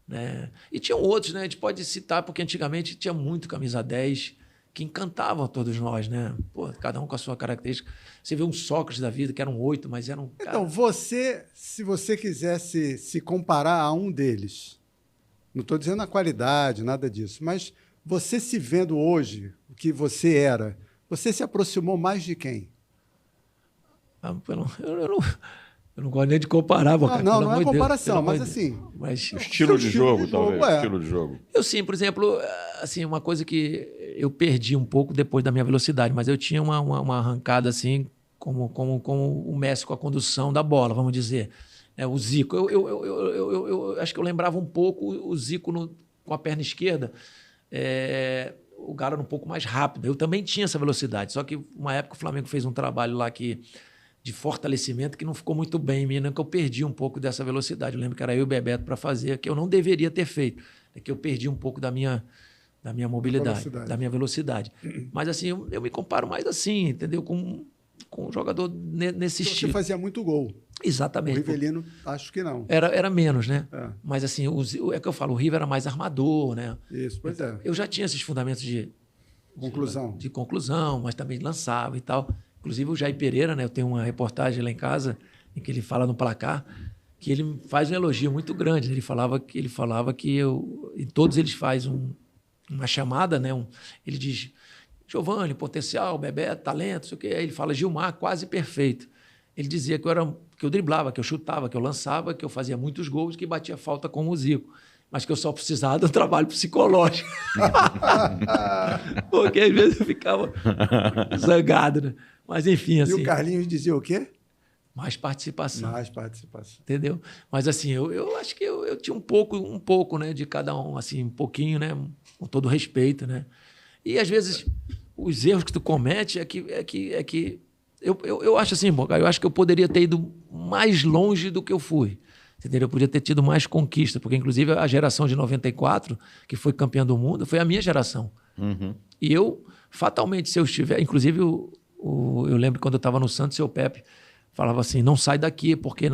né? E tinham outros, né? A gente pode citar, porque antigamente tinha muito camisa 10 que encantavam todos nós, né? Pô, cada um com a sua característica. Você vê um Sócrates da vida, que eram 8, mas eram... Então, se você quisesse se comparar a um deles, não estou dizendo a qualidade, nada disso, mas você se vendo hoje, o que você era, você se aproximou mais de quem? Eu não gosto nem de comparar, Boca. Não é comparação, mas assim... Mas o estilo de jogo, talvez. Estilo de jogo. Eu sim, por exemplo, assim, uma coisa que eu perdi um pouco depois da minha velocidade, mas eu tinha uma arrancada assim, como o Messi com a condução da bola, vamos dizer. O Zico. Eu acho que eu lembrava um pouco o Zico com a perna esquerda. O Galo era um pouco mais rápido. Eu também tinha essa velocidade, só que uma época o Flamengo fez um trabalho lá de fortalecimento que não ficou muito bem em mim, né? Que eu perdi um pouco dessa velocidade. Eu lembro que era eu e o Bebeto para fazer, que eu não deveria ter feito, que eu perdi um pouco da minha mobilidade, da minha velocidade. Mas assim, eu me comparo mais assim, entendeu? Com um jogador nesse estilo. Você fazia muito gol. Exatamente. O Rivelino, acho que não. Era menos, né? Mas assim, é que eu falo, o River era mais armador, né? Isso, pois é. Eu já tinha esses fundamentos de conclusão, mas também lançava e tal. Inclusive o Jair Pereira, né? Eu tenho uma reportagem lá em casa em que ele fala no placar que ele faz um elogio muito grande. Ele falava que em todos eles faz uma chamada, né? Ele diz Giovani, potencial, Bebeto, talento, não sei o quê. Aí ele fala Gilmar, quase perfeito. Ele dizia que eu driblava, que eu chutava, que eu lançava, que eu fazia muitos gols, que batia falta como o Zico. Mas que eu só precisava de um trabalho psicológico. Porque às vezes eu ficava zangado, né? Mas enfim, assim... E o Carlinhos dizia o quê? Mais participação. Mais participação. Entendeu? Mas assim, eu acho que eu tinha um pouco, né, de cada um, assim, um pouquinho, né, com todo respeito, né? E às vezes os erros que tu comete é que eu acho assim, Boca, eu acho que eu poderia ter ido mais longe do que eu fui. Entendeu? Eu podia ter tido mais conquista, porque inclusive a geração de 94, que foi campeã do mundo, foi a minha geração. Uhum. E eu, fatalmente, se eu estiver... Inclusive, eu lembro quando eu estava no Santos, seu Pepe falava assim, não sai daqui, porque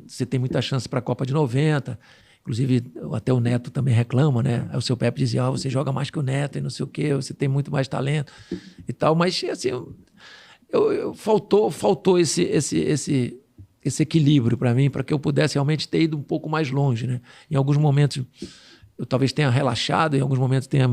você tem muita chance para a Copa de 90. Inclusive, até o Neto também reclama, né? Aí o seu Pepe dizia, você joga mais que o Neto e não sei o quê, você tem muito mais talento e tal. Mas, assim, faltou esse equilíbrio para mim, para que eu pudesse realmente ter ido um pouco mais longe, né? Em alguns momentos eu talvez tenha relaxado, em alguns momentos tenha...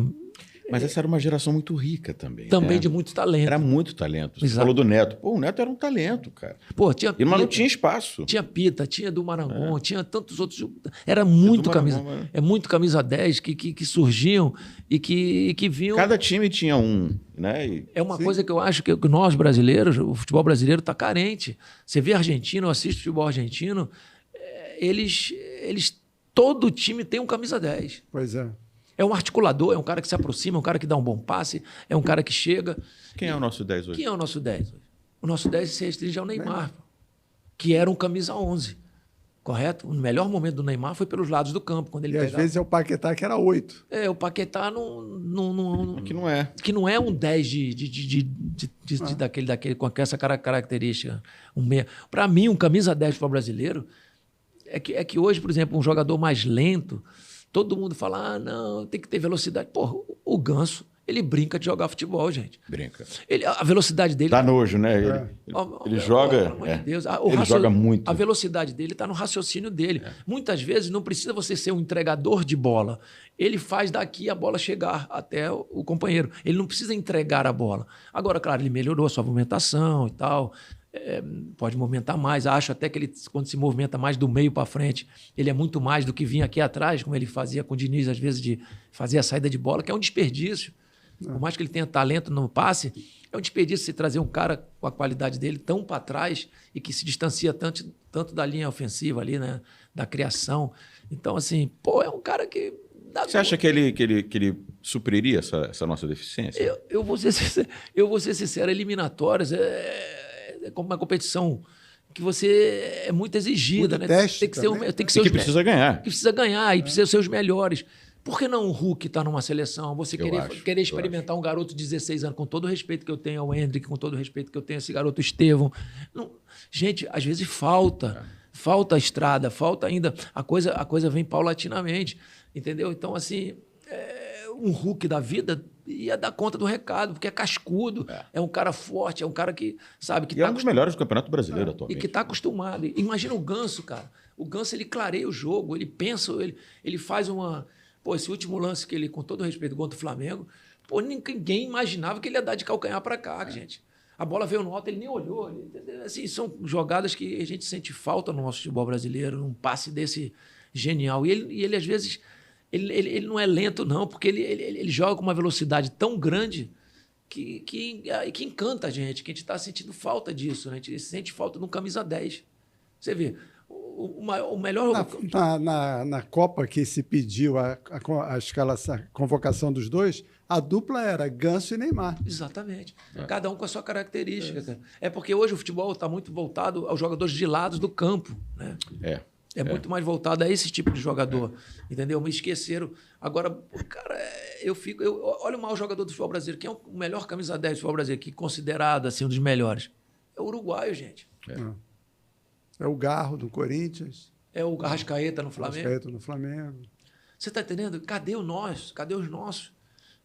Mas essa era uma geração muito rica também. Também né? de muito talento. Era muito talento. Você Exato. falou do Neto. Pô, o Neto era um talento, cara. Pô, Mas não tinha espaço. Tinha Pita, tinha do Marangon, tinha tantos outros... Era muito camisa... muito camisa 10 que surgiam e que vinham... Cada time tinha um, né? É uma coisa que eu acho que nós brasileiros, o futebol brasileiro está carente. Você vê argentino, assiste futebol argentino, eles todo time tem um camisa 10. Pois é. É um articulador, é um cara que se aproxima, é um cara que dá um bom passe, é um cara que chega. Quem é o nosso 10 hoje? Quem é o nosso 10 hoje? O nosso 10 se restringe ao Neymar, que era um camisa 11. Correto? O melhor momento do Neymar foi pelos lados do campo. Quando ele às vezes é o Paquetá que era 8. O Paquetá Que não é. Que não é um 10 daquele com essa característica. Para mim, um camisa 10 para o brasileiro é que hoje, por exemplo, um jogador mais lento, todo mundo fala, não, tem que ter velocidade. Porra, o Ganso, ele brinca de jogar futebol, gente. Brinca. A velocidade dele... Dá nojo, né? Ele joga... Pelo amor de Deus. Ele joga muito. A velocidade dele está no raciocínio dele. Muitas vezes não precisa você ser um entregador de bola. Ele faz daqui a bola chegar até o companheiro. Ele não precisa entregar a bola. Agora, claro, ele melhorou a sua movimentação e tal... pode movimentar mais. Acho até que ele, quando se movimenta mais do meio para frente, ele é muito mais do que vinha aqui atrás, como ele fazia com o Diniz, às vezes, de fazer a saída de bola, que é um desperdício. Por mais que ele tenha talento no passe, é um desperdício você trazer um cara com a qualidade dele tão para trás e que se distancia tanto da linha ofensiva ali, né? Da criação. Então, assim, é um cara que... Você acha que ele supriria essa nossa deficiência? Eu vou ser sincero, eliminatórias é como uma competição que você é muito exigida, muito né? Teste tem que ser, tem que ser que precisa ganhar. Que precisa ganhar e precisa ser os melhores. Por que não o Hulk estar numa seleção? Você querer experimentar um garoto de 16 anos, com todo o respeito que eu tenho ao Hendrick, com todo o respeito que eu tenho a esse garoto Estevão. Não, gente, às vezes falta a estrada, falta ainda. A coisa vem paulatinamente, entendeu? Então, assim, um Hulk da vida ia dar conta do recado, porque é cascudo, é um cara forte, é um cara que, sabe... que é um dos melhores do Campeonato Brasileiro atualmente. E que está acostumado. Imagina o Ganso, cara. O Ganso, ele clareia o jogo, ele pensa, ele faz uma... esse último lance que ele, com todo respeito, contra o Flamengo, ninguém imaginava que ele ia dar de calcanhar para cá, gente. A bola veio no alto, ele nem olhou. Assim, são jogadas que a gente sente falta no nosso futebol brasileiro, um passe desse genial. E ele às vezes... Ele não é lento, não, porque ele joga com uma velocidade tão grande que encanta a gente está sentindo falta disso. Né? A gente sente falta de um camisa 10. Você vê, o melhor... Na Copa que se pediu a convocação dos dois, a dupla era Ganso e Neymar. Exatamente. Cada um com a sua característica. É porque hoje o futebol está muito voltado aos jogadores de lados do campo. Né? É muito mais voltado a esse tipo de jogador, entendeu? Me esqueceram. Agora, cara, olha o maior jogador do futebol brasileiro. Quem é o melhor camisa 10 do futebol brasileiro, que considerado assim, um dos melhores? É o uruguaio, gente. É o Garro do Corinthians. É o Arrascaeta no Flamengo. Arrascaeta no Flamengo. Você está entendendo? Cadê os nossos?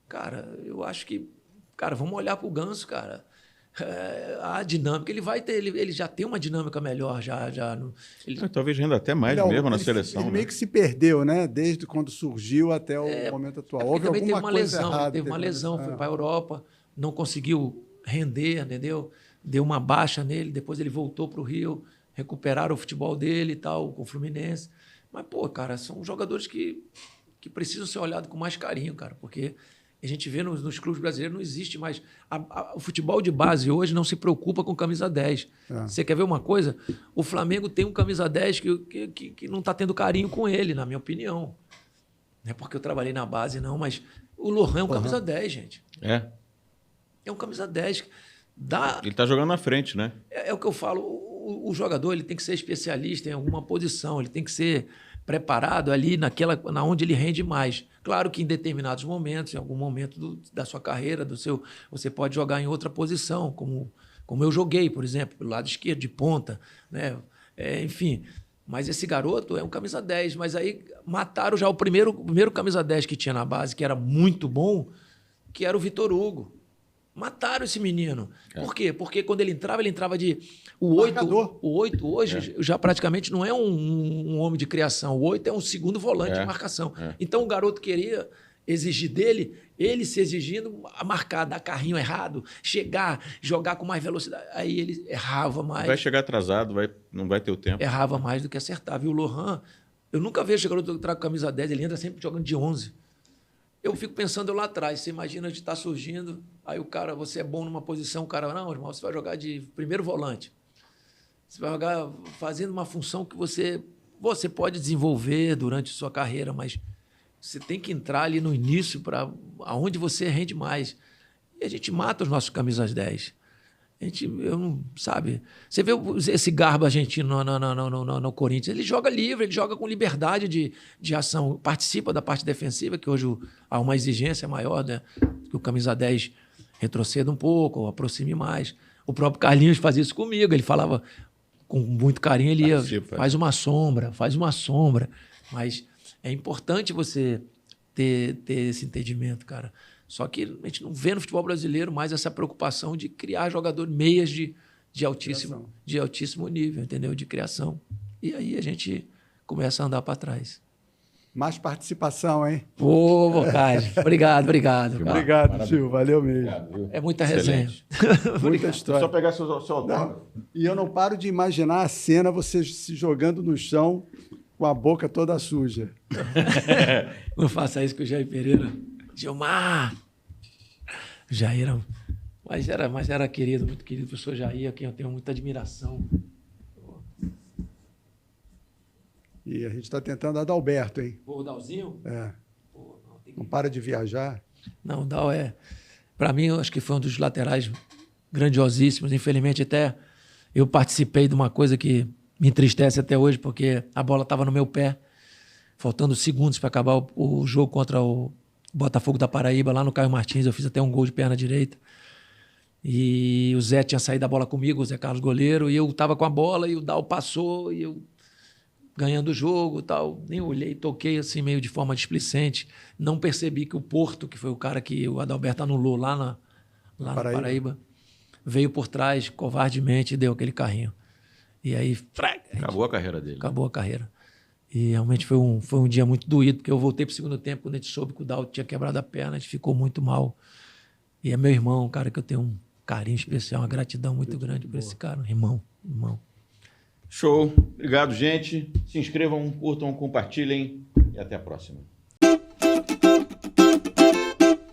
Cara, eu acho que... Cara, vamos olhar para o Ganso, cara. A dinâmica, ele já tem uma dinâmica melhor, talvez renda até mais mesmo na seleção. Ele meio que se perdeu, né? Desde quando surgiu até o momento atual. Houve alguma coisa errada. Teve uma lesão, foi para a Europa, não conseguiu render, entendeu? Deu uma baixa nele, depois ele voltou para o Rio, recuperaram o futebol dele e tal, com o Fluminense. Mas, cara, são jogadores que precisam ser olhados com mais carinho, cara, porque... A gente vê nos clubes brasileiros, não existe mais. O futebol de base hoje não se preocupa com camisa 10. Você quer ver uma coisa? O Flamengo tem um camisa 10 que não está tendo carinho com ele, na minha opinião. Não é porque eu trabalhei na base, não, mas o Lohan é um camisa 10, gente. É um camisa 10. Ele está jogando na frente, né? É o que eu falo. O jogador ele tem que ser especialista em alguma posição, ele tem que ser preparado ali na onde ele rende mais. Claro que em determinados momentos, em algum momento da sua carreira, você pode jogar em outra posição, como eu joguei, por exemplo, pelo lado esquerdo, de ponta, né? Enfim. Mas esse garoto é um camisa 10. Mas aí mataram já o primeiro camisa 10 que tinha na base, que era muito bom, que era o Vitor Hugo. Mataram esse menino. Por quê? Porque quando ele entrava de... O 8 hoje já praticamente não é um homem de criação. O 8 é um segundo volante de marcação. Então o garoto queria exigir dele, ele se exigindo, marcar, dar carrinho errado, chegar, jogar com mais velocidade. Aí ele errava mais. Vai chegar atrasado, não vai ter o tempo. Errava mais do que acertava. E o Lohan, eu nunca vejo esse garoto entrar com camisa 10, ele entra sempre jogando de 11. Eu fico pensando lá atrás, você imagina de estar surgindo, aí o cara, você é bom numa posição, o cara, não, irmão, você vai jogar de primeiro volante. Você vai jogar fazendo uma função que você pode desenvolver durante a sua carreira, mas você tem que entrar ali no início para aonde você rende mais. E a gente mata os nossos camisas 10. Sabe? Você vê esse Garbo argentino no Corinthians, ele joga livre, ele joga com liberdade de ação, participa da parte defensiva, que hoje há uma exigência maior, né? Que o camisa 10 retroceda um pouco, ou aproxime mais. O próprio Carlinhos fazia isso comigo, ele falava com muito carinho, ele ia, faz uma sombra. Mas é importante você ter esse entendimento, cara. Só que a gente não vê no futebol brasileiro mais essa preocupação de criar jogadores meias de altíssimo nível, entendeu? De criação. E aí a gente começa a andar para trás. Mais participação, hein? Ô, Bocage. Obrigado. Obrigado, Gil. Valeu mesmo. Obrigado, é muita resenha. Muita história. Só pegar seu autógrafo. E eu não paro de imaginar a cena, você se jogando no chão com a boca toda suja. Não faça isso com o Jair Pereira. Gilmar! Jair mas era querido, muito querido, o professor Jair, a quem eu tenho muita admiração. E a gente está tentando Adalberto, hein? Pô, o Dalzinho? É. Pô, Não para de viajar. Não, o Dal para mim, eu acho que foi um dos laterais grandiosíssimos. Infelizmente, até eu participei de uma coisa que me entristece até hoje, porque a bola estava no meu pé, faltando segundos para acabar o jogo contra o Botafogo da Paraíba, lá no Caio Martins. Eu fiz até um gol de perna direita. E o Zé tinha saído da bola comigo, o Zé Carlos goleiro, e eu estava com a bola e o Dal passou e eu ganhando o jogo e tal. Nem olhei, toquei assim meio de forma displicente. Não percebi que o Porto, que foi o cara que o Adalberto anulou lá na Paraíba, veio por trás covardemente e deu aquele carrinho. E aí... Acabou a carreira dele. Acabou a carreira. E realmente foi um dia muito doído, porque eu voltei para o segundo tempo, quando a gente soube que o Dal tinha quebrado a perna, a gente ficou muito mal. E é meu irmão, um cara que eu tenho um carinho especial, uma gratidão muito grande por esse cara. Irmão. Show. Obrigado, gente. Se inscrevam, curtam, compartilhem e até a próxima.